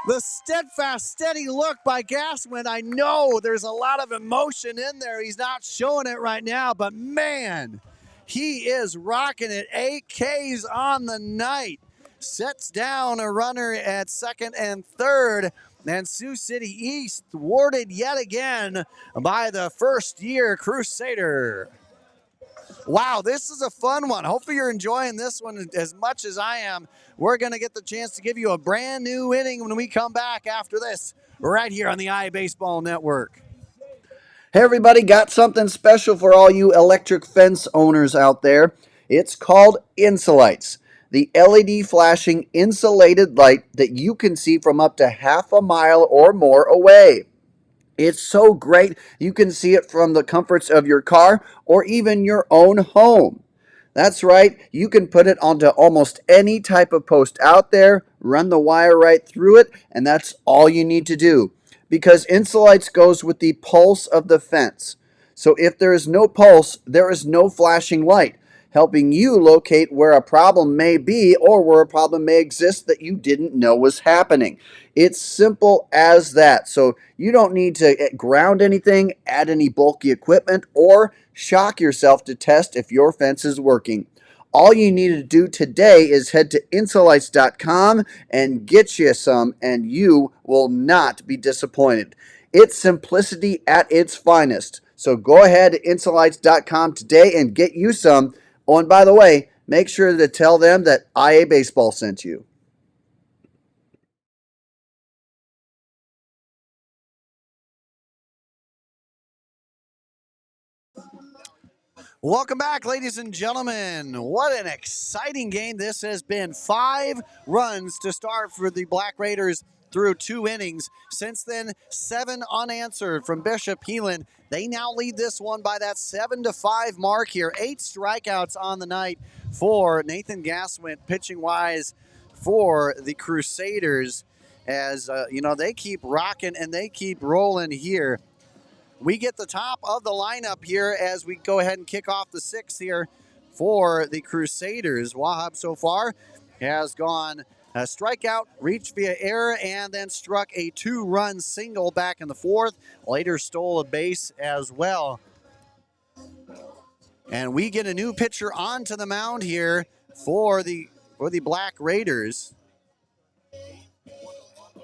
The steadfast, steady look by Gaswin. I know there's a lot of emotion in there. He's not showing it right now, but man, he is rocking it. 8 Ks on the night. Sets down a runner at second and third. And Sioux City East thwarted yet again by the first-year Crusader. Wow, this is a fun one. Hopefully you're enjoying this one as much as I am. We're going to get the chance to give you a brand new inning when we come back after this, right here on the iBaseball Network. Hey everybody, got something special for all you electric fence owners out there. It's called Insolites, the LED flashing insulated light that you can see from up to half a mile or more away. It's so great you can see it from the comforts of your car or even your own home. That's right, you can put it onto almost any type of post out there, run the wire right through it, and that's all you need to do. Because Insolites goes with the pulse of the fence. So if there is no pulse, there is no flashing light, helping you locate where a problem may be or where a problem may exist that you didn't know was happening. It's simple as that. So you don't need to ground anything, add any bulky equipment, or shock yourself to test if your fence is working. All you need to do today is head to insolites.com and get you some, and you will not be disappointed. It's simplicity at its finest. So go ahead to insolites.com today and get you some. Oh, and by the way, make sure to tell them that IA Baseball sent you. Welcome back, ladies and gentlemen. What an exciting game this has been. 5 runs to start for the Black Raiders through 2 innings. Since then, 7 unanswered from Bishop Heelan. They now lead this one by that 7-5 mark here. 8 strikeouts on the night for Nathan Gaswin, pitching-wise for the Crusaders. As, they keep rocking and they keep rolling here. We get the top of the lineup here as we go ahead and kick off the 6th here for the Crusaders. Wahab so far has gone a strikeout, reached via error, and then struck a 2-run single back in the 4th. Later stole a base as well. And we get a new pitcher onto the mound here for the Black Raiders.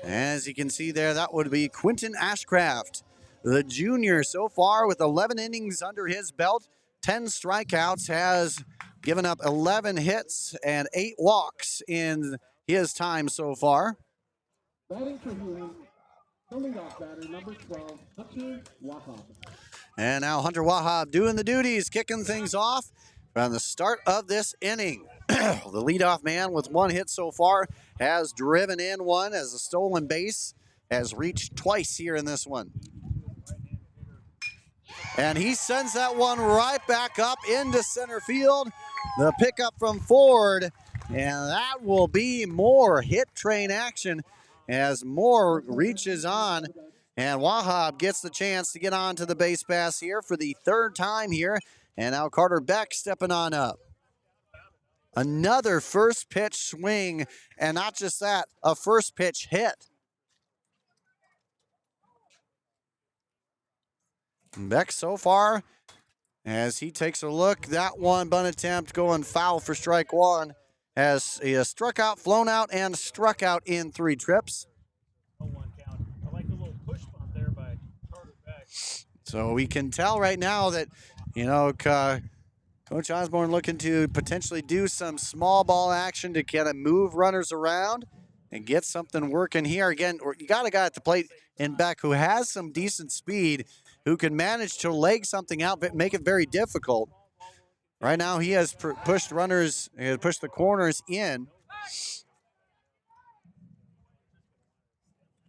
As you can see there, that would be Quentin Ashcraft, the junior so far with 11 innings under his belt, 10 strikeouts, has given up 11 hits and 8 walks in his time so far. Batting for Heelan, the leadoff batter, number 12, Hunter Wahab. And now Hunter Wahab doing the duties, kicking things off from the start of this inning. The leadoff man with 1 hit so far has driven in 1 as a stolen base, has reached twice here in this one. And he sends that one right back up into center field. The pickup from Ford, and that will be more hit train action as Moore reaches on. And Wahab gets the chance to get on to the base pass here for the 3rd time here. And now Carter Beck stepping on up. Another first pitch swing, and not just that, a first pitch hit. Beck so far, as he takes a look, that one bunt attempt going foul for strike 1, as he has struck out, flown out, and struck out in 3 trips. I like the little push bump there by Carter Beck. So we can tell right now that, Coach Osborne looking to potentially do some small ball action to kind of move runners around and get something working here. Again, you got a guy at the plate in Beck who has some decent speed, who can manage to leg something out but make it very difficult. Right now he has pushed runners, pushed the corners in.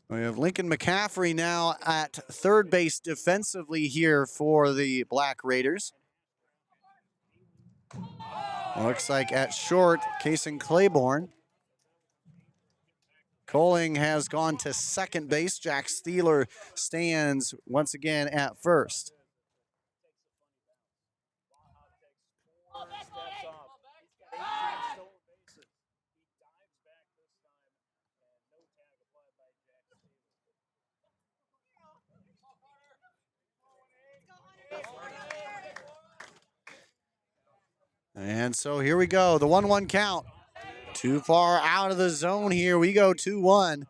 We have Lincoln McCaffrey now at third base defensively here for the Black Raiders. Looks like at short, Kason Claiborne. Coling has gone to second base. Jack Steeler stands once again at first. And so here we go, the 1-1 count. Too far out of the zone here. We go 2-1.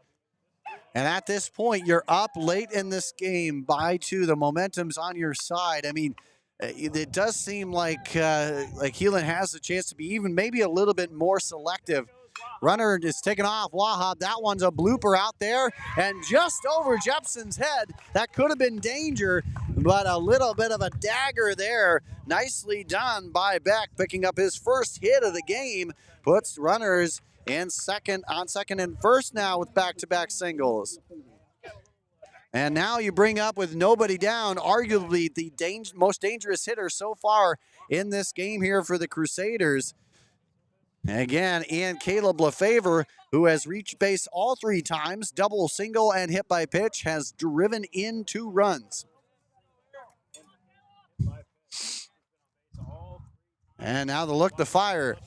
And at this point, you're up late in this game by 2. The momentum's on your side. I mean, it does seem like Heelan has a chance to be even maybe a little bit more selective. Runner is taken off. Wahab, that one's a blooper out there. And just over Jepson's head. That could have been danger, but a little bit of a dagger there. Nicely done by Beck, picking up his first hit of the game. Puts runners in second and first now with back-to-back singles. And now you bring up with nobody down, arguably the most dangerous hitter so far in this game here for the Crusaders. And again, and Caleb Lefevre, who has reached base all 3 times, double, single, and hit by pitch, has driven in 2 runs. And now the look to fire.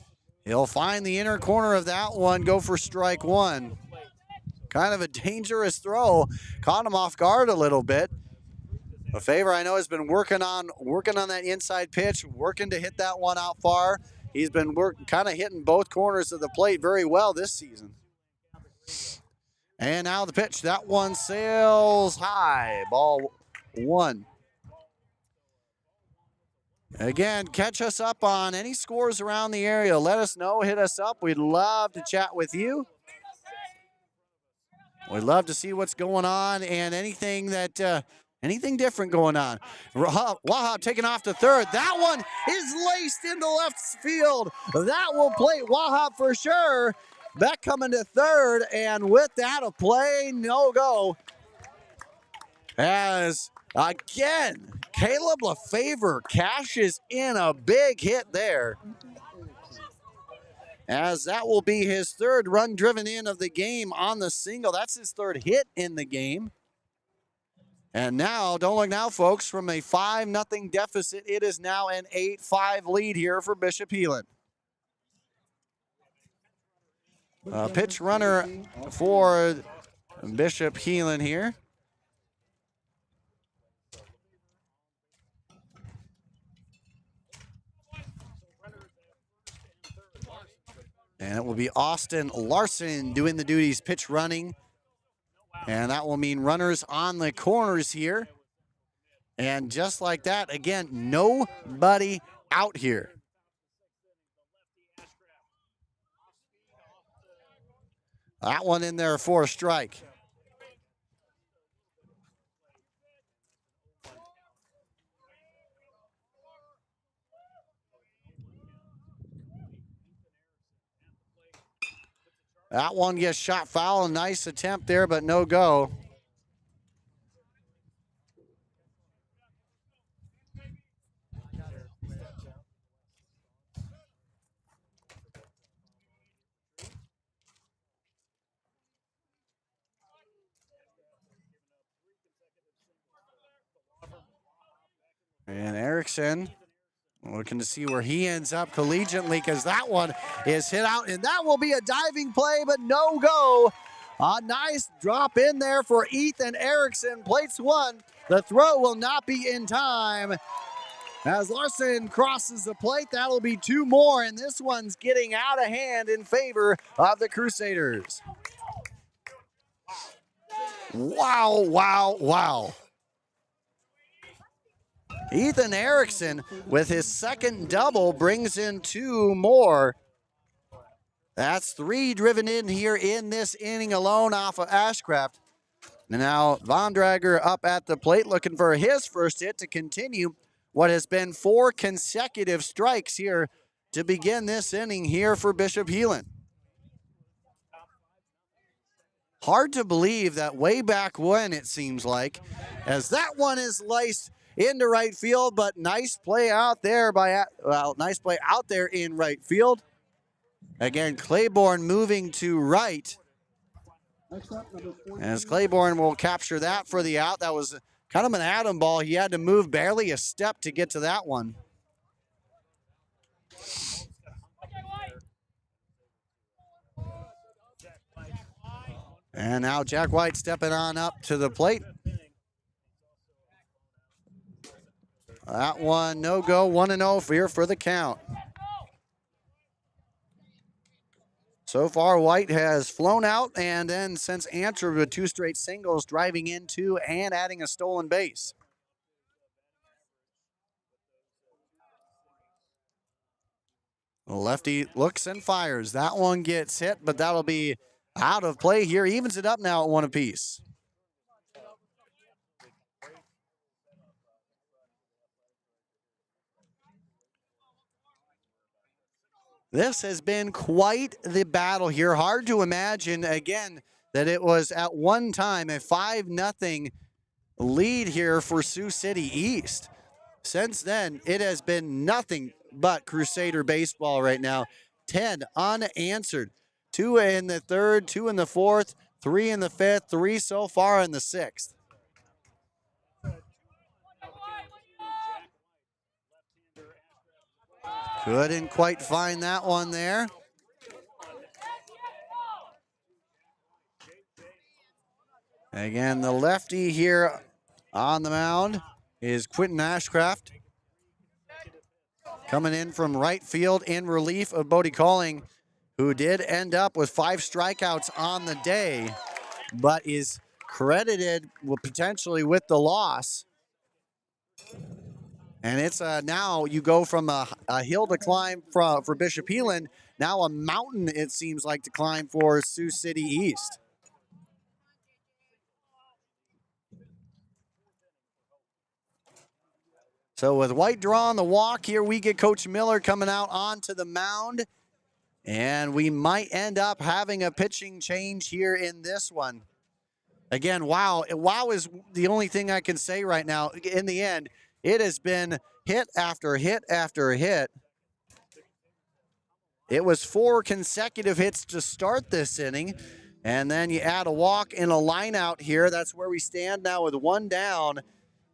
He'll find the inner corner of that one, go for strike 1. Kind of a dangerous throw. Caught him off guard a little bit. Lefevre, I know, has been working on that inside pitch, working to hit that one out far. He's been kind of hitting both corners of the plate very well this season. And now the pitch. That one sails high. Ball 1. Again, catch us up on any scores around the area. Let us know. Hit us up. We'd love to chat with you. We'd love to see what's going on and anything different going on. Wahab taking off to third. That one is laced into left field. That will play Wahab for sure. Beck coming to third, and with that, a play, no go. As again, Caleb Lefevre cashes in a big hit there. As that will be his 3rd run driven in of the game on the single. That's his 3rd hit in the game. And now, don't look now, folks, from a 5-0 deficit, it is now an 8-5 lead here for Bishop Heelan. Pitch runner for Bishop Heelan here. And it will be Austin Larson doing the duties, pitch running. And that will mean runners on the corners here. And just like that, again, nobody out here. That one in there for a strike. That one gets shot foul. A nice attempt there, but no go. And Erickson looking to see where he ends up collegiately, because that one is hit out, and that will be a diving play, but no go. A nice drop in there for Ethan Erickson. Plates 1. The throw will not be in time. As Larson crosses the plate, that'll be 2 more, and this one's getting out of hand in favor of the Crusaders. Wow, wow, wow. Ethan Erickson, with his 2nd double, brings in 2 more. That's 3 driven in here in this inning alone off of Ashcraft. And now Von Drager up at the plate looking for his first hit to continue what has been 4 consecutive strikes here to begin this inning here for Bishop Heelan. Hard to believe that way back when, it seems like, as that one is laced into right field, but nice play out there nice play out there in right field. Again, Claiborne moving to right. As Claiborne will capture that for the out. That was kind of an atom ball. He had to move barely a step to get to that one. And now Jack White stepping on up to the plate. That one no go, 1-0 here for the count. So far, White has flown out, and then since answered with 2 straight singles, driving into and adding a stolen base. Lefty looks and fires. That one gets hit, but that'll be out of play here. Evens it up now at 1 apiece. This has been quite the battle here. Hard to imagine, again, that it was at one time a 5-0 lead here for Sioux City East. Since then, it has been nothing but Crusader baseball right now. 10 unanswered. 2 in the third, 2 in the fourth, 3 in the fifth, 3 so far in the sixth. Couldn't quite find that one there. Again, the lefty here on the mound is Quentin Ashcraft. Coming in from right field in relief of Bodie Calling, who did end up with 5 strikeouts on the day, but is credited potentially with the loss. And it's now you go from a hill to climb for Bishop Heelan, now a mountain it seems like to climb for Sioux City East. So with White drawing the walk here, we get Coach Miller coming out onto the mound. And we might end up having a pitching change here in this one. Again, wow is the only thing I can say right now. In the end, it has been hit after hit after hit. It was 4 consecutive hits to start this inning. And then you add a walk and a line out here. That's where we stand now with 1 down.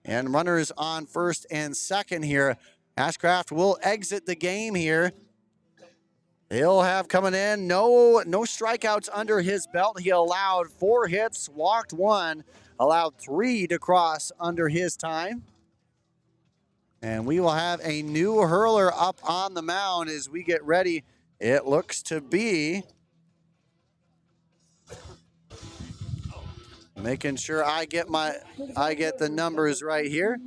And runners on first and second here. Ashcraft will exit the game here. He'll have coming in no strikeouts under his belt. He allowed 4 hits, walked 1, allowed 3 to cross under his time. And we will have a new hurler up on the mound as we get ready. It looks to be, making sure I get the numbers right here.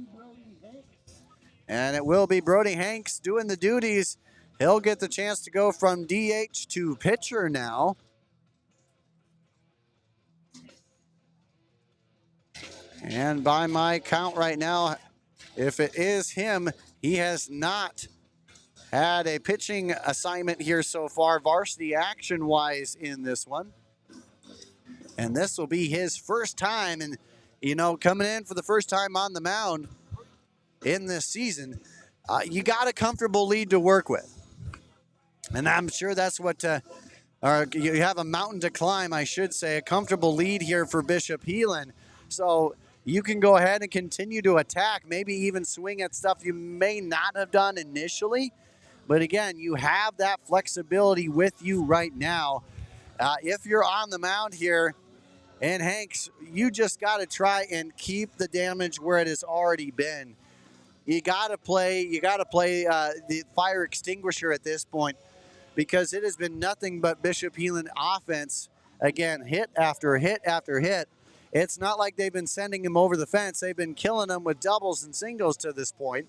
And it will be Brody Hanks doing the duties. He'll get the chance to go from DH to pitcher now. And by my count right now, if it is him, he has not had a pitching assignment here so far, varsity action-wise in this one. And this will be his first time, and, coming in for the first time on the mound in this season, you got a comfortable lead to work with. And I'm sure that's what, or you have a mountain to climb, I should say, a comfortable lead here for Bishop Heelan. So you can go ahead and continue to attack, maybe even swing at stuff you may not have done initially. But again, you have that flexibility with you right now. If you're on the mound here, and Hanks, you just got to try and keep the damage where it has already been. You got to play the fire extinguisher at this point, because it has been nothing but Bishop Heelan offense. Again, hit after hit after hit. It's not like they've been sending him over the fence. They've been killing him with doubles and singles to this point.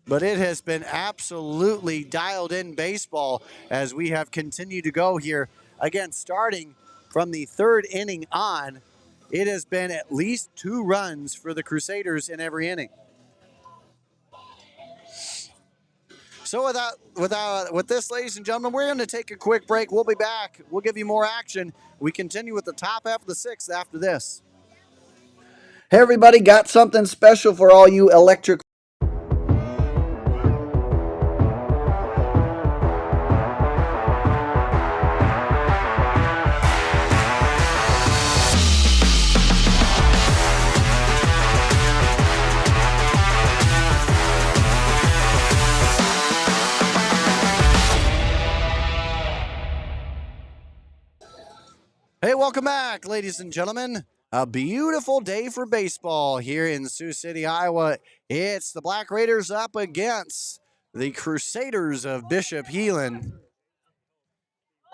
But it has been absolutely dialed in baseball as we have continued to go here. Again, starting from the 3rd inning on, it has been at least 2 runs for the Crusaders in every inning. So with this, ladies and gentlemen, we're going to take a quick break. We'll be back. We'll give you more action. We continue with the top half of the sixth after this. Hey everybody, got something special for all you electric. Hey, welcome back, ladies and gentlemen. A beautiful day for baseball here in Sioux City, Iowa. It's the Black Raiders up against the Crusaders of Bishop Heelan.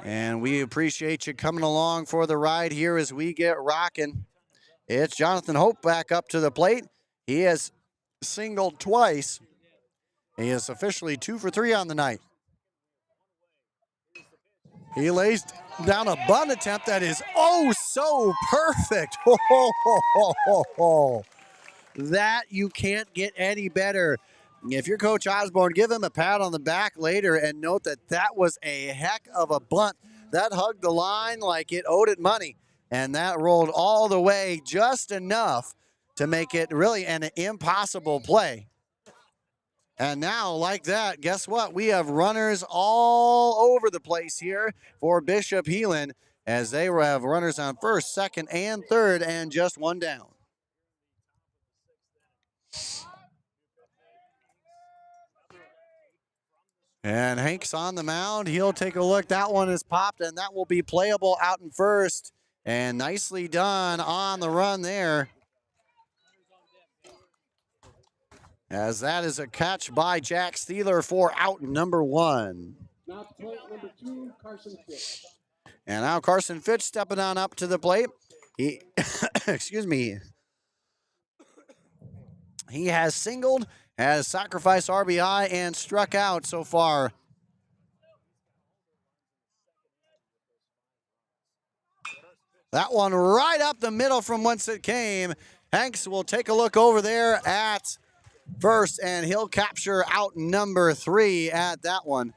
And we appreciate you coming along for the ride here as we get rocking. It's Jonathan Hope back up to the plate. He has singled twice. He is officially 2 for 3 on the night. He lays down a bunt attempt that is oh so perfect. That you can't get any better. If you're Coach Osborne, give him a pat on the back later and note that that was a heck of a bunt. That hugged the line like it owed it money, and that rolled all the way just enough to make it really an impossible play. And now, like that, guess what? We have runners all over the place here for Bishop Heelan as they have runners on first, second, and third, and just one down. And Hank's on the mound. He'll take a look. That one is popped, and that will be playable out in first. And nicely done on the run there. As that is a catch by Jack Steeler for out number 1. Now to plate number 2, Carson Fitch. And now Carson Fitch stepping on up to the plate. He, excuse me. He has singled, has sacrificed RBI, and struck out so far. That one right up the middle from whence it came. Hanks will take a look over there at first, and he'll capture out number 3 at that one.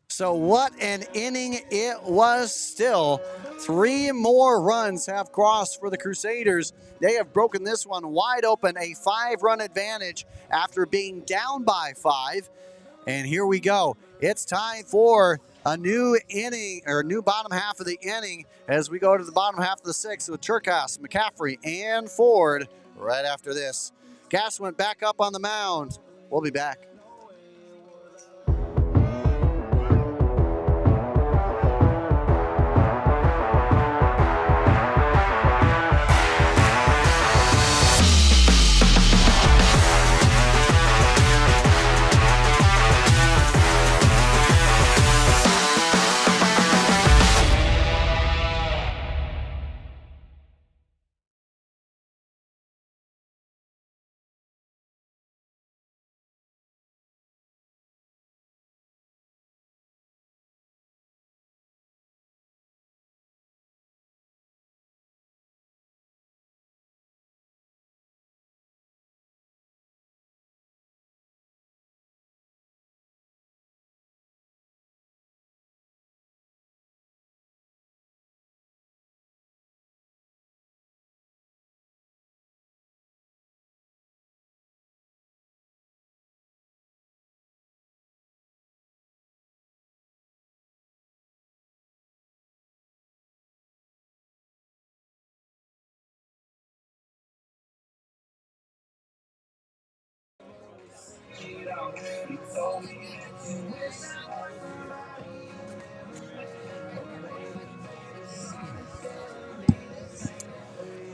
So what an inning it was still. 3 more runs have crossed for the Crusaders. They have broken this one wide open, a 5-run advantage after being down by 5. And here we go. It's time for a new inning, or new bottom half of the inning, as we go to the bottom half of the 6th with Cherkas, McCaffrey, and Ford right after this. Gass went back up on the mound. We'll be back.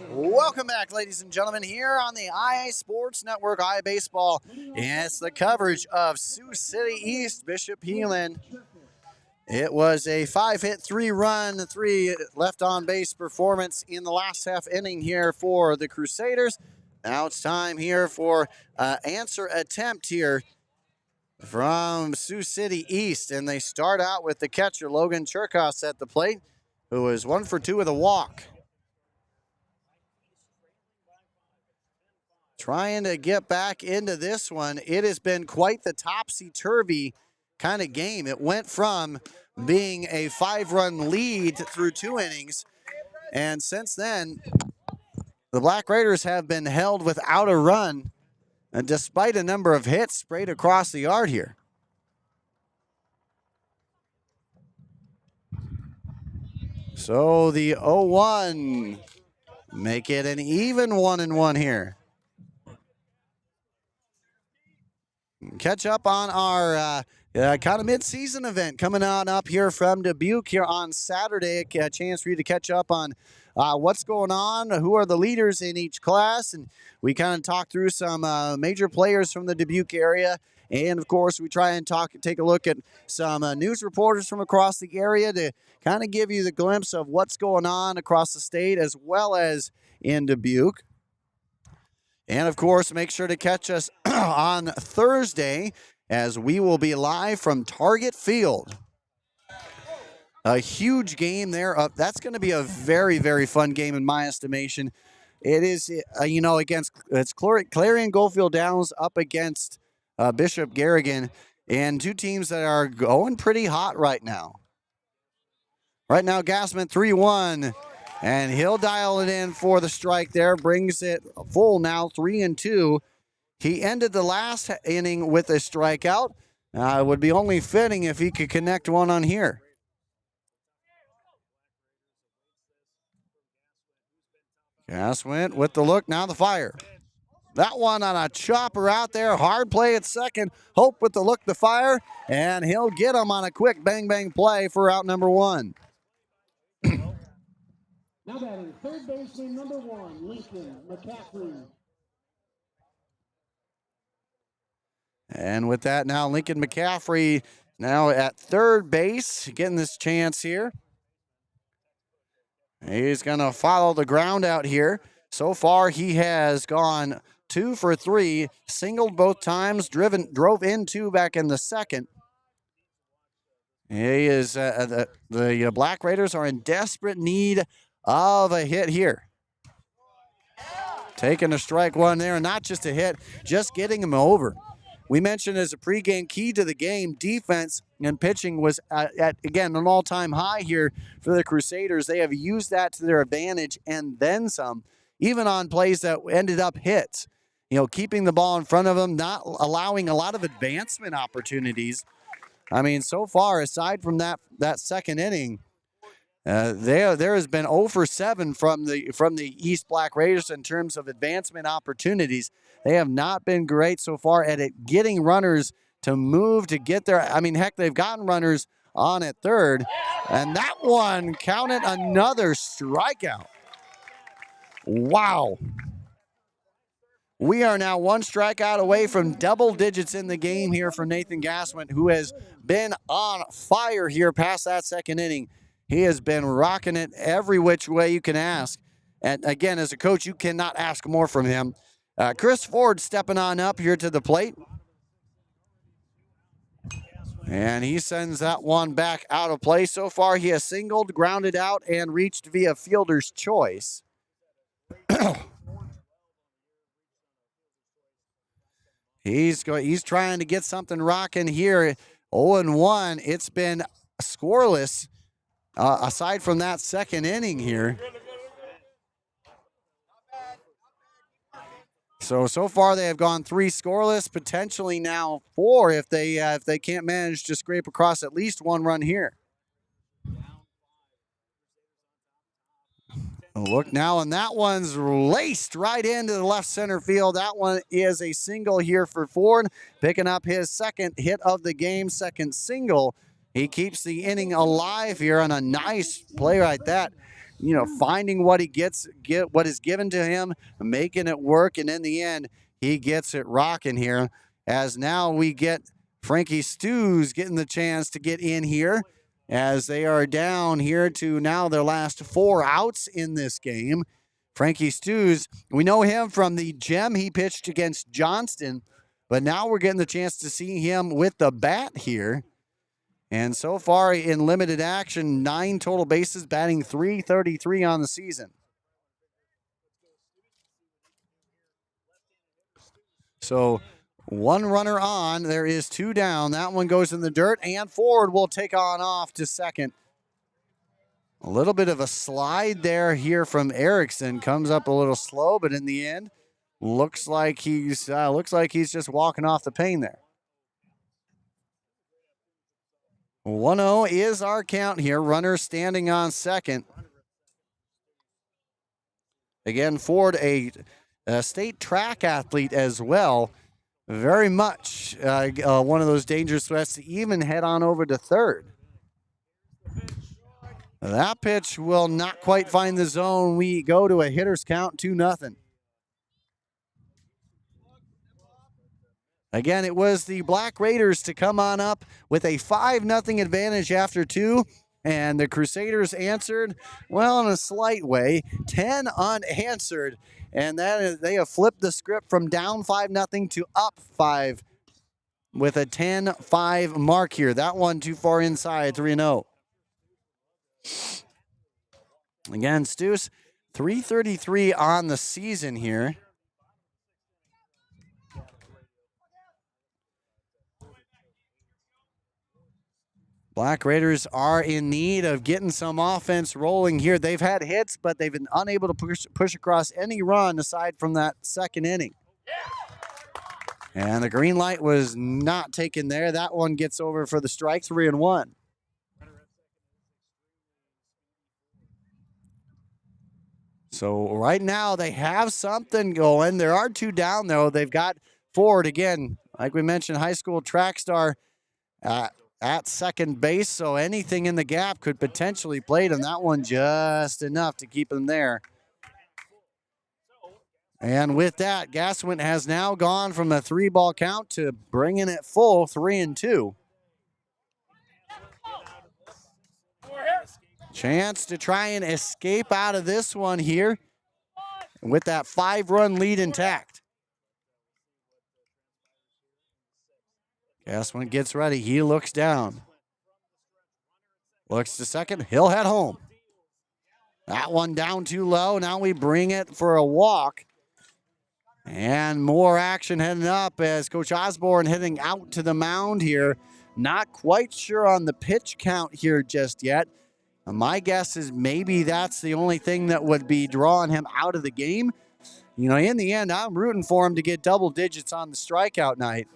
Welcome back, ladies and gentlemen, here on the IA Sports Network, IA Baseball. It's the coverage of Sioux City East, Bishop Heelan. It was a 5-hit, 3-run, 3 left on base performance in the last half inning here for the Crusaders. Now it's time here for answer attempt here from Sioux City East. And they start out with the catcher, Logan Cherkas, at the plate, who is 1 for 2 with a walk. trying to get back into this one. It has been quite the topsy-turvy kind of game. It went from being a 5-run lead through 2 innings, and since then, the Black Raiders have been held without a run, despite a number of hits sprayed across the yard here. So the 0-1 make it an even 1-1 here. Catch up on our kind of mid-season event coming on up here from Dubuque here on Saturday. A chance for you to catch up on what's going on, who are the leaders in each class, and we kind of talk through some major players from the Dubuque area. And of course, we try and take a look at some news reporters from across the area to kind of give you the glimpse of what's going on across the state as well as in Dubuque. And of course, make sure to catch us on Thursday as we will be live from Target Field. A huge game there. That's going to be a very, very fun game in my estimation. It is, it's Clarion Goldfield Downs up against Bishop Garrigan, and 2 teams that are going pretty hot right now. Right now, Gassman 3-1. And he'll dial it in for the strike there, brings it full now, 3-2. He ended the last inning with a strikeout. It would be only fitting if he could connect one on here. Gass went with the look, now the fire. That one on a chopper out there, hard play at second. Hope with the look, the fire, and he'll get him on a quick bang-bang play for out number 1. Now batting third baseman number 1, Lincoln McCaffrey. And with that now, Lincoln McCaffrey now at third base, getting this chance here. He's going to follow the ground out here. So far, he has gone 2 for 3, singled both times, drove in 2 back in the second. He is the Black Raiders are in desperate need of a hit here. Taking a strike 1 there, and not just a hit, just getting him over. We mentioned as a pregame key to the game, defense and pitching was at again, an all-time high here for the Crusaders. They have used that to their advantage and then some, even on plays that ended up hits. Keeping the ball in front of them, not allowing a lot of advancement opportunities. I mean, so far, aside from that second inning, there has been 0 for 7 from the East Black Raiders in terms of advancement opportunities. They have not been great so far at it getting runners to move to get there. I mean, heck, they've gotten runners on at third, and that one counted another strikeout. Wow. We are now 1 strikeout away from double digits in the game here for Nathan Gassman, who has been on fire here past that second inning. He has been rocking it every which way you can ask. And again, as a coach, you cannot ask more from him. Chris Ford stepping on up here to the plate. And he sends that one back out of play. So far, he has singled, grounded out, and reached via fielder's choice. He's trying to get something rocking here. 0-1. It's been scoreless aside from that second inning here. So far they have gone 3 scoreless, potentially now 4 if they can't manage to scrape across at least 1 run here. Look now, and that one's laced right into the left center field. That one is a single here for Ford, picking up his second hit of the game, second single. He keeps the inning alive here on a nice play like that. Finding what what is given to him, making it work, and in the end, he gets it rocking here. As now we get Frankie Stews getting the chance to get in here, as they are down here to now their last 4 outs in this game. Frankie Stews, we know him from the gem he pitched against Johnston, but now we're getting the chance to see him with the bat here. And so far in limited action, 9 total bases, batting .333 on the season. So 1 runner on. There is 2 down. That one goes in the dirt, and Ford will take on off to second. A little bit of a slide there here from Erickson. Comes up a little slow, but in the end, looks like he's just walking off the pane there. 1-0 is our count here. Runner standing on second. Again, Ford, a state track athlete as well. Very much one of those dangerous threats to even head on over to third. That pitch will not quite find the zone. We go to a hitter's count, 2-0. Again, it was the Black Raiders to come on up with a 5-0 advantage after 2. And the Crusaders answered, well, in a slight way, 10 unanswered. And that is, they have flipped the script from down 5-0 to up 5 with a 10-5 mark here. That one too far inside, 3-0. Again, Stu's 333 on the season here. Black Raiders are in need of getting some offense rolling here. They've had hits, but they've been unable to push across any run aside from that second inning. And the green light was not taken there. That one gets over for the strike, 3-1. So right now they have something going. There are 2 down, though. They've got Ford, again, like we mentioned, high school track star at second base. So anything in the gap could potentially plate him. That one just enough to keep him there. And with that, Gaswin has now gone from a 3-ball count to bringing it full, 3-2. Chance to try and escape out of this one here with that 5-run lead intact. Gaswin gets ready. He looks down. Looks to second. He'll head home. That one down too low. Now we bring it for a walk. And more action heading up as Coach Osborne heading out to the mound here. Not quite sure on the pitch count here just yet. My guess is maybe that's the only thing that would be drawing him out of the game. You know, in the end, I'm rooting for him to get double digits on the strikeout night.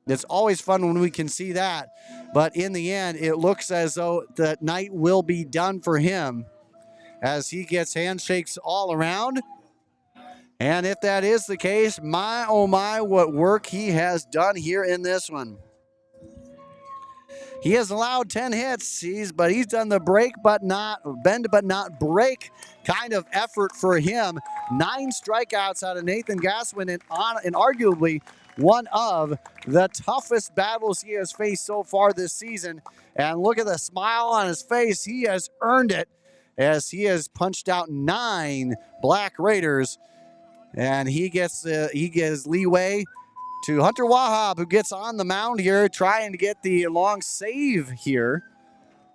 It's always fun when we can see that. But in the end, it looks as though the night will be done for him as he gets handshakes all around. And if that is the case, my, oh my, what work he has done here in this one. He has allowed 10 hits, but he's done the bend but not break kind of effort for him. 9 strikeouts out of Nathan Gaswin, and arguably one of the toughest battles he has faced so far this season. And look at the smile on his face. He has earned it as he has punched out 9 Black Raiders. And he gives leeway to Hunter Wahab, who gets on the mound here, trying to get the long save here.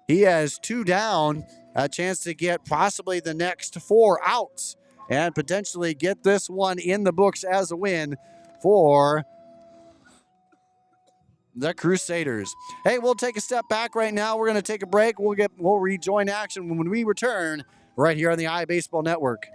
He has 2 down, a chance to get possibly the next 4 outs and potentially get this one in the books as a win for the Crusaders. Hey, we'll take a step back right now. We're going to take a break. We'll rejoin action when we return right here on the iBaseball Network.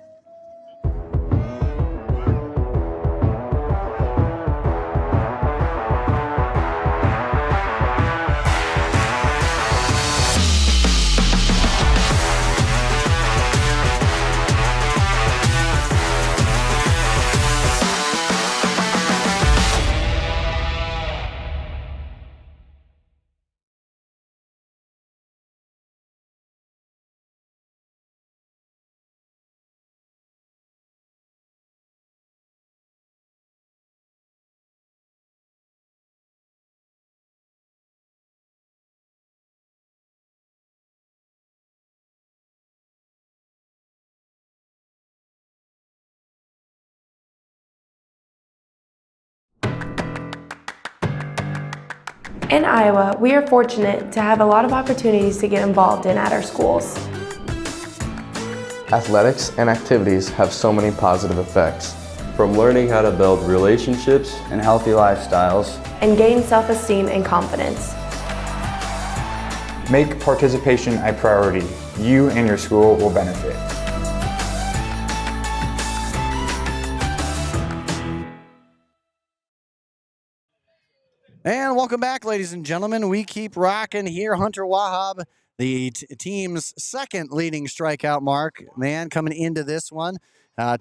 In Iowa, we are fortunate to have a lot of opportunities to get involved in at our schools. Athletics and activities have so many positive effects. from learning how to build relationships and healthy lifestyles, and gain self-esteem and confidence. Make participation a priority. You and your school will benefit. And welcome back, ladies and gentlemen. We keep rocking here. Hunter Wahab, the team's second leading strikeout mark, man, coming into this one.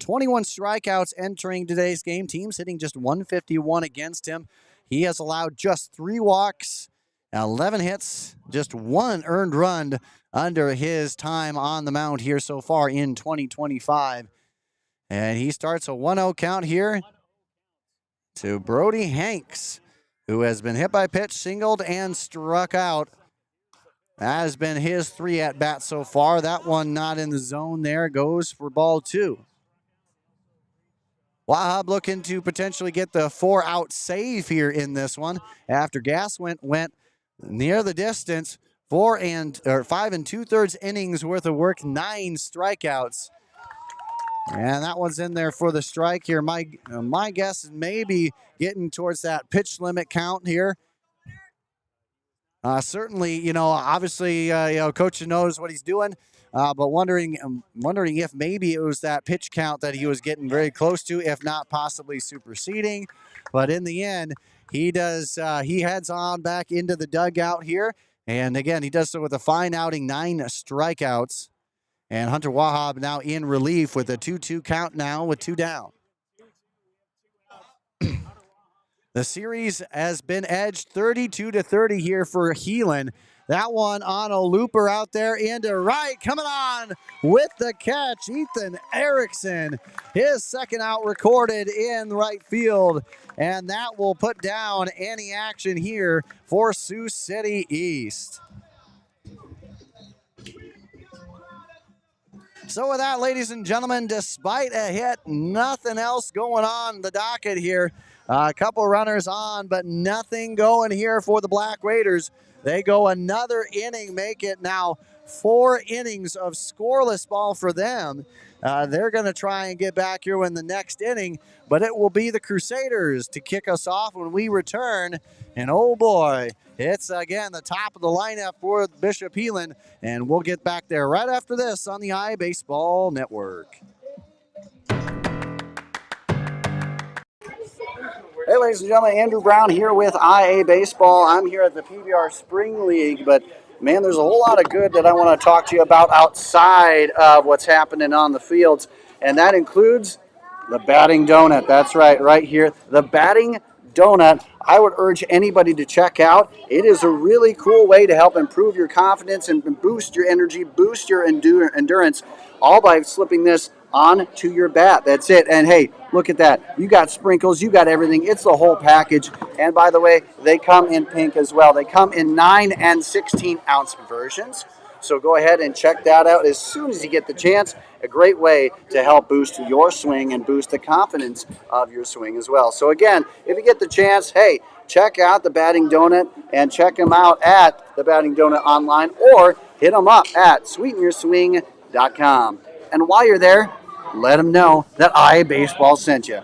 21 strikeouts entering today's game. Team's hitting just 151 against him. He has allowed just 3 walks, 11 hits, just 1 earned run under his time on the mound here so far in 2025. And he starts a 1-0 count here to Brody Hanks, who has been hit by pitch, singled, and struck out. That has been his 3 at-bats so far. That one not in the zone there. Goes for ball 2. Wahab looking to potentially get the 4-out save here in this one after Gas went near the distance. 5 2/3 innings worth of work, 9 strikeouts. And that one's in there for the strike here. My guess is maybe getting towards that pitch limit count here. Certainly, obviously, coach knows what he's doing, but wondering if maybe it was that pitch count that he was getting very close to, if not possibly superseding. But in the end, he heads on back into the dugout here. And again, he does so with a fine outing, 9 strikeouts. And Hunter Wahab now in relief with a 2-2 count now with 2 down. The series has been edged 32-30 here for Heelan. That one on a looper out there into right. Coming on with the catch, Ethan Erickson. His second out recorded in right field. And that will put down any action here for Sioux City East. So with that, ladies and gentlemen, despite a hit, nothing else going on the docket here. A couple runners on, but nothing going here for the Black Raiders. They go another inning, make it now 4 innings of scoreless ball for them. They're going to try and get back here in the next inning, but it will be the Crusaders to kick us off when we return. And oh boy, it's again the top of the lineup for Bishop Heelan, and we'll get back there right after this on the iBaseball Network. Hey, ladies and gentlemen, Andrew Brown here with IA Baseball. I'm here at the PBR Spring League, but man, there's a whole lot of good that I want to talk to you about outside of what's happening on the fields, and that includes the batting donut. That's right here. The batting donut, I would urge anybody to check out. It is a really cool way to help improve your confidence and boost your energy, boost your endurance, all by slipping this onto your bat. That's it. And hey, look at that. You got sprinkles, you got everything. It's the whole package. And by the way, they come in pink as well. They come in 9 and 16 ounce versions. So go ahead and check that out as soon as you get the chance. A great way to help boost your swing and boost the confidence of your swing as well. So again, if you get the chance, hey, check out the Batting Donut and check them out at the Batting Donut online, or hit them up at sweetenorswing.com. And while you're there, let them know that iBaseball sent you.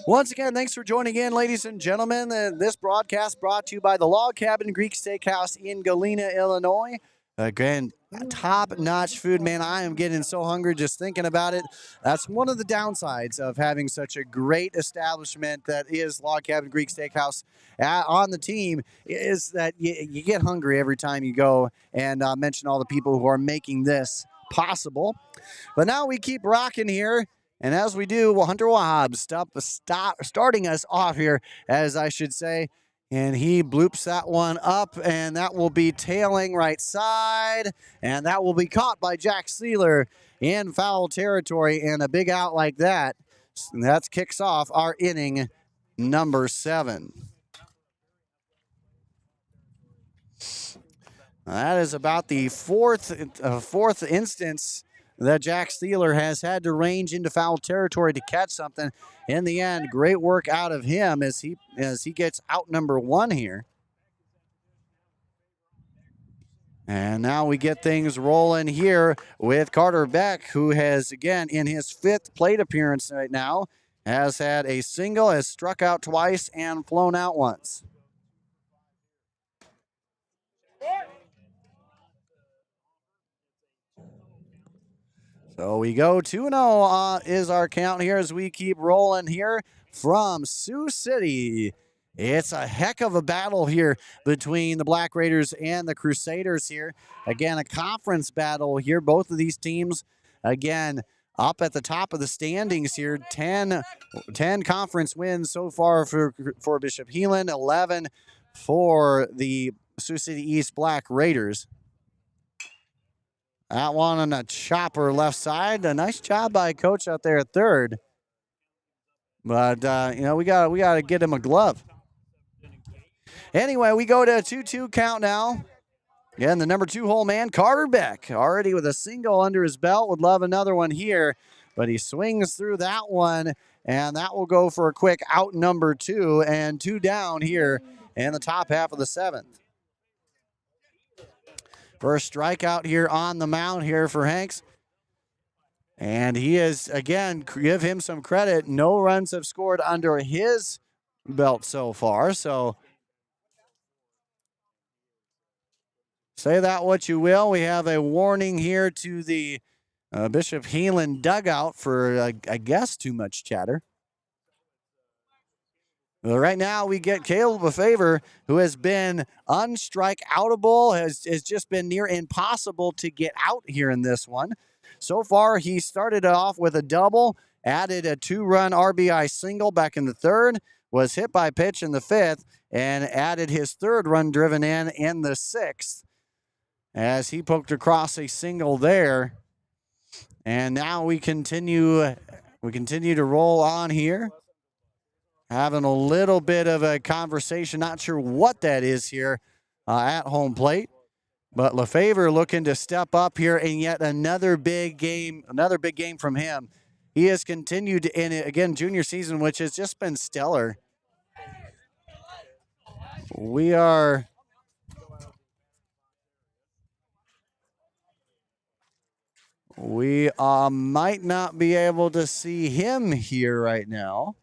Once again, thanks for joining in, ladies and gentlemen. This broadcast brought to you by the Log Cabin Greek Steakhouse in Galena, Illinois. Again, top-notch food, man. I am getting so hungry just thinking about it. That's one of the downsides of having such a great establishment that is Log Cabin Greek Steakhouse on the team, is that you get hungry every time you go and mention all the people who are making this possible. But now we keep rocking here. And as we do, Hunter Wahab starting us off here, as I should say. And he bloops that one up, and that will be tailing right side. And that will be caught by Jack Sealer in foul territory. And a big out like that, that kicks off our inning number 7. That is about the fourth instance that Jack Sealer has had to range into foul territory to catch something. In the end, great work out of him as he gets out number 1 here. And now we get things rolling here with Carter Beck, who has, again, in his 5th plate appearance right now, has had a single, has struck out twice, and flown out once. So we go 2-0 is our count here as we keep rolling here from Sioux City. It's a heck of a battle here between the Black Raiders and the Crusaders here. Again, a conference battle here. Both of these teams, again, up at the top of the standings here. 10 conference wins so far for Bishop Heelan, 11 for the Sioux City East Black Raiders. That one on a chopper left side. A nice job by coach out there at third. But, we got to get him a glove. Anyway, we go to a 2-2 count now. Again, the number 2 hole man, Carter Beck, already with a single under his belt. Would love another one here. But he swings through that one, and that will go for a quick out number 2, and 2 down here in the top half of the 7th. First strikeout here on the mound here for Hanks. And he is, again, give him some credit. No runs have scored under his belt so far. So say that what you will. We have a warning here to the Bishop Heelan dugout for, I guess, too much chatter. Well, right now we get Caleb Lefevre, who has been unstrikeoutable, has just been near impossible to get out here in this one. So far, he started off with a double, added a 2-run RBI single back in the 3rd, was hit by pitch in the 5th, and added his 3rd run driven in the 6th as he poked across a single there. And now we continue to roll on here. Having a little bit of a conversation, not sure what that is here at home plate. But Lefevre looking to step up here in yet another big game from him. He has continued in, again, junior season, which has just been stellar. We might not be able to see him here right now.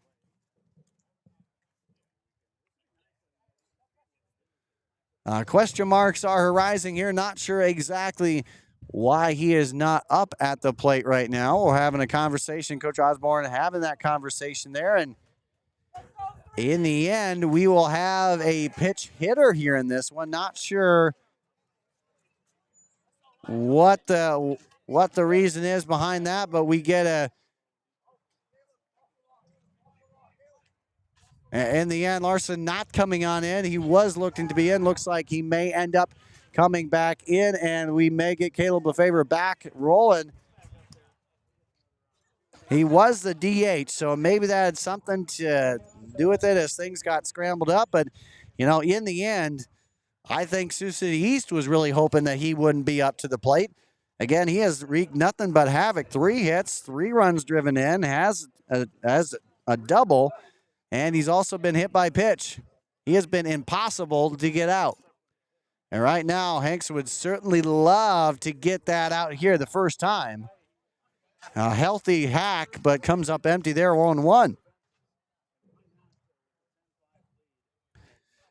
Question marks are arising here. Not sure exactly why he is not up at the plate right now. We're having a conversation, Coach Osborne having that conversation there. And in the end, we will have a pitch hitter here in this one. Not sure what the reason is behind that, but we get in the end, Larson not coming on in. He was looking to be in. Looks like he may end up coming back in, and we may get Caleb Lefevre back rolling. He was the DH, so maybe that had something to do with it as things got scrambled up. But, in the end, I think Sioux City East was really hoping that he wouldn't be up to the plate. Again, he has wreaked nothing but havoc. 3 hits, 3 runs driven in, has a double, and he's also been hit by pitch. He has been impossible to get out. And right now, Hanks would certainly love to get that out here the first time. A healthy hack, but comes up empty there, 1-1.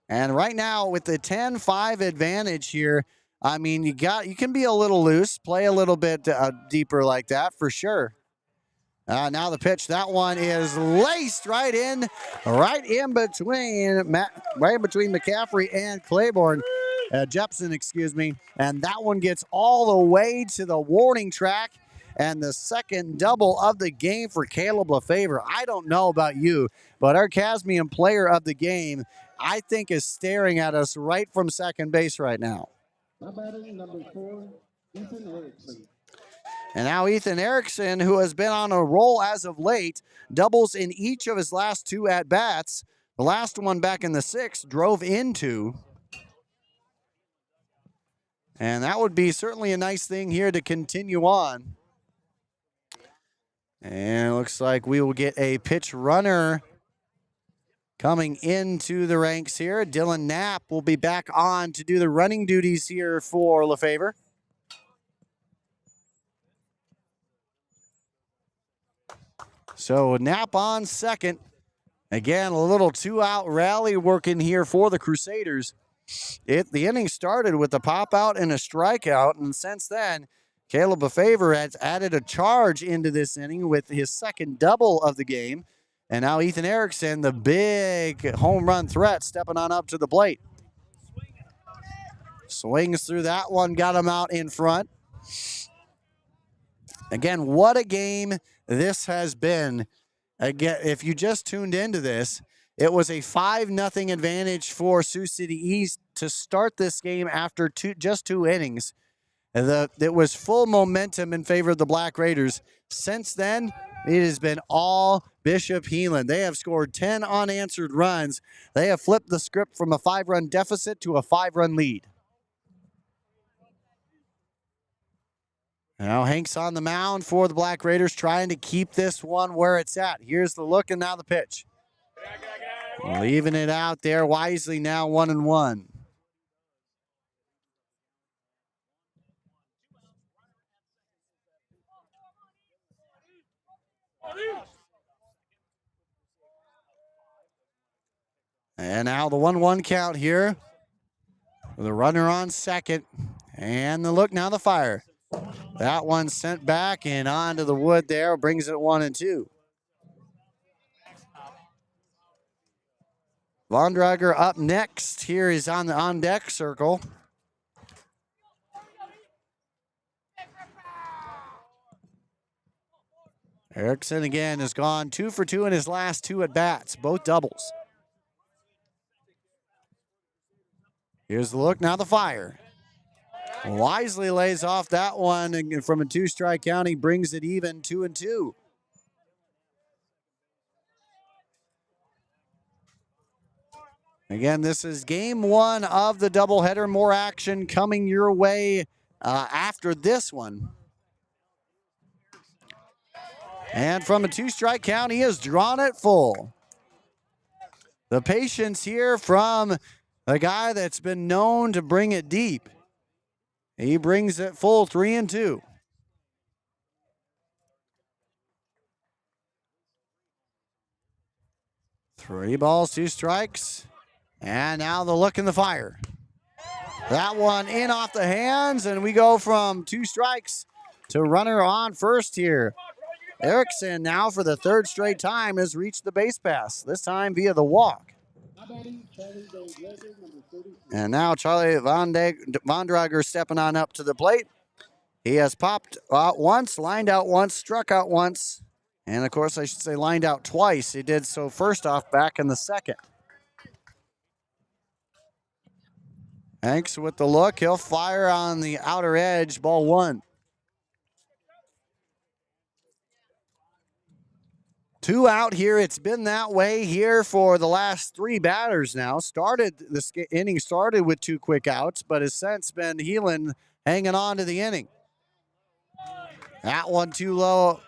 And right now, with the 10-5 advantage here, I mean, you can be a little loose, play a little bit deeper like that for sure. Now the pitch, that one is laced right in between McCaffrey and Claiborne. Jepson, excuse me. And that one gets all the way to the warning track. And the second double of the game for Caleb Lefevre. I don't know about you, but our Cadmium player of the game, I think, is staring at us right from second base right now. Number 4, Ethan Erickson. And now Ethan Erickson, who has been on a roll as of late, doubles in each of his last 2 at-bats. The last one back in the 6th drove into. And that would be certainly a nice thing here to continue on. And it looks like we will get a pitch runner coming into the ranks here. Dylan Knapp will be back on to do the running duties here for Lefevre. So Knapp on second. Again, a little two-out rally working here for the Crusaders. The inning started with a pop-out and a strikeout, and since then, Caleb Lefevre has added a charge into this inning with his second double of the game. And now Ethan Erickson, the big home run threat, stepping on up to the plate. Swings through that one, got him out in front. Again, what a game this has been. Again, if you just tuned into this, it was a 5-0 advantage for Sioux City East to start this game after just two innings. It was full momentum in favor of the Black Raiders. Since then, it has been all Bishop Heelan. They have scored 10 unanswered runs. They have flipped the script from a 5-run deficit to a 5-run lead. Now Hank's on the mound for the Black Raiders, trying to keep this one where it's at. Here's the look and now the pitch. Leaving it out there wisely now, 1-1. And now the 1-1 count here. With a runner on second. And the look, now the fire. That one sent back and onto the wood there. Brings it 1-2. Von Drager up next. Here is on the on-deck circle. Erickson again has gone 2 for 2 in his last 2 at-bats, both doubles. Here's the look, now the fire. Wisely lays off that one, and from a 2-strike count, he brings it even, 2-2. Again, this is game 1 of the doubleheader. More action coming your way after this one. And from a 2-strike count, he has drawn it full. The patience here from a guy that's been known to bring it deep. He brings it full, 3-2. Three balls, 2 strikes. And now the look and the fire. That one in off the hands, and we go from 2 strikes to runner on first here. Erickson now for the 3rd straight time has reached the base pass, this time via the walk. And now Charlie Von Drager stepping on up to the plate. He has popped out once, lined out once, struck out once, and of course I should say lined out twice. He did so first off back in the 2nd. Hanks with the look. He'll fire on the outer edge, ball 1. 2 out here. It's been that way here for the last 3 batters now. This inning started with 2 quick outs, but has since been Heelan hanging on to the inning. That one too low,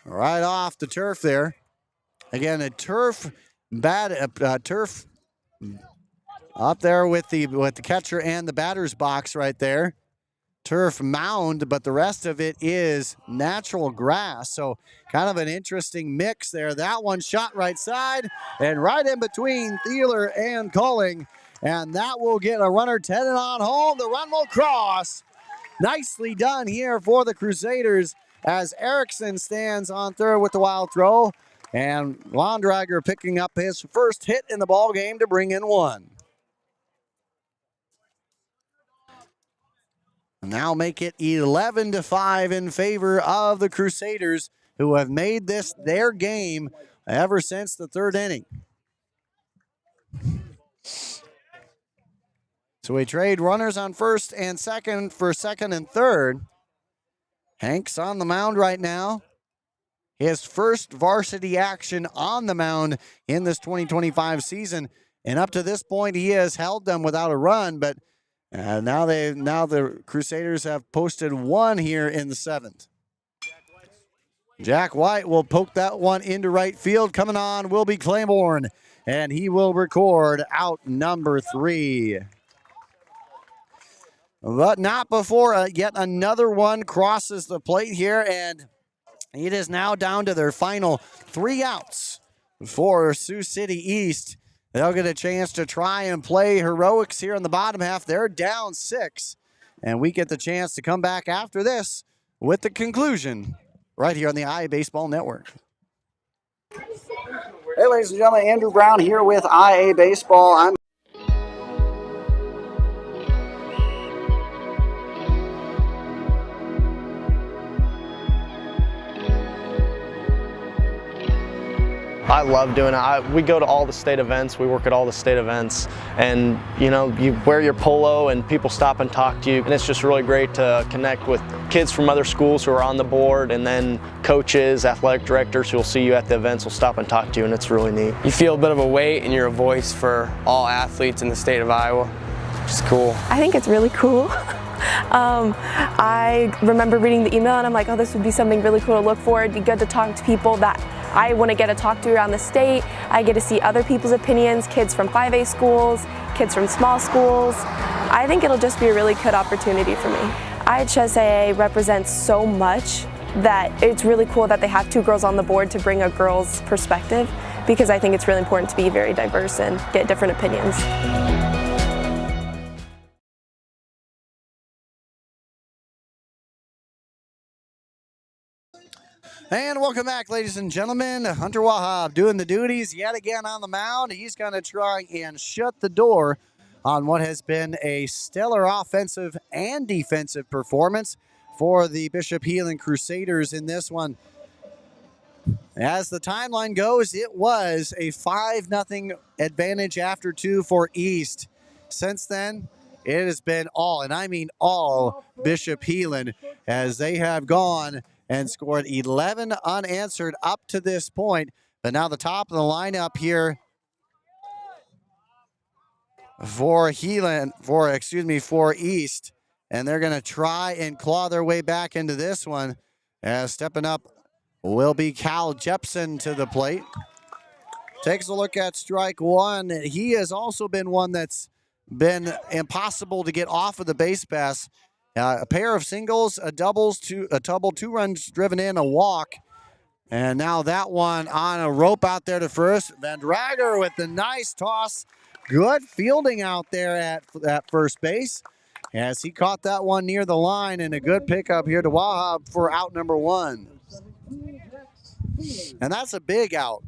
right off the turf there. Again, a turf up there with the catcher and the batter's box right there. Turf mound, but the rest of it is natural grass. So kind of an interesting mix there. That one shot right side and right in between Thieler and Culling. And that will get a runner 10 and on home. The run will cross. Nicely done here for the Crusaders as Erickson stands on third with the wild throw. And Von Drager picking up his first hit in the ball game to bring in 1. Now make it 11-5 in favor of the Crusaders, who have made this their game ever since the 3rd inning. So we trade runners on first and second for second and third. Hank's on the mound right now. His first varsity action on the mound in this 2025 season. And up to this point, he has held them without a run, but now the Crusaders have posted 1 here in the 7th. Jack White will poke that one into right field. Coming on will be Claiborne, and he will record out number 3. But not before yet another one crosses the plate here, and it is now down to their final 3 outs for Sioux City East. They'll get a chance to try and play heroics here in the bottom half. They're down 6, and we get the chance to come back after this with the conclusion right here on the IA Baseball Network. Hey, ladies and gentlemen, Andrew Brown here with IA Baseball. I'm I love doing it. We go to all the state events, we work at all the state events, and you wear your polo and people stop and talk to you, and it's just really great to connect with kids from other schools who are on the board, and then coaches, athletic directors who will see you at the events will stop and talk to you, and it's really neat. You feel a bit of a weight and you're a voice for all athletes in the state of Iowa, which is cool. I think it's really cool. I remember reading the email and I'm like, oh, this would be something really cool to look for. It'd be good to talk to people that I want to get to talk to around the state. I get to see other people's opinions, kids from 5A schools, kids from small schools. I think it'll just be a really good opportunity for me. IHSAA represents so much that it's really cool that they have 2 girls on the board to bring a girl's perspective, because I think it's really important to be very diverse and get different opinions. And welcome back, ladies and gentlemen. Hunter Wahab doing the duties yet again on the mound. He's going to try and shut the door on what has been a stellar offensive and defensive performance for the Bishop Heelan Crusaders in this one. As the timeline goes, it was a 5-0 advantage after 2 for East. Since then, it has been all, and I mean all, Bishop Heelan, as they have gone and scored 11 unanswered up to this point. But now the top of the lineup here for for East. And they're going to try and claw their way back into this one. As stepping up will be Cal Jepson to the plate. Takes a look at strike 1. He has also been one that's been impossible to get off of the base pass. A pair of singles, a double, 2 runs driven in, a walk. And now that one on a rope out there to first. Van Drager with the nice toss. Good fielding out there at first base, as he caught that one near the line, and a good pickup here to Wahab for out number 1. And that's a big out,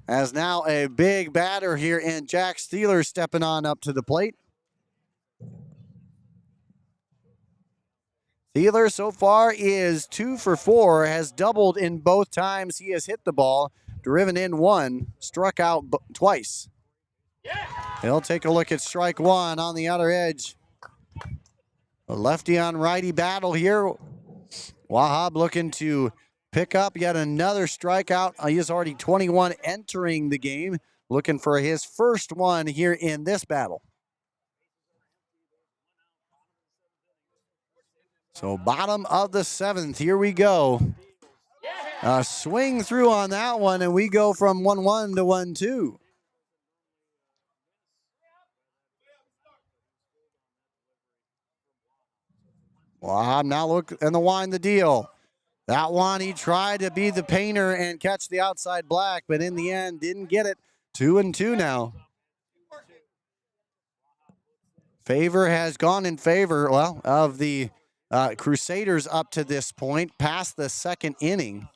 as now a big batter here in Jack Steeler stepping on up to the plate. Steeler so far is 2 for 4, has doubled in both times he has hit the ball, driven in 1, struck out twice. He'll take a look at strike 1 on the outer edge. A lefty on righty battle here. Wahab looking to pick up yet another strikeout. He is already 21 entering the game, looking for his first one here in this battle. So bottom of the 7th, here we go. A swing through on that one, and we go from 1-1 to 1-2. Wahab now look and the wind the deal. That one, he tried to be the painter and catch the outside black, but in the end, didn't get it. 2-2 now. Favor has gone in favor, well, of the Crusaders up to this point, past the 2nd inning.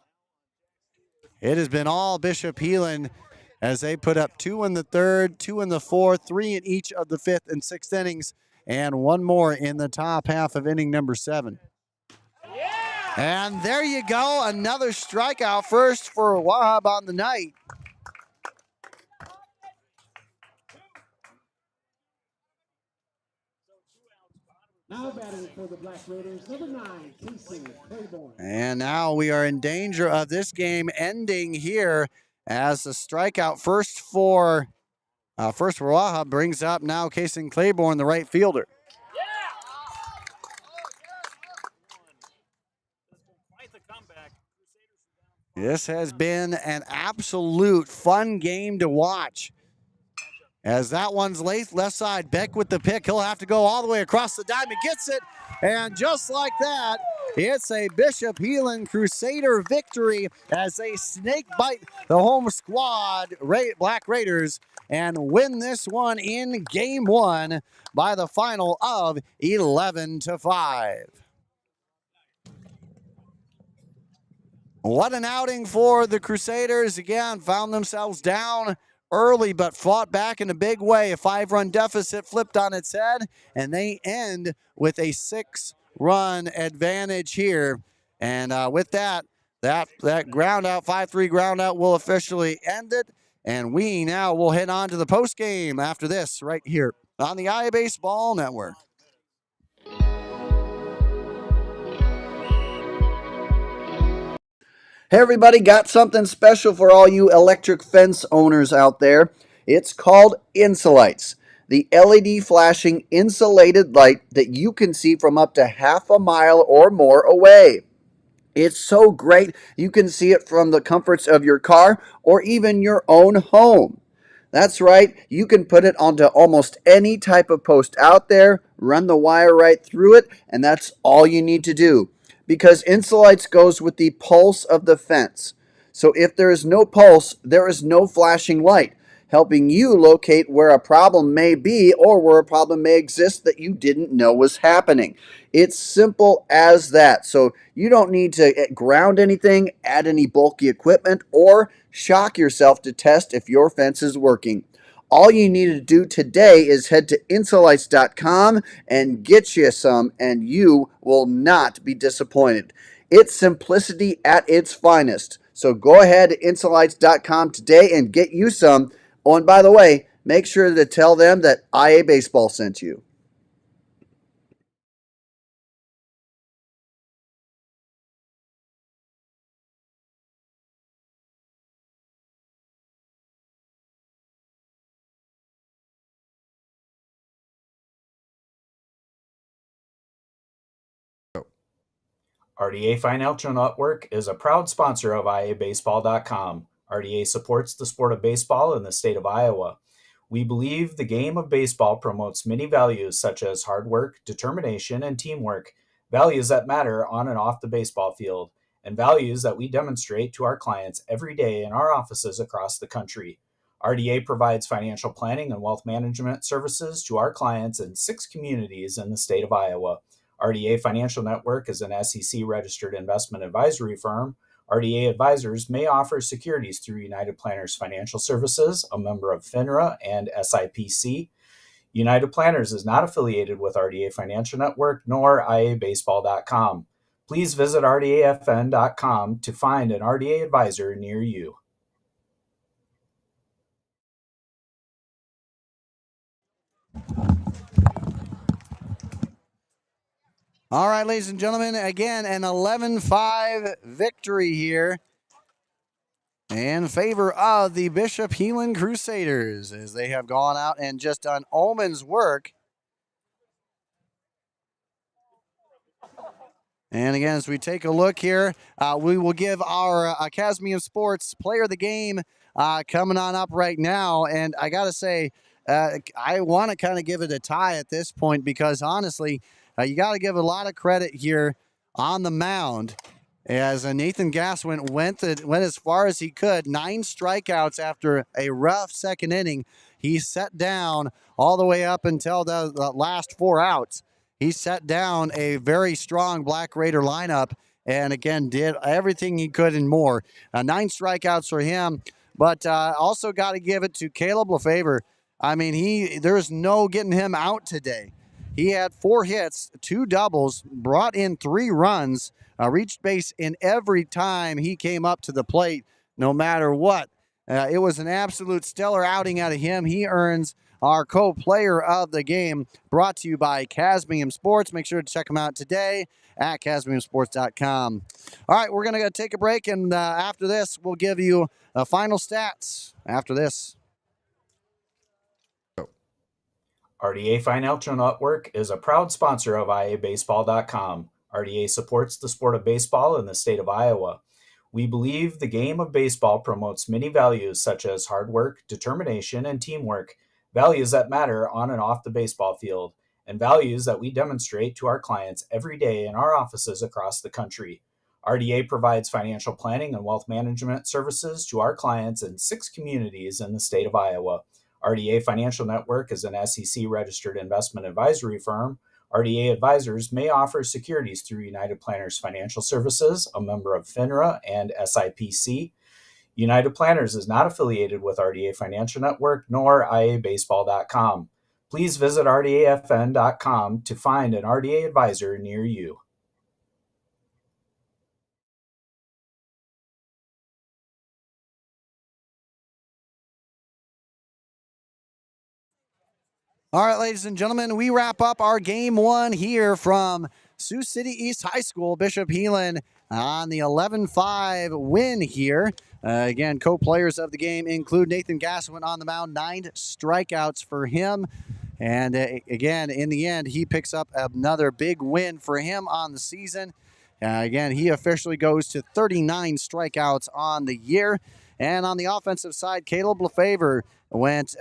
It has been all Bishop Heelan as they put up 2 in the 3rd, 2 in the 4th, 3 in each of the 5th and 6th innings, and 1 more in the top half of inning number 7. And there you go, another strikeout, first for Wahab on the night. Now batting for the Black Raiders, number 9, Casey Claiborne. And now we are in danger of this game ending here, as the strikeout first for Wahab brings up now Casey Claiborne, the right fielder. Quite the comeback. Crusaders are This has been an absolute fun game to watch. As that one's left side, Beck with the pick. He'll have to go all the way across the diamond, gets it, and just like that, it's a Bishop Heelan Crusader victory as they snake bite the home squad, Black Raiders, and win this one in game one by the final of 11-5. What an outing for the Crusaders. Again, found themselves down early, but fought back in a big way. A 5-run deficit flipped on its head, and they end with a 6-run advantage here. And with that ground out, 5-3 ground out will officially end it. And we now will head on to the post game after this right here on the IA Baseball Network. Hey everybody, got something special for all you electric fence owners out there. It's called Insulites, the LED flashing insulated light that you can see from up to half a mile or more away. It's so great you can see it from the comforts of your car or even your own home. That's right, you can put it onto almost any type of post out there, run the wire right through it, and that's all you need to do. Because Insulites goes with the pulse of the fence. So if there is no pulse, there is no flashing light, helping you locate where a problem may be or where a problem may exist that you didn't know was happening. It's simple as that. So you don't need to ground anything, add any bulky equipment, or shock yourself to test if your fence is working. All you need to do today is head to insulites.com and get you some, and you will not be disappointed. It's simplicity at its finest. So go ahead to insulites.com today and get you some. Oh, and by the way, make sure to tell them that IA Baseball sent you. RDA Financial Network is a proud sponsor of IABaseball.com. RDA supports the sport of baseball in the state of Iowa. We believe the game of baseball promotes many values such as hard work, determination, and teamwork, values that matter on and off the baseball field, and values that we demonstrate to our clients every day in our offices across the country. RDA provides financial planning and wealth management services to our clients in 6 communities in the state of Iowa. RDA Financial Network is an SEC-registered investment advisory firm. RDA advisors may offer securities through United Planners Financial Services, a member of FINRA and SIPC. United Planners is not affiliated with RDA Financial Network nor IABaseball.com. Please visit RDAFN.com to find an RDA advisor near you. All right, ladies and gentlemen, again, an 11-5 victory here in favor of the Bishop Heelan Crusaders as they have gone out and just done Omen's work. And again, as we take a look here, we will give our Academy of Sports Player of the Game coming on up right now. And I got to say, I want to kind of give it a tie at this point because honestly, you got to give a lot of credit here on the mound as Nathan Gass went as far as he could. 9 strikeouts after a rough second inning. He set down all the way up until the last 4 outs. He set down a very strong Black Raider lineup and, again, did everything he could and more. 9 strikeouts for him, but also got to give it to Caleb Lefevre. I mean, there's no getting him out today. He had 4 hits, 2 doubles, brought in 3 runs, reached base in every time he came up to the plate, no matter what. It was an absolute stellar outing out of him. He earns our co-player of the game, brought to you by Casmium Sports. Make sure to check them out today at CasmiumSports.com. All right, we're going to take a break, and after this, we'll give you final stats after this. RDA Financial Network is a proud sponsor of IABaseball.com. RDA supports the sport of baseball in the state of Iowa. We believe the game of baseball promotes many values such as hard work, determination, and teamwork, values that matter on and off the baseball field, and values that we demonstrate to our clients every day in our offices across the country. RDA provides financial planning and wealth management services to our clients in 6 communities in the state of Iowa. RDA Financial Network is an SEC-registered investment advisory firm. RDA advisors may offer securities through United Planners Financial Services, a member of FINRA and SIPC. United Planners is not affiliated with RDA Financial Network nor iabaseball.com. Please visit rdafn.com to find an RDA advisor near you. All right, ladies and gentlemen, we wrap up our game one here from Sioux City East High School. Bishop Heelan on the 11-5 win here. Again, co-players of the game include Nathan Gasswin on the mound, 9 strikeouts for him. And again, in the end, he picks up another big win for him on the season. Again, he officially goes to 39 strikeouts on the year. And on the offensive side, Caleb Lefevre went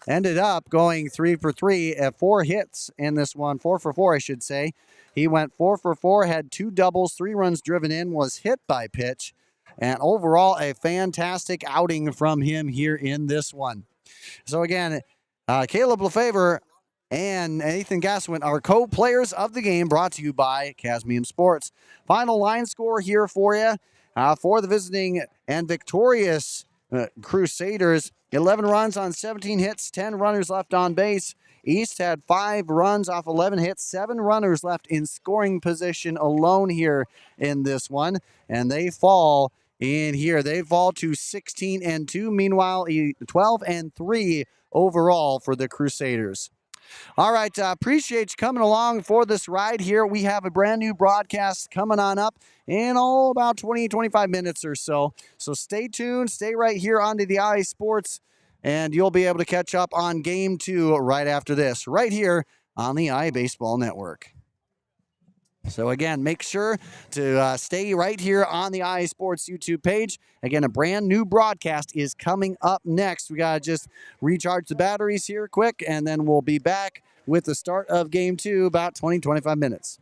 ended up going 3 for 3 at 4 hits in this one, 4 for 4, I should say. He went 4 for 4, had 2 doubles, 3 runs driven in, was hit by pitch, and overall a fantastic outing from him here in this one. So again, Caleb Lefevre and Nathan Gasswin are co-players of the game, brought to you by Casmium Sports. Final line score here for you for the visiting and victorious Crusaders. 11 runs on 17 hits, 10 runners left on base. East had 5 runs off 11 hits, 7 runners left in scoring position alone here in this one. And they fall in here. They fall to 16-2. Meanwhile, 12-3 overall for the Crusaders. All right, appreciate you coming along for this ride here. We have a brand new broadcast coming on up in about 20-25 minutes or so. So stay tuned, stay right here onto the IA Sports, and you'll be able to catch up on Game 2 right after this, right here on the IA Baseball Network. So again, make sure to stay right here on the IA Sports YouTube page. Again, a brand new broadcast is coming up next. We got to just recharge the batteries here quick, and then we'll be back with the start of Game 2 about 20-25 minutes.